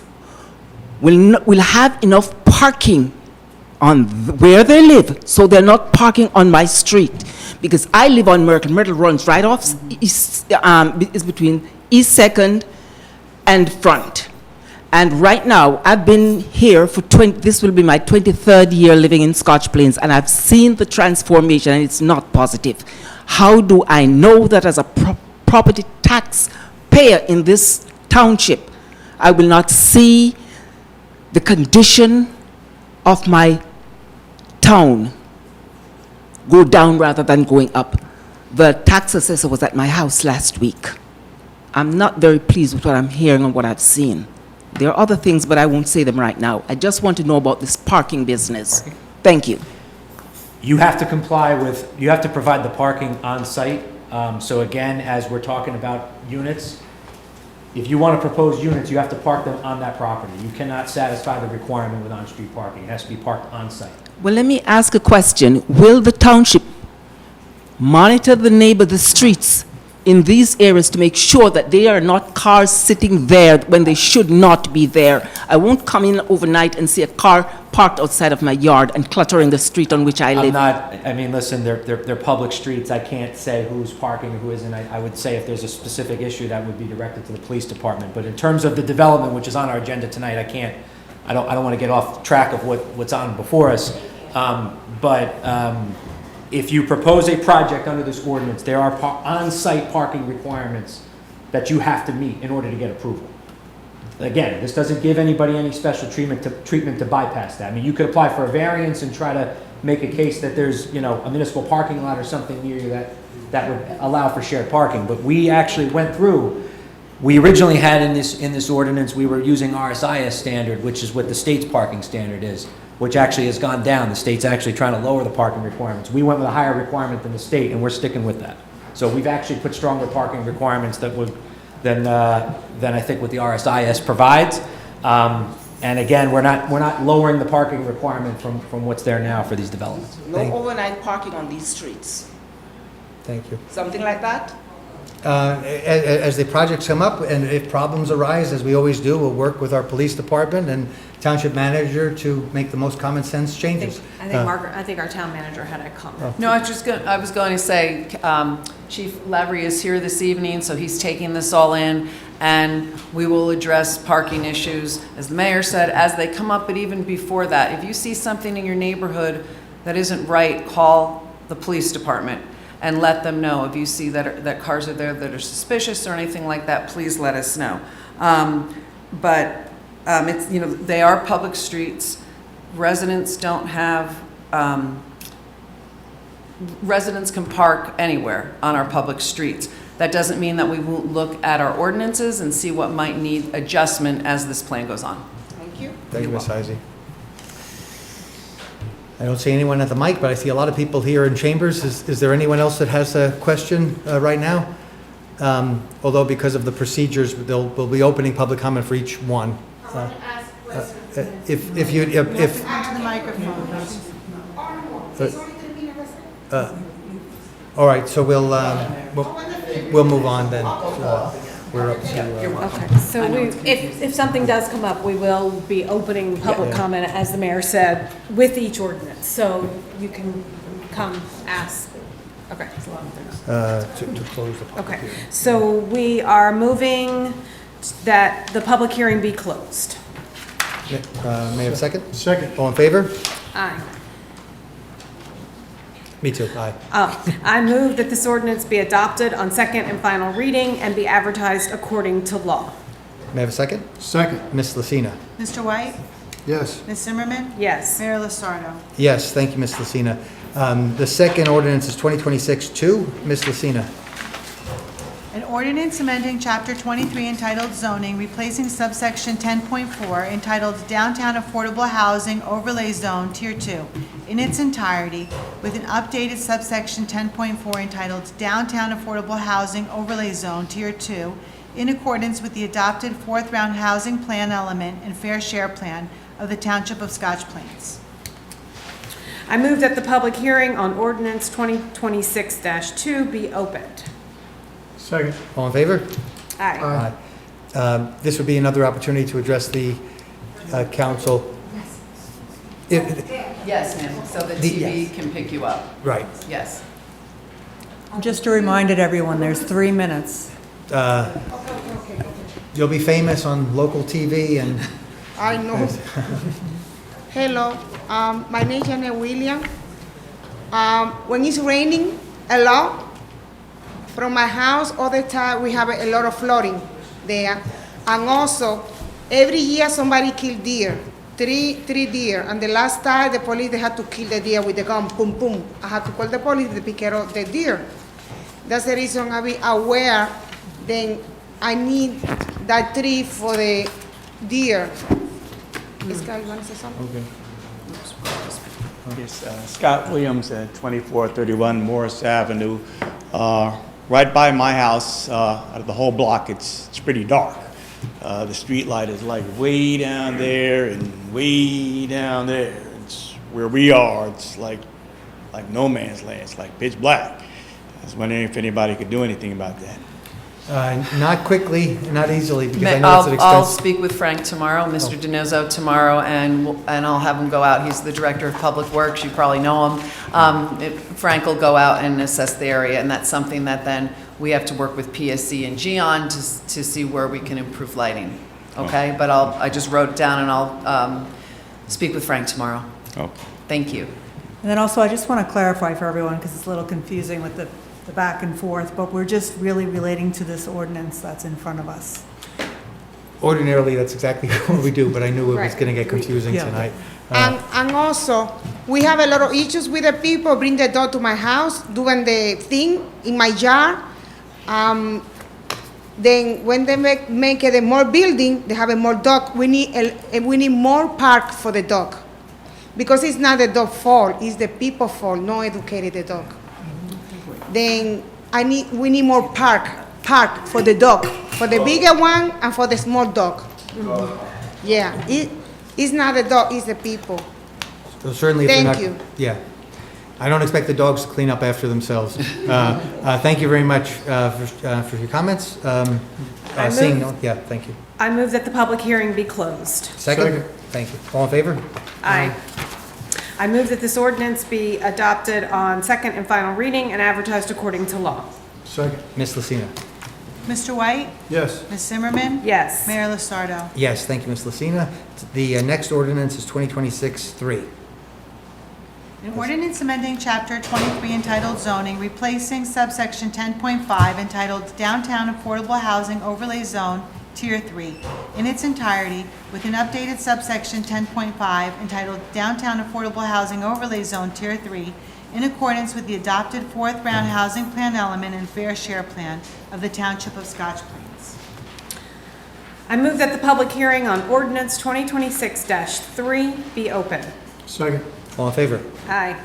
will have enough parking on where they live, so they're not parking on my street? Because I live on Myrtle. Myrtle runs right off, is between East 2nd and Front. And right now, I've been here for this will be my 23rd year living in Scotch Plains, and I've seen the transformation, and it's not positive. How do I know that as a property tax payer in this township, I will not see the condition of my town go down rather than going up? The tax assessor was at my house last week. I'm not very pleased with what I'm hearing and what I've seen. There are other things, but I won't say them right now. I just want to know about this parking business. Thank you. You have to comply with, you have to provide the parking on site. So again, as we're talking about units, if you want to propose units, you have to park them on that property. You cannot satisfy the requirement with on-street parking. It has to be parked on site. Well, let me ask a question. Will the township monitor the streets in these areas to make sure that there are not cars sitting there when they should not be there? I won't come in overnight and see a car parked outside of my yard and cluttering the street on which I live. I mean, listen, they're public streets. I can't say who's parking and who isn't. I would say if there's a specific issue, that would be directed to the police department. But in terms of the development, which is on our agenda tonight, I don't want to get off track of what's on before us. If you propose a project under this ordinance, there are on-site parking requirements that you have to meet in order to get approval. Again, this doesn't give anybody any special treatment to bypass that. I mean, you could apply for a variance and try to make a case that there's, you know, a municipal parking lot or something near you that would allow for shared parking. But we actually went through, we originally had in this ordinance, we were using RSIS standard, which is what the state's parking standard is, which actually has gone down. The state's actually trying to lower the parking requirements. We went with a higher requirement than the state, and we're sticking with that. So we've actually put stronger parking requirements than I think what the RSIS provides. And again, we're not lowering the parking requirement from what's there now for these developments. No overnight parking on these streets. Thank you. Something like that? As the projects come up and if problems arise, as we always do, we'll work with our police department and township manager to make the most common sense changes. I think our town manager had a comment. No, I was going to say, Chief Lavery is here this evening, so he's taking this all in, and we will address parking issues, as the mayor said, as they come up, but even before that. If you see something in your neighborhood that isn't right, call the police department and let them know. If you see that cars are there that are suspicious or anything like that, please let us know. It's, you know, they are public streets. Residents don't have, residents can park anywhere on our public streets. That doesn't mean that we won't look at our ordinances and see what might need adjustment as this plan goes on. Thank you. Thank you, Ms. Heisey. I don't see anyone at the mic, but I see a lot of people here in chambers. Is there anyone else that has a question right now? Although because of the procedures, we'll be opening public comment for each one. If Back to the microphone. all right, so we'll move on then. We're up to. Okay, so if something does come up, we will be opening public comment, as the mayor said, with each ordinance. So you can come ask. Okay. To close the public Okay, hearing. so we are moving that the public hearing be closed. May I have a second? Second. All in favor? Aye. Me too, aye. I move that this ordinance be adopted on second and final reading and be advertised according to law. May I have a second? Second. Ms. Lucina? Mr. White? Yes. Ms. Zimmerman? Yes. Mayor Lasardo? Yes, thank you, Ms. Lucina. The second ordinance is 2026-2. Ms. Lucina? An ordinance amending Chapter 23 entitled Zoning, replacing subsection 10.4 entitled Downtown Affordable Housing Overlay Zone Tier 2 in its entirety, with an updated subsection 10.4 entitled Downtown Affordable Housing Overlay Zone Tier 2 in accordance with the adopted fourth round housing plan element and fair share plan of the Township of Scotch Plains. I move that the public hearing on ordinance 2026-2 be opened. Second. All in favor? Aye. This would be another opportunity to address the council. Yes, ma'am, so the TV can pick you up. Right. Yes. Just to remind everyone, there's 3 minutes. You'll be famous on local TV and. I know. Hello, my name is Janet William. When it's raining a lot, from my house all the time we have a lot of flooding there. And also, every year somebody kill deer, three deer. And the last time the police, they had to kill the deer with the gun, boom, boom. I had to call the police to take care of the deer. That's the reason I be aware, then I need that tree for the deer. This guy, you want to say something? Okay. Yes, Scott Williams at 2431 Morris Avenue. Right by my house, out of the whole block, it's pretty dark. The street light is like way down there and way down there. It's where we are. It's like no man's land. It's like pitch black. I was wondering if anybody could do anything about that. Not quickly, not easily, because I know it's an I'll expense. speak with Frank tomorrow, Mr. DiNozzo tomorrow, and I'll have him go out. He's the Director of Public Works, you probably know him. Frank will go out and assess the area, and that's something that then we have to work with PSC and GEON to see where we can improve lighting, okay? But I just wrote it down, and I'll speak with Frank tomorrow. Okay. Thank you. And then also, I just want to clarify for everyone, because it's a little confusing with the back and forth, but we're just really relating to this ordinance that's in front of us. Ordinarily, that's exactly what we do, but I knew it was Right. going to get confusing Yeah. tonight. And also, we have a lot of issues with the people bring the dog to my house, doing the thing in my yard. Then when they make it a more building, they have a more dog. We need more park for the dog, because it's not the dog fault, it's the people fault, no educated the dog. Then we need more park for the dog, for the bigger one and for the small dog. Yeah, it's not the dog, it's the people. So certainly, if they're Thank not- you. Yeah. I don't expect the dogs to clean up after themselves. Thank you very much for your comments. Seeing no, yeah, thank you. I move that the public hearing be closed. Second? Thank you. All in favor? Aye. I move that this ordinance be adopted on second and final reading and advertised according to law. Second. Ms. Lucina? Mr. White? Yes. Ms. Zimmerman? Yes. Mayor Lusardo? Yes, thank you, Ms. Lucina. The next ordinance is 2026-3. An ordinance amending Chapter 23 entitled Zoning, replacing subsection 10.5 entitled Downtown Affordable Housing Overlay Zone, Tier 3, in its entirety, with an updated subsection 10.5 entitled Downtown Affordable Housing Overlay Zone, Tier 3, in accordance with the adopted fourth round housing plan element and fair share plan of the Township of Scotch Plains. I move that the public hearing on ordinance 2026-3 be open. Second. All in favor? Aye.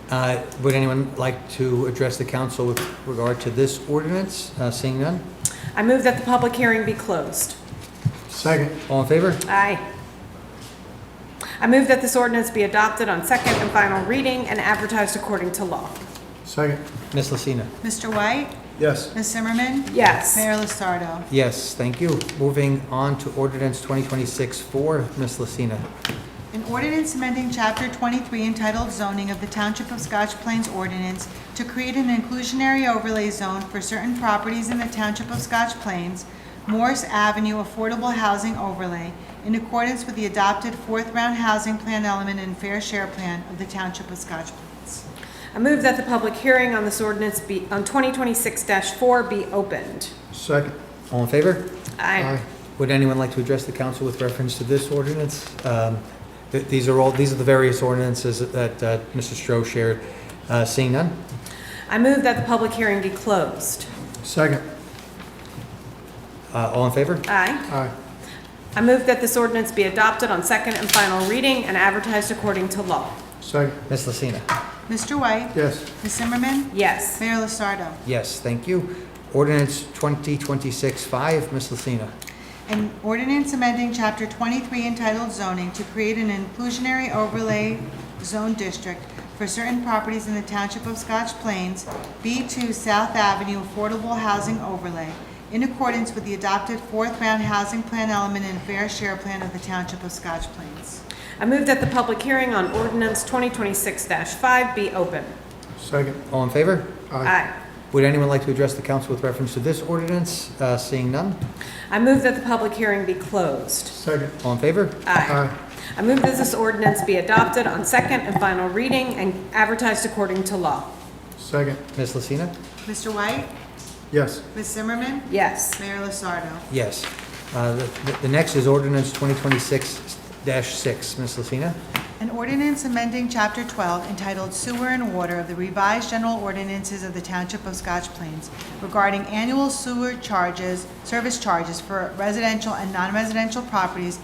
Aye. Would anyone like to address the council with regard to this ordinance? Seeing none? I move that the public hearing be closed. Second. All in favor? Aye. I move that this ordinance be adopted on second and final reading and advertised according to law. Second. Ms. Lucina? Mr. White? Yes. Ms. Zimmerman? Yes. Mayor Lusardo? Yes, thank you. Moving on to ordinance 2026-4, Ms. Lucina. An ordinance amending Chapter 23 entitled Zoning of the Township of Scotch Plains Ordinance to create an inclusionary overlay zone for certain properties in the Township of Scotch Plains, Morris Avenue Affordable Housing Overlay, in accordance with the adopted fourth round housing plan element and fair share plan of the Township of Scotch Plains. I move that the public hearing on this ordinance be, on 2026-4 be opened. Second. All in favor? Aye. Would anyone like to address the council with reference to this ordinance? These are the various ordinances that Mr. Stroh shared. Seeing none? I move that the public hearing be closed. Second. All in favor? Aye. Aye. I move that this ordinance be adopted on second and final reading and advertised according to law. Second. Ms. Lucina? Mr. White? Yes. Ms. Zimmerman? Yes. Mayor Lusardo? Yes, thank you. Ordinance 2026-5, Ms. Lucina. An ordinance amending Chapter 23 entitled Zoning to create an inclusionary overlay zone district for certain properties in the Township of Scotch Plains, B2 South Avenue Affordable Housing Overlay, in accordance with the adopted fourth round housing plan element and fair share plan of the Township of Scotch Plains. I move that the public hearing on ordinance 2026-5 be open. Second. All in favor? Aye. Would anyone like to address the council with reference to this ordinance? Seeing none? I move that the public hearing be closed. Second. All in favor? Aye. I move that this ordinance be adopted on second and final reading and advertised according to law. Second. Ms. Lucina? Mr. White? Yes. Ms. Zimmerman? Yes. Mayor Lusardo? Yes. The next is ordinance 2026-6, Ms. Lucina. An ordinance amending Chapter 12 entitled Sewer and Water of the Revised General Ordinances of the Township of Scotch Plains regarding annual sewer charges, service charges for residential and non-residential properties,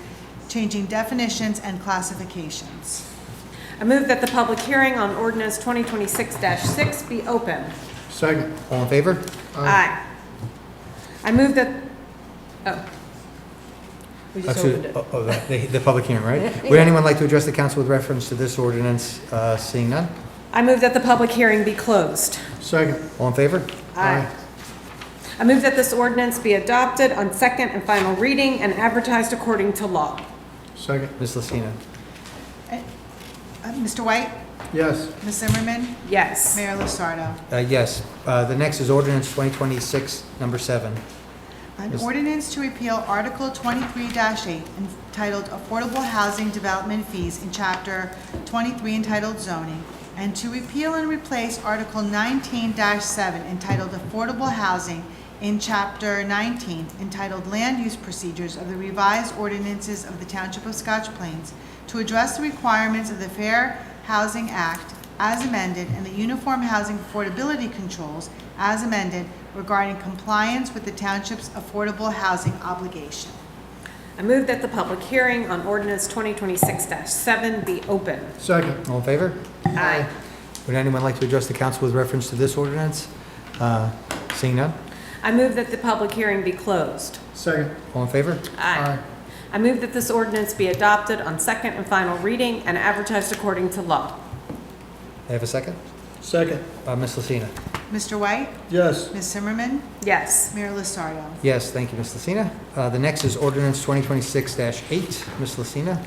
changing definitions and classifications. I move that the public hearing on ordinance 2026-6 be open. Second. All in favor? Aye. I move that, oh. We just opened it. The public hearing, right? Would anyone like to address the council with reference to this ordinance? Seeing none? I move that the public hearing be closed. Second. All in favor? Aye. I move that this ordinance be adopted on second and final reading and advertised according to law. Second. Ms. Lucina? Mr. White? Yes. Ms. Zimmerman? Yes. Mayor Lusardo? Yes. The next is ordinance 2026-7. An ordinance to repeal Article 23-8 entitled Affordable Housing Development Fees in Chapter 23 entitled Zoning, and to repeal and replace Article 19-7 entitled Affordable Housing in Chapter 19 entitled Land Use Procedures of the Revised Ordinances of the Township of Scotch Plains to address the requirements of the Fair Housing Act as amended and the Uniform Housing Affordability Controls as amended regarding compliance with the township's affordable housing obligation. I move that the public hearing on ordinance 2026-7 be open. Second. All in favor? Aye. Would anyone like to address the council with reference to this ordinance? Seeing none? I move that the public hearing be closed. Second. All in favor? Aye. I move that this ordinance be adopted on second and final reading and advertised according to law. I have a second? Second. Ms. Lucina? Mr. White? Yes. Ms. Zimmerman? Yes. Mayor Lasardo? Yes, thank you, Ms. Lucina. The next is ordinance 2026-8. Ms. Lucina?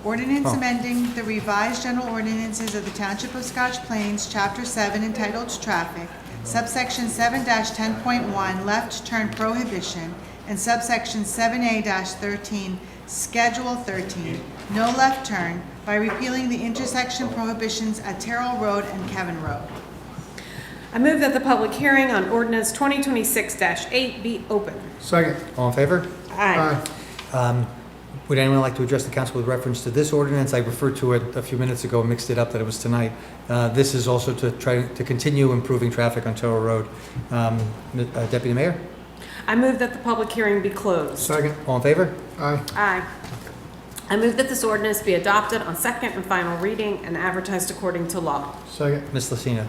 Ordinance Oh. amending the revised general ordinances of the Township of Scotch Plains, Chapter 7 entitled Traffic, subsection 7-10.1 Left Turn Prohibition, and subsection 7A-13 Schedule 13 No Left Turn by repealing the intersection prohibitions at Terrell Road and Kevin Road. I move that the public hearing on ordinance 2026-8 be open. Second. All in favor? Aye. Would anyone like to address the council with reference to this ordinance? I referred to it a few minutes ago, mixed it up that it was tonight. This is also to try to continue improving traffic on Terrell Road. Deputy Mayor? I move that the public hearing be closed. Second. All in favor? Aye. Aye. I move that this ordinance be adopted on second and final reading and advertised according to law. Second. Ms. Lucina?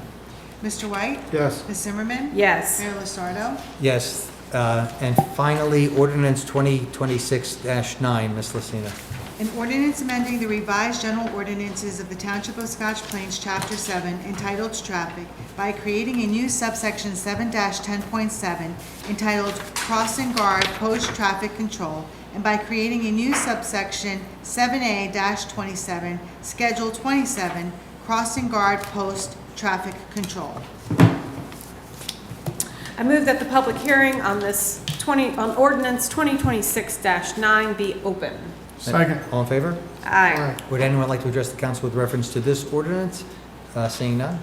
Mr. White? Yes. Ms. Zimmerman? Yes. Mayor Lasardo? Yes. And finally, ordinance 2026-9. Ms. Lucina? An ordinance amending the revised general ordinances of the Township of Scotch Plains, Chapter 7, entitled Traffic, by creating a new subsection 7-10.7 entitled Crossing Guard Post Traffic Control, and by creating a new subsection 7A-27, Schedule 27, Crossing Guard Post Traffic Control. I move that the public hearing on on ordinance 2026-9 be open. Second. All in favor? Aye. Would anyone like to address the council with reference to this ordinance? Seeing none?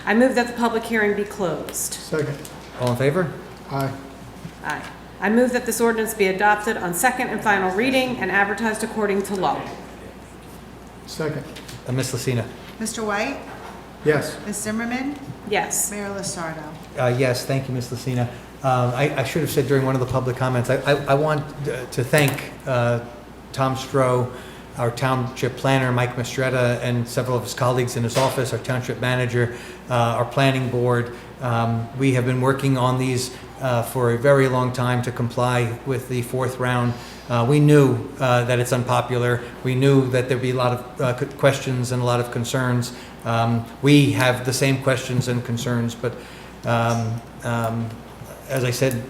I move that the public hearing be closed. Second. All in favor? Aye. Aye. I move that this ordinance be adopted on second and final reading and advertised according to law. Second. Ms. Lucina? Mr. White? Yes. Ms. Zimmerman? Yes. Mayor Lasardo? Yes, thank you, Ms. Lucina. I should have said during one of the public comments, I want to thank Tom Stroh, our township planner, Mike Mistretta, and several of his colleagues in his office, our township manager, our planning board. We have been working on these for a very long time to comply with the fourth round. We knew that it's unpopular. We knew that there'd be a lot of questions and a lot of concerns. We have the same questions and concerns, but as I said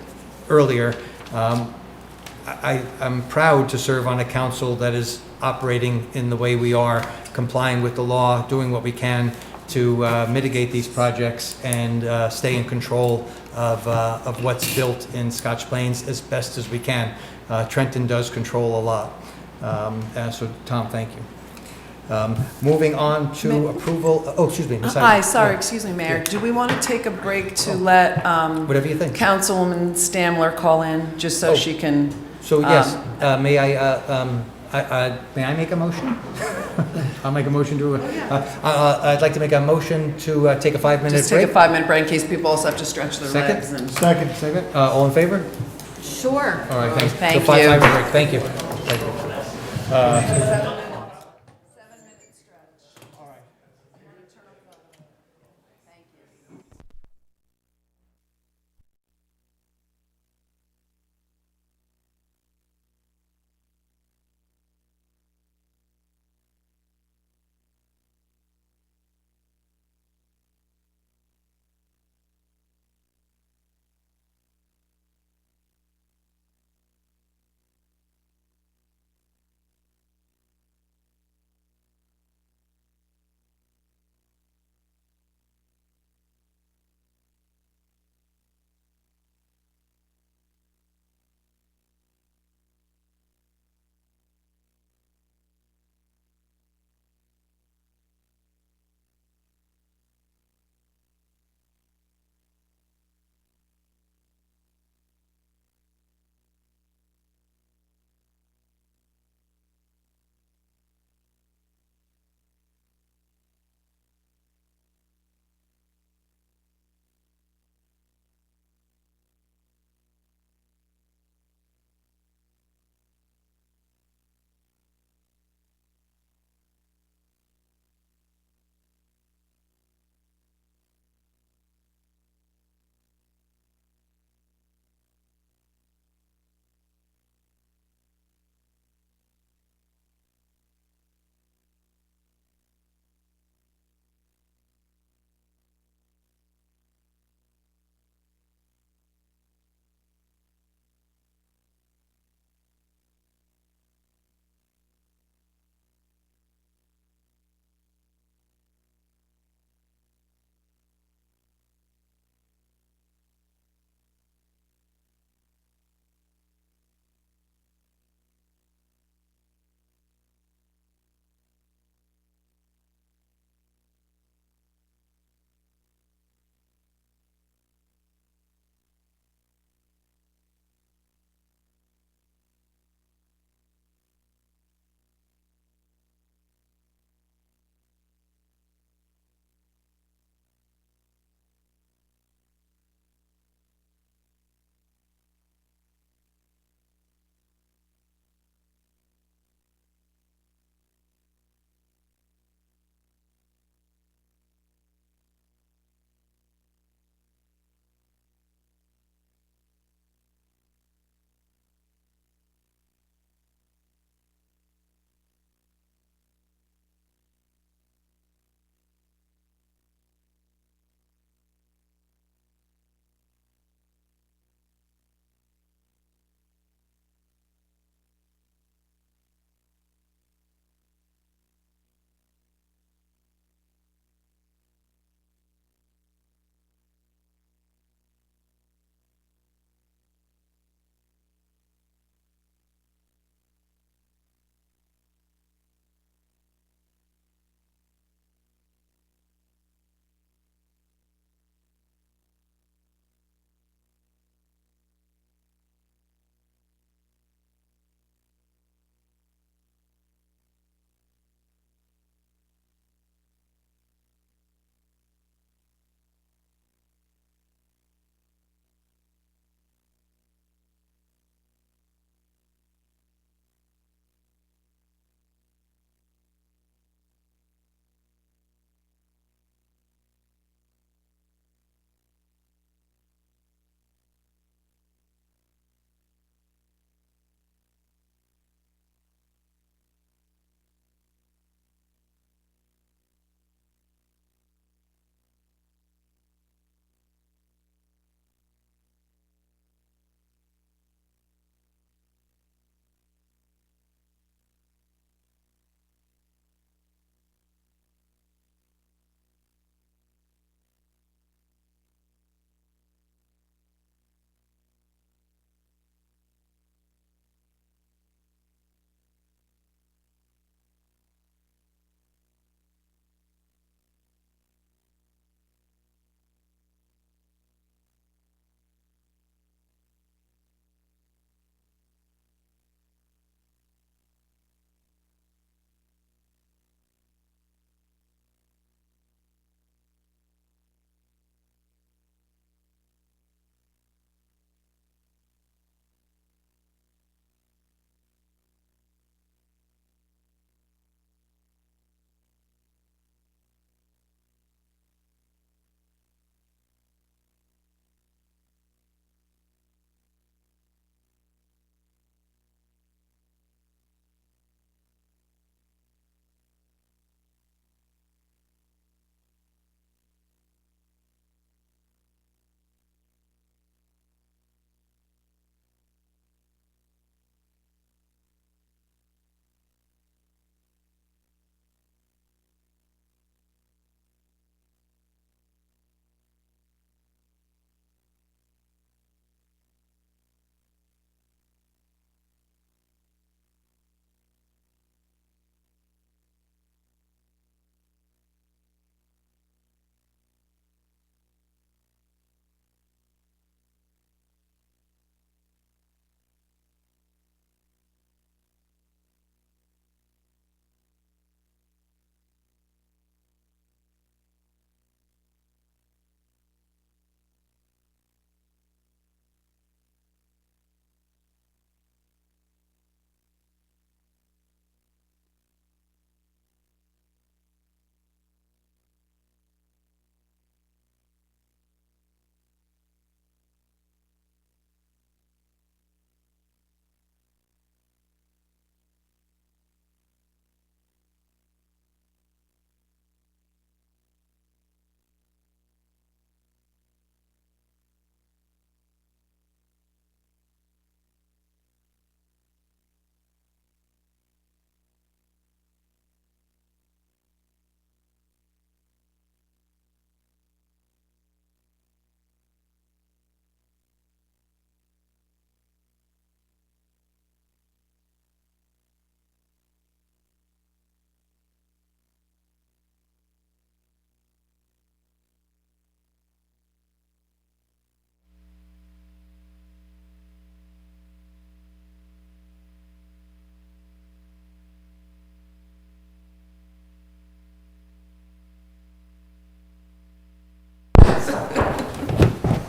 earlier, I'm proud to serve on a council that is operating in the way we are, complying with the law, doing what we can to mitigate these projects and stay in control of what's built in Scotch Plains as best as we can. Trenton does control a lot. So, Tom, thank you. Moving on to approval, excuse me, Ms. Hi, Ivey. sorry, Yeah. excuse me, Mayor. Yeah. Do we want to take a break to let Whatever you think. Councilwoman Stamler call in, just so she can... So, yes, may I make a motion? I'll make a motion to, I'd like to make a motion to take a 5-minute break. Just take a 5-minute break in case people also have to stretch their Second? legs. And Second. All in favor? Sure. All right, thanks. Thank So you. 5-minute break, thank you. Thank you.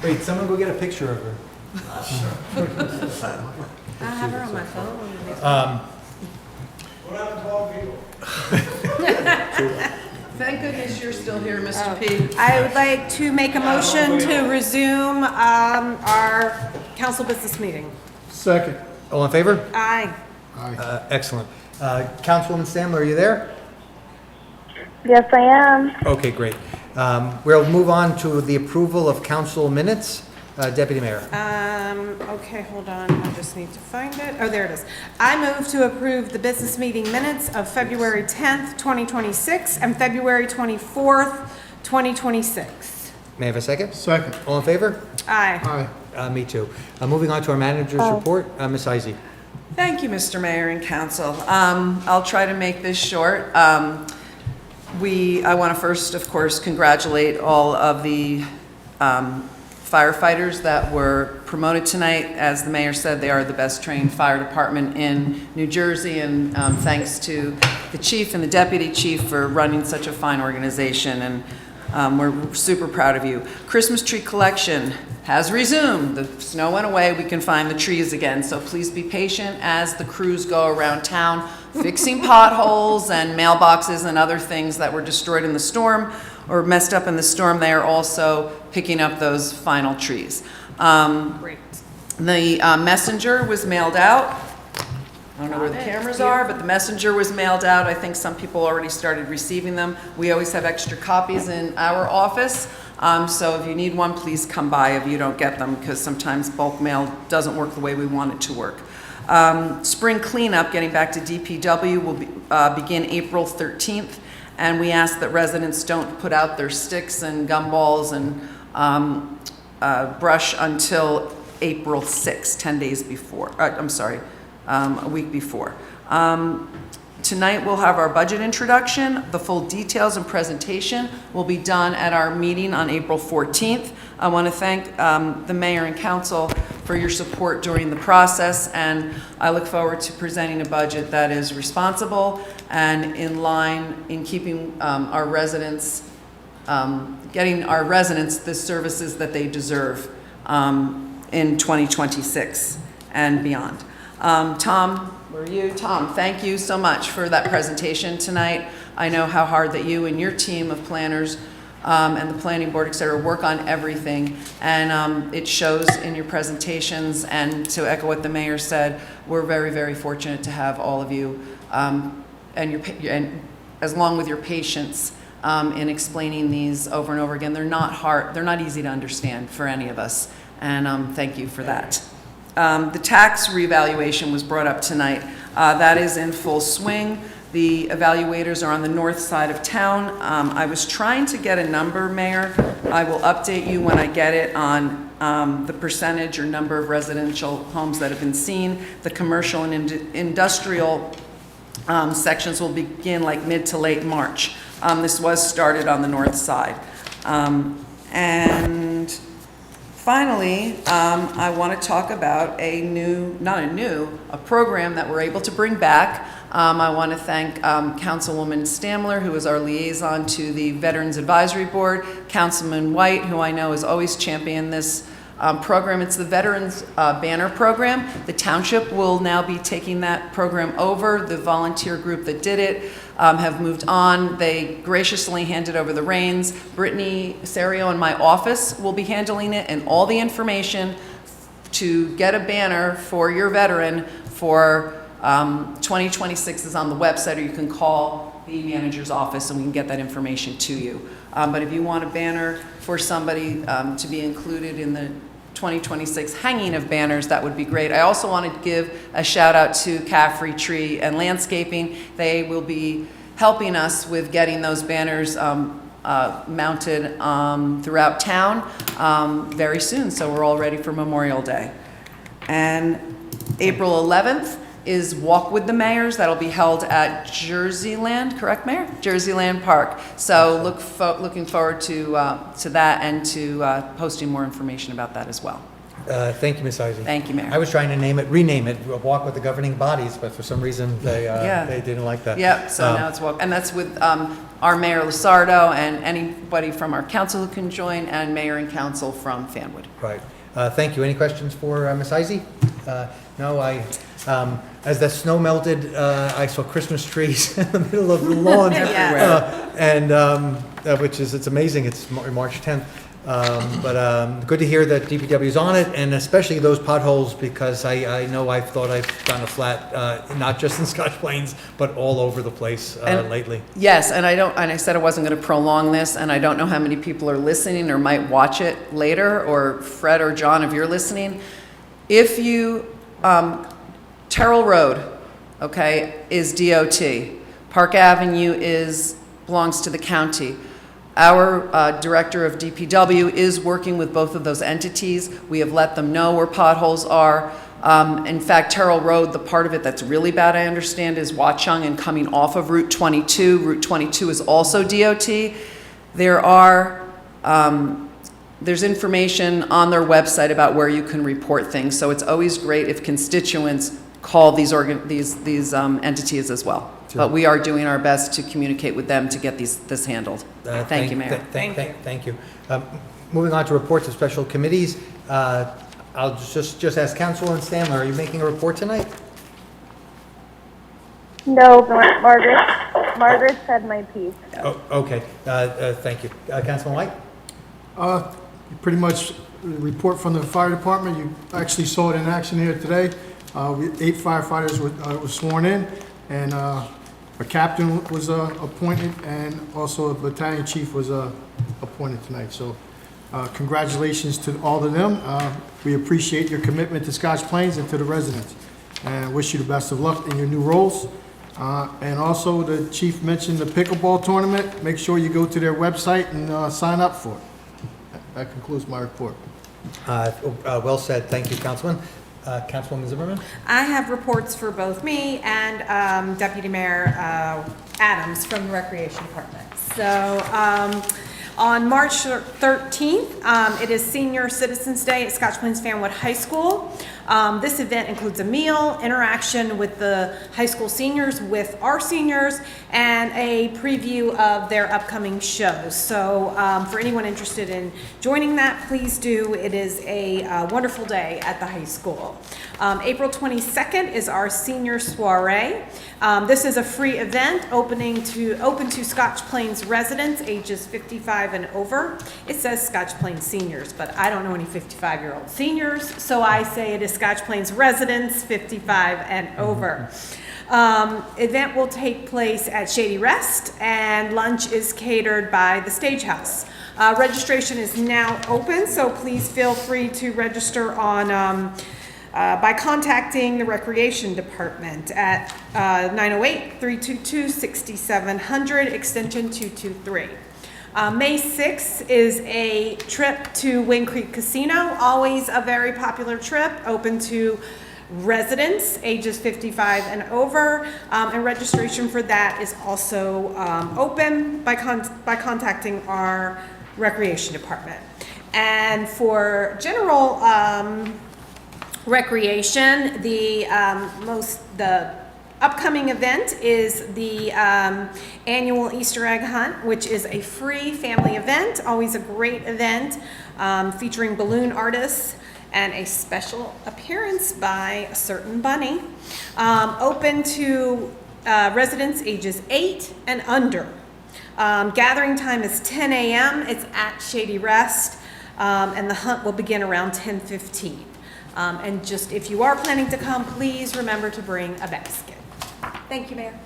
Wait, someone go get a picture of her. I have her on my phone. Thank goodness you're still here, Mr. P. I would like to make a motion to resume our council business meeting. Second. All in favor? Aye. Excellent. Councilwoman Stamler, are you there? Yes, I am. Okay, great. We'll move on to the approval of council minutes. Deputy Mayor. Okay, hold on, I just need to find it. Oh, there it is. I move to approve the business meeting minutes of February 10th, 2026 and February 24th, 2026. May I have a second? Second. All in favor? Aye. Me too. Moving on to our manager's report. Ms. Izey. Thank you, Mr. Mayor and Council. I'll try to make this short. I want to first, of course, congratulate all of the firefighters that were promoted tonight. As the mayor said, they are the best trained fire department in New Jersey, and thanks to the chief and the deputy chief for running such a fine organization, and we're super proud of you. Christmas tree collection has resumed. The snow went away, we can find the trees again, so please be patient as the crews go around town fixing potholes and mailboxes and other things that were destroyed in the storm or messed up in the storm. They are also picking up those final trees. Great. The messenger was mailed out. I don't know where the cameras are, but the messenger was mailed out. I think some people already started receiving them. We always have extra copies in our office. So if you need one, please come by if you don't get them, because sometimes bulk mail doesn't work the way we want it to work. Spring cleanup, getting back to DPW, will begin April 13th. And we ask that residents don't put out their sticks and gumballs and brush until April 6th, 10 days before. A week before. Tonight we'll have our budget introduction. The full details and presentation will be done at our meeting on April 14th. I want to thank the mayor and council for your support during the process, and I look forward to presenting a budget that is responsible and in line in keeping our residents, getting our residents the services that they deserve in 2026 and beyond. Tom, where are you? Tom, thank you so much for that presentation tonight. I know how hard that you and your team of planners and the planning board, et cetera, work on everything, and it shows in your presentations. And to echo what the mayor said, we're very, very fortunate to have all of you and as long with your patience in explaining these over and over again. They're not hard, they're not easy to understand for any of us, and thank you for that. The tax reevaluation was brought up tonight. That is in full swing. The evaluators are on the north side of town. I was trying to get a number, Mayor. I will update you when I get it on the percentage or number of residential homes that have been seen. The commercial and industrial sections will begin like mid to late March. This was started on the north side. And finally, I want to talk about a program that we're able to bring back. I want to thank Councilwoman Stamler, who is our liaison to the Veterans Advisory Board, Councilman White, who I know has always championed this program. It's the Veterans Banner Program. The township will now be taking that program over. The volunteer group that did it have moved on. They graciously handed over the reins. Brittany Serio in my office will be handling it, and all the information to get a banner for your veteran for 2026 is on the website, or you can call the manager's office and we can get that information to you. But if you want a banner for somebody to be included in the 2026 hanging of banners, that would be great. I also want to give a shout out to Caffrey Tree and Landscaping. They will be helping us with getting those banners mounted throughout town very soon, so we're all ready for Memorial Day. And April 11th is Walk with the Mayors. That'll be held at Jerseyland, correct, Mayor? Jerseyland Park. So looking forward to that and to posting more information about that as well. Thank you, Ms. Heisey. Thank you, Mayor. I was trying to rename it, Walk with the Governing Bodies, but for some reason, they didn't like that. Yep, so now it's and that's with our Mayor Lusardo and anybody from our council who can join, and Mayor and Council from Fanwood. Right. Thank you. Any questions for Ms. Heisey? No, as the snow melted, I saw Christmas trees in the middle of the lawn. It's amazing. It's March 10th. But good to hear that DPW is on it, and especially those potholes, because I know I've thought I've gotten a flat, not just in Scotch Plains, but all over the place lately. Yes, and I said I wasn't going to prolong this, and I don't know how many people are listening or might watch it later, or Fred or John, if you're listening. If you, Terrell Road, okay, is DOT. Park Avenue belongs to the county. Our director of DPW is working with both of those entities. We have let them know where potholes are. In fact, Terrell Road, the part of it that's really bad, I understand, is Watchung and coming off of Route 22. Route 22 is also DOT. There's information on their website about where you can report things. So it's always great if constituents call these entities as well. Sure. But we are doing our best to communicate with them to get this handled. Thank you, Mayor. Thank you. Moving on to reports of special committees, I'll just ask Councilwoman Stanler, are you making a report tonight? No, Margaret said my piece. Oh, okay. Thank you. Councilman White? Pretty much report from the fire department. You actually saw it in action here today. 8 firefighters were sworn in, and a captain was appointed, and also a battalion chief was appointed tonight. So congratulations to all of them. We appreciate your commitment to Scotch Plains and to the residents, and wish you the best of luck in your new roles. And also, the chief mentioned the pickleball tournament. Make sure you go to their website and sign up for it. That concludes my report. Well said. Thank you, Councilman. Councilwoman Zimmerman? I have reports for both me and Deputy Mayor Adams from the Recreation Department. So on March 13th, it is Senior Citizens Day at Scotch Plains Fanwood High School. This event includes a meal, interaction with the high school seniors, with our seniors, and a preview of their upcoming shows. So for anyone interested in joining that, please do. It is a wonderful day at the high school. April 22nd is our senior soiree. This is a free event open to Scotch Plains residents ages 55 and over. It says Scotch Plains seniors, but I don't know any 55-year-old seniors, so I say it is Scotch Plains residents 55 and over. Event will take place at Shady Rest, and lunch is catered by the Stagehouse. Registration is now open, so please feel free to register on by contacting the Recreation Department at 908-322-6700, extension 223. May 6th is a trip to Wing Creek Casino, always a very popular trip, open to residents ages 55 and over, and registration for that is also open by contacting our Recreation Department. And for general recreation, the upcoming event is the annual Easter egg hunt, which is a free family event, always a great event, featuring balloon artists and a special appearance by a certain bunny. Open to residents ages 8 and under. Gathering time is 10 a.m. It's at Shady Rest, and the hunt will begin around 10:15. And just if you are planning to come, please remember to bring a basket. Thank you, Mayor.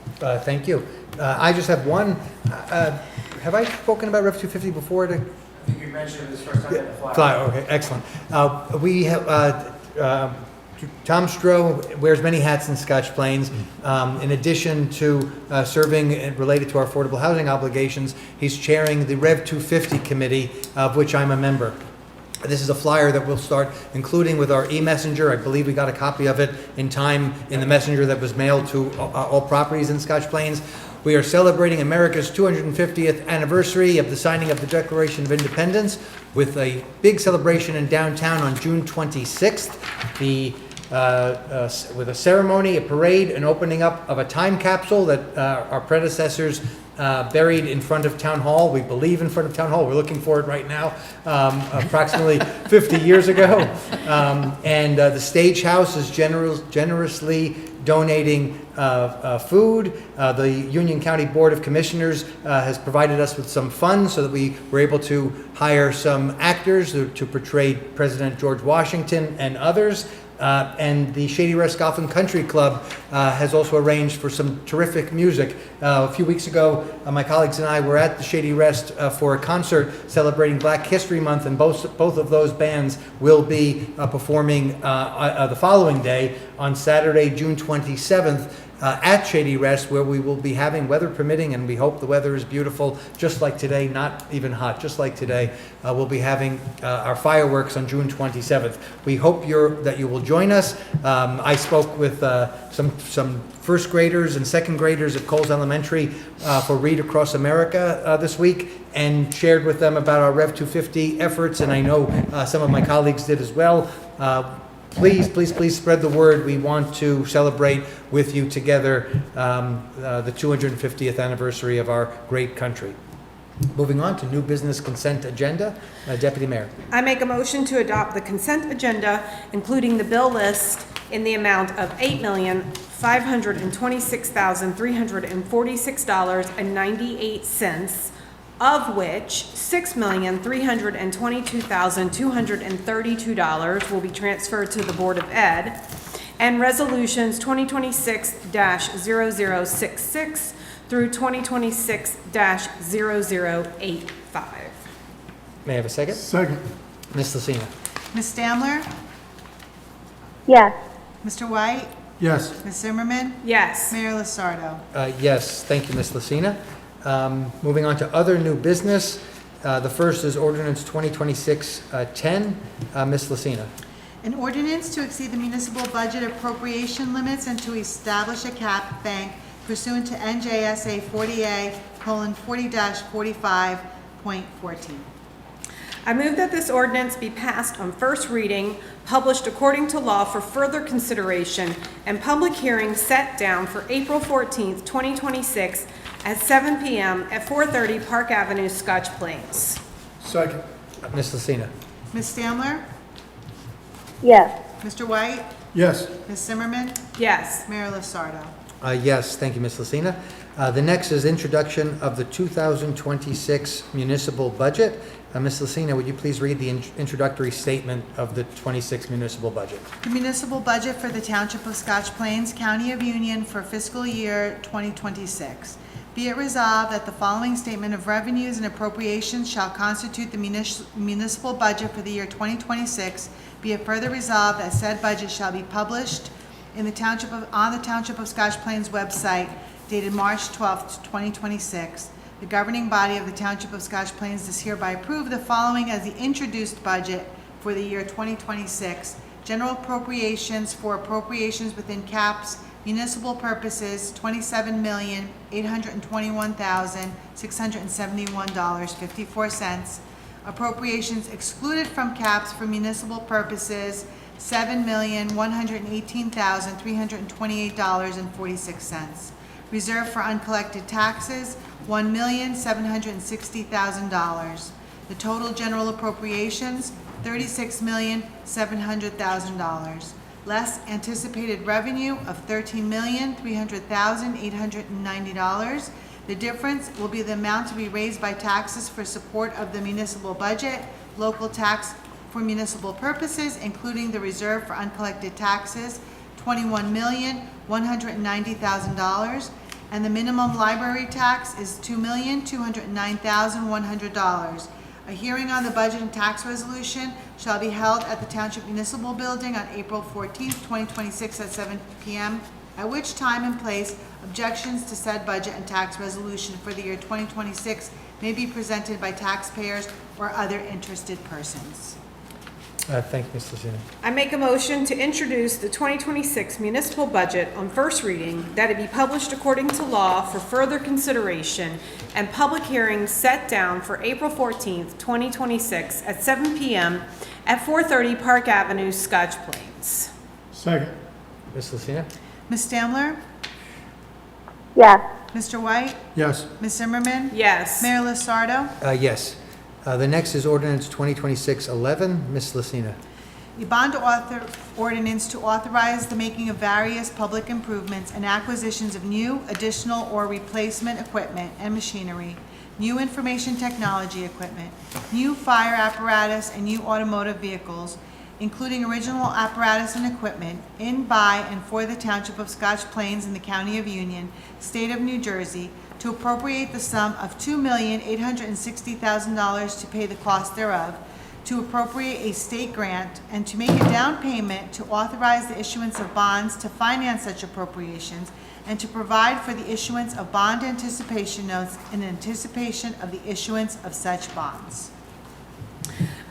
Thank you. I just have one. Have I spoken about Rev 250 before? I think you mentioned it this first time at the flyer. Flyer, okay, excellent. We have, Tom Stroh wears many hats in Scotch Plains. In addition to serving related to our affordable housing obligations, he's chairing the Rev 250 committee, of which I'm a member. This is a flyer that we'll start including with our e-messenger. I believe we got a copy of it in time in the messenger that was mailed to all properties in Scotch Plains. We are celebrating America's 250th anniversary of the signing of the Declaration of Independence with a big celebration in downtown on June 26th. With a ceremony, a parade, an opening up of a time capsule that our predecessors buried in front of Town Hall. We believe in front of Town Hall. We're looking for it right now, approximately 50 years ago. And the Stage House is generously donating food. The Union County Board of Commissioners has provided us with some funds so that we were able to hire some actors to portray President George Washington and others. And the Shady Rest Golf and Country Club has also arranged for some terrific music. A few weeks ago, my colleagues and I were at the Shady Rest for a concert celebrating Black History Month, and both of those bands will be performing the following day on Saturday, June 27th, at Shady Rest, where we will be having, weather permitting, and we hope the weather is beautiful, just like today, not even hot, just like today. We'll be having our fireworks on June 27th. We hope that you will join us. I spoke with some first graders and second graders at Coles Elementary for Read Across America this week, and shared with them about our Rev 250 efforts, and I know some of my colleagues did as well. Please, please, please spread the word. We want to celebrate with you together the 250th anniversary of our great country. Moving on to new business consent agenda. Deputy Mayor. I make a motion to adopt the consent agenda, including the bill list in the amount of $8,526,346.98, of which $6,322,232 will be transferred to the Board of Ed, and resolutions 2026-0066 through 2026-0085. May I have a second? Second. Ms. Lucina. Ms. Stamler? Yes. Mr. White? Yes. Ms. Zimmerman? Yes. Mayor Lasardo? Yes, thank you, Ms. Lucina. Moving on to other new business. The first is ordinance 2026-10. Ms. Lucina. An ordinance to exceed the municipal budget appropriation limits and to establish a cap bank pursuant to NJSA 40A:40-45.14. I move that this ordinance be passed on first reading, published according to law for further consideration, and public hearing set down for April 14th, 2026 at 7 p.m. at 430 Park Avenue, Scotch Plains. Second. Ms. Lucina. Ms. Stamler? Yes. Mr. White? Yes. Ms. Zimmerman? Yes. Mayor Lasardo? Yes, thank you, Ms. Lucina. The next is introduction of the 2026 municipal budget. Ms. Lucina, would you please read the introductory statement of the 26 municipal budget? The municipal budget for the Township of Scotch Plains, County of Union for fiscal year 2026. Be it resolved that the following statement of revenues and appropriations shall constitute the municipal budget for the year 2026. Be it further resolved that said budget shall be published on the Township of Scotch Plains website dated March 12th, 2026. The governing body of the Township of Scotch Plains does hereby approve the following as the introduced budget for the year 2026. General appropriations for appropriations within caps, municipal purposes, $27,821,671.54. Appropriations excluded from caps for municipal purposes, $7,118,328.46. Reserve for uncollected taxes, $1,760,000. The total general appropriations, $36,700,000. Less anticipated revenue of $13,300,890. The difference will be the amount to be raised by taxes for support of the municipal budget, local tax for municipal purposes, including the reserve for uncollected taxes, $21,190,000, and the minimum library tax is $2,209,100. A hearing on the budget and tax resolution shall be held at the Township Municipal Building on April 14th, 2026 at 7 p.m., at which time and place objections to said budget and tax resolution for the year 2026 may be presented by taxpayers or other interested persons. Thank you, Ms. Lucina. I make a motion to introduce the 2026 municipal budget on first reading, that it be published according to law for further consideration, and public hearing set down for April 14th, 2026 at 7 p.m. at 430 Park Avenue, Scotch Plains. Second. Ms. Lucina? Ms. Stamler? Yes. Mr. White? Yes. Ms. Zimmerman? Yes. Mayor Lasardo? Yes. The next is ordinance 2026-11. Ms. Lucina? A bond ordinance to authorize the making of various public improvements and acquisitions of new, additional, or replacement equipment and machinery, new information technology equipment, new fire apparatus, and new automotive vehicles, including original apparatus and equipment, in, by, and for the Township of Scotch Plains in the County of Union, State of New Jersey, to appropriate the sum of $2,860,000 to pay the cost thereof, to appropriate a state grant, and to make a down payment to authorize the issuance of bonds to finance such appropriations, and to provide for the issuance of bond anticipation notes in anticipation of the issuance of such bonds.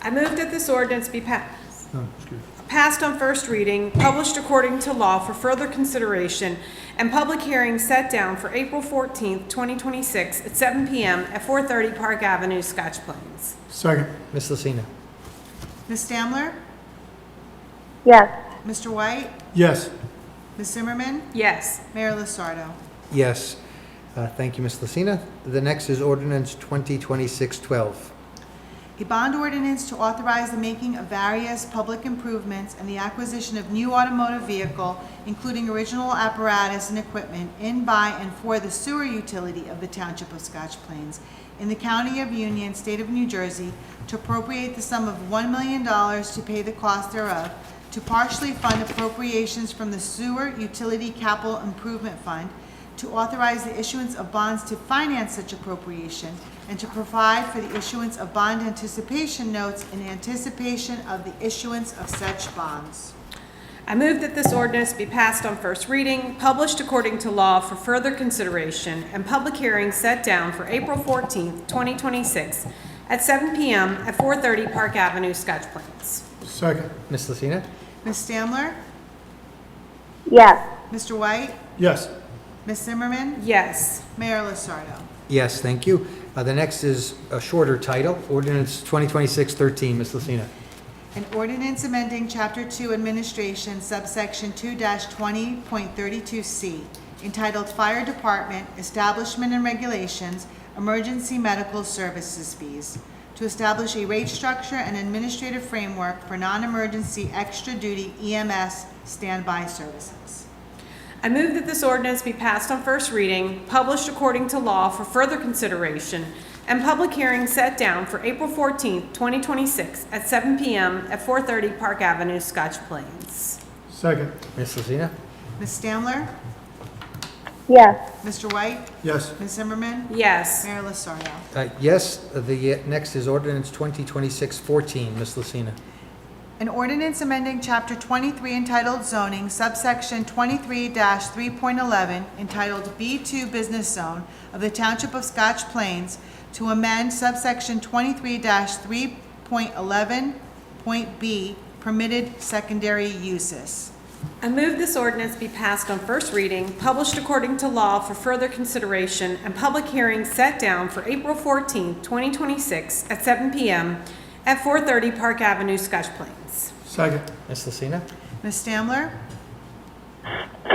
I move that this ordinance be passed on first reading, published according to law for further consideration, and public hearing set down for April 14th, 2026 at 7 p.m. at 430 Park Avenue, Scotch Plains. Second. Ms. Lucina? Ms. Stamler? Yes. Mr. White? Yes. Ms. Zimmerman? Yes. Mayor Lasardo? Yes. Thank you, Ms. Lucina. The next is ordinance 2026-12. A bond ordinance to authorize the making of various public improvements and the acquisition of new automotive vehicle, including original apparatus and equipment, in, by, and for the sewer utility of the Township of Scotch Plains in the County of Union, State of New Jersey, to appropriate the sum of $1 million to pay the cost thereof, to partially fund appropriations from the Sewer Utility Capital Improvement Fund, to authorize the issuance of bonds to finance such appropriation, and to provide for the issuance of bond anticipation notes in anticipation of the issuance of such bonds. I move that this ordinance be passed on first reading, published according to law for further consideration, and public hearing set down for April 14th, 2026 at 7 p.m. at 430 Park Avenue, Scotch Plains. Second. Ms. Lucina? Ms. Stamler? Yes. Mr. White? Yes. Ms. Zimmerman? Yes. Mayor Lasardo? Yes, thank you. The next is a shorter title, ordinance 2026-13. Ms. Lucina? An ordinance amending Chapter 2 Administration, subsection 2-20.32C, entitled Fire Department, Establishment and Regulations, Emergency Medical Services Fees, to establish a rate structure and administrative framework for non-emergency extra-duty EMS standby services. I move that this ordinance be passed on first reading, published according to law for further consideration, and public hearing set down for April 14th, 2026 at 7 p.m. at 430 Park Avenue, Scotch Plains. Second. Ms. Lucina? Ms. Stamler? Yes. Mr. White? Yes. Ms. Zimmerman? Yes. Mayor Lasardo? Yes. The next is ordinance 2026-14. Ms. Lucina? An ordinance amending Chapter 23 entitled Zoning, subsection 23-3.11, entitled B2 Business Zone of the Township of Scotch Plains, to amend subsection 23-3.11.b, permitted secondary uses. I move this ordinance be passed on first reading, published according to law for further consideration, and public hearing set down for April 14th, 2026 at 7 p.m. at 430 Park Avenue, Scotch Plains. Second. Ms. Lucina? Ms. Stamler?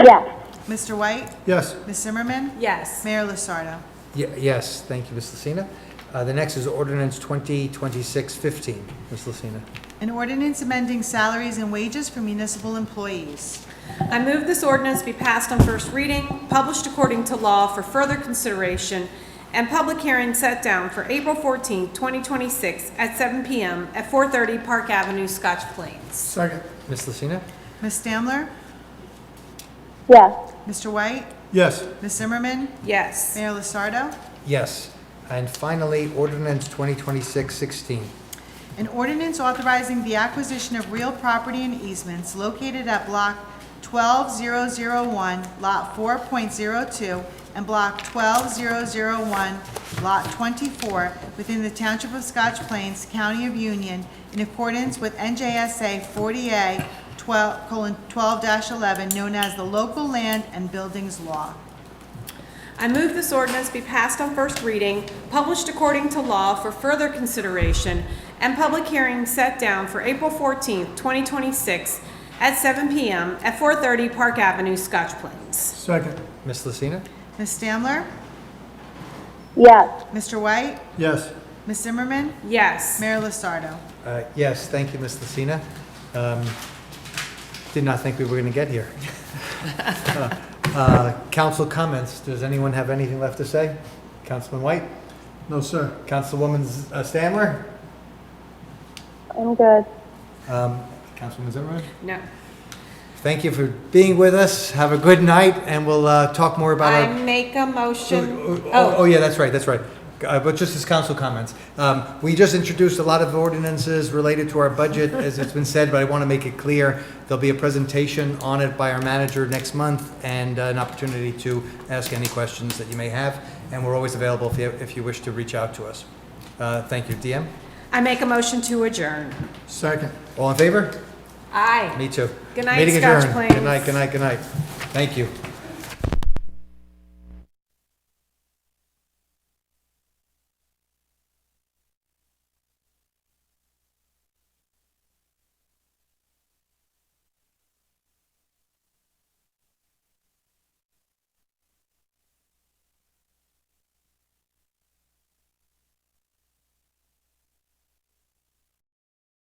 Yes. Mr. White? Yes. Ms. Zimmerman? Yes. Mayor Lasardo? Yes, thank you, Ms. Lucina. The next is ordinance 2026-15. Ms. Lucina? An ordinance amending salaries and wages for municipal employees. I move this ordinance be passed on first reading, published according to law for further consideration, and public hearing set down for April 14th, 2026 at 7 p.m. at 430 Park Avenue, Scotch Plains. Second. Ms. Lucina? Ms. Stamler? Yes. Mr. White? Yes. Ms. Zimmerman? Yes. Mayor Lasardo? Yes. And finally, ordinance 2026-16. An ordinance authorizing the acquisition of real property and easements located at Block 12001, Lot 4.02, and Block 12001, Lot 24, within the Township of Scotch Plains, County of Union, in accordance with NJSA 40A 12:11, known as the Local Land and Buildings Law. I move this ordinance be passed on first reading, published according to law for further consideration, and public hearing set down for April 14th, 2026 at 7 p.m. at 430 Park Avenue, Scotch Plains. Second. Ms. Lucina? Ms. Stamler? Yes. Mr. White? Yes. Ms. Zimmerman? Yes. Mayor Lusardo? Yes, thank you, Ms. Lucina. Did not think we were going to get here. Council comments. Does anyone have anything left to say? Councilman White? No, sir. Councilwoman Stamler? I'm good. Councilman Zimmerman? No. Thank you for being with us. Have a good night, and we'll talk more about I our... make a motion. Oh, yeah, that's right, that's right. But just as council comments, we just introduced a lot of ordinances related to our budget, as it's been said, but I want to make it clear, there'll be a presentation on it by our manager next month, and an opportunity to ask any questions that you may have, and we're always available if you wish to reach out to us. Thank you. DM? I make a motion to adjourn. Second. All in favor? Aye. Me too. Good night, Meeting Scotch adjourned. Plains. Good night, good night, good night. Thank you.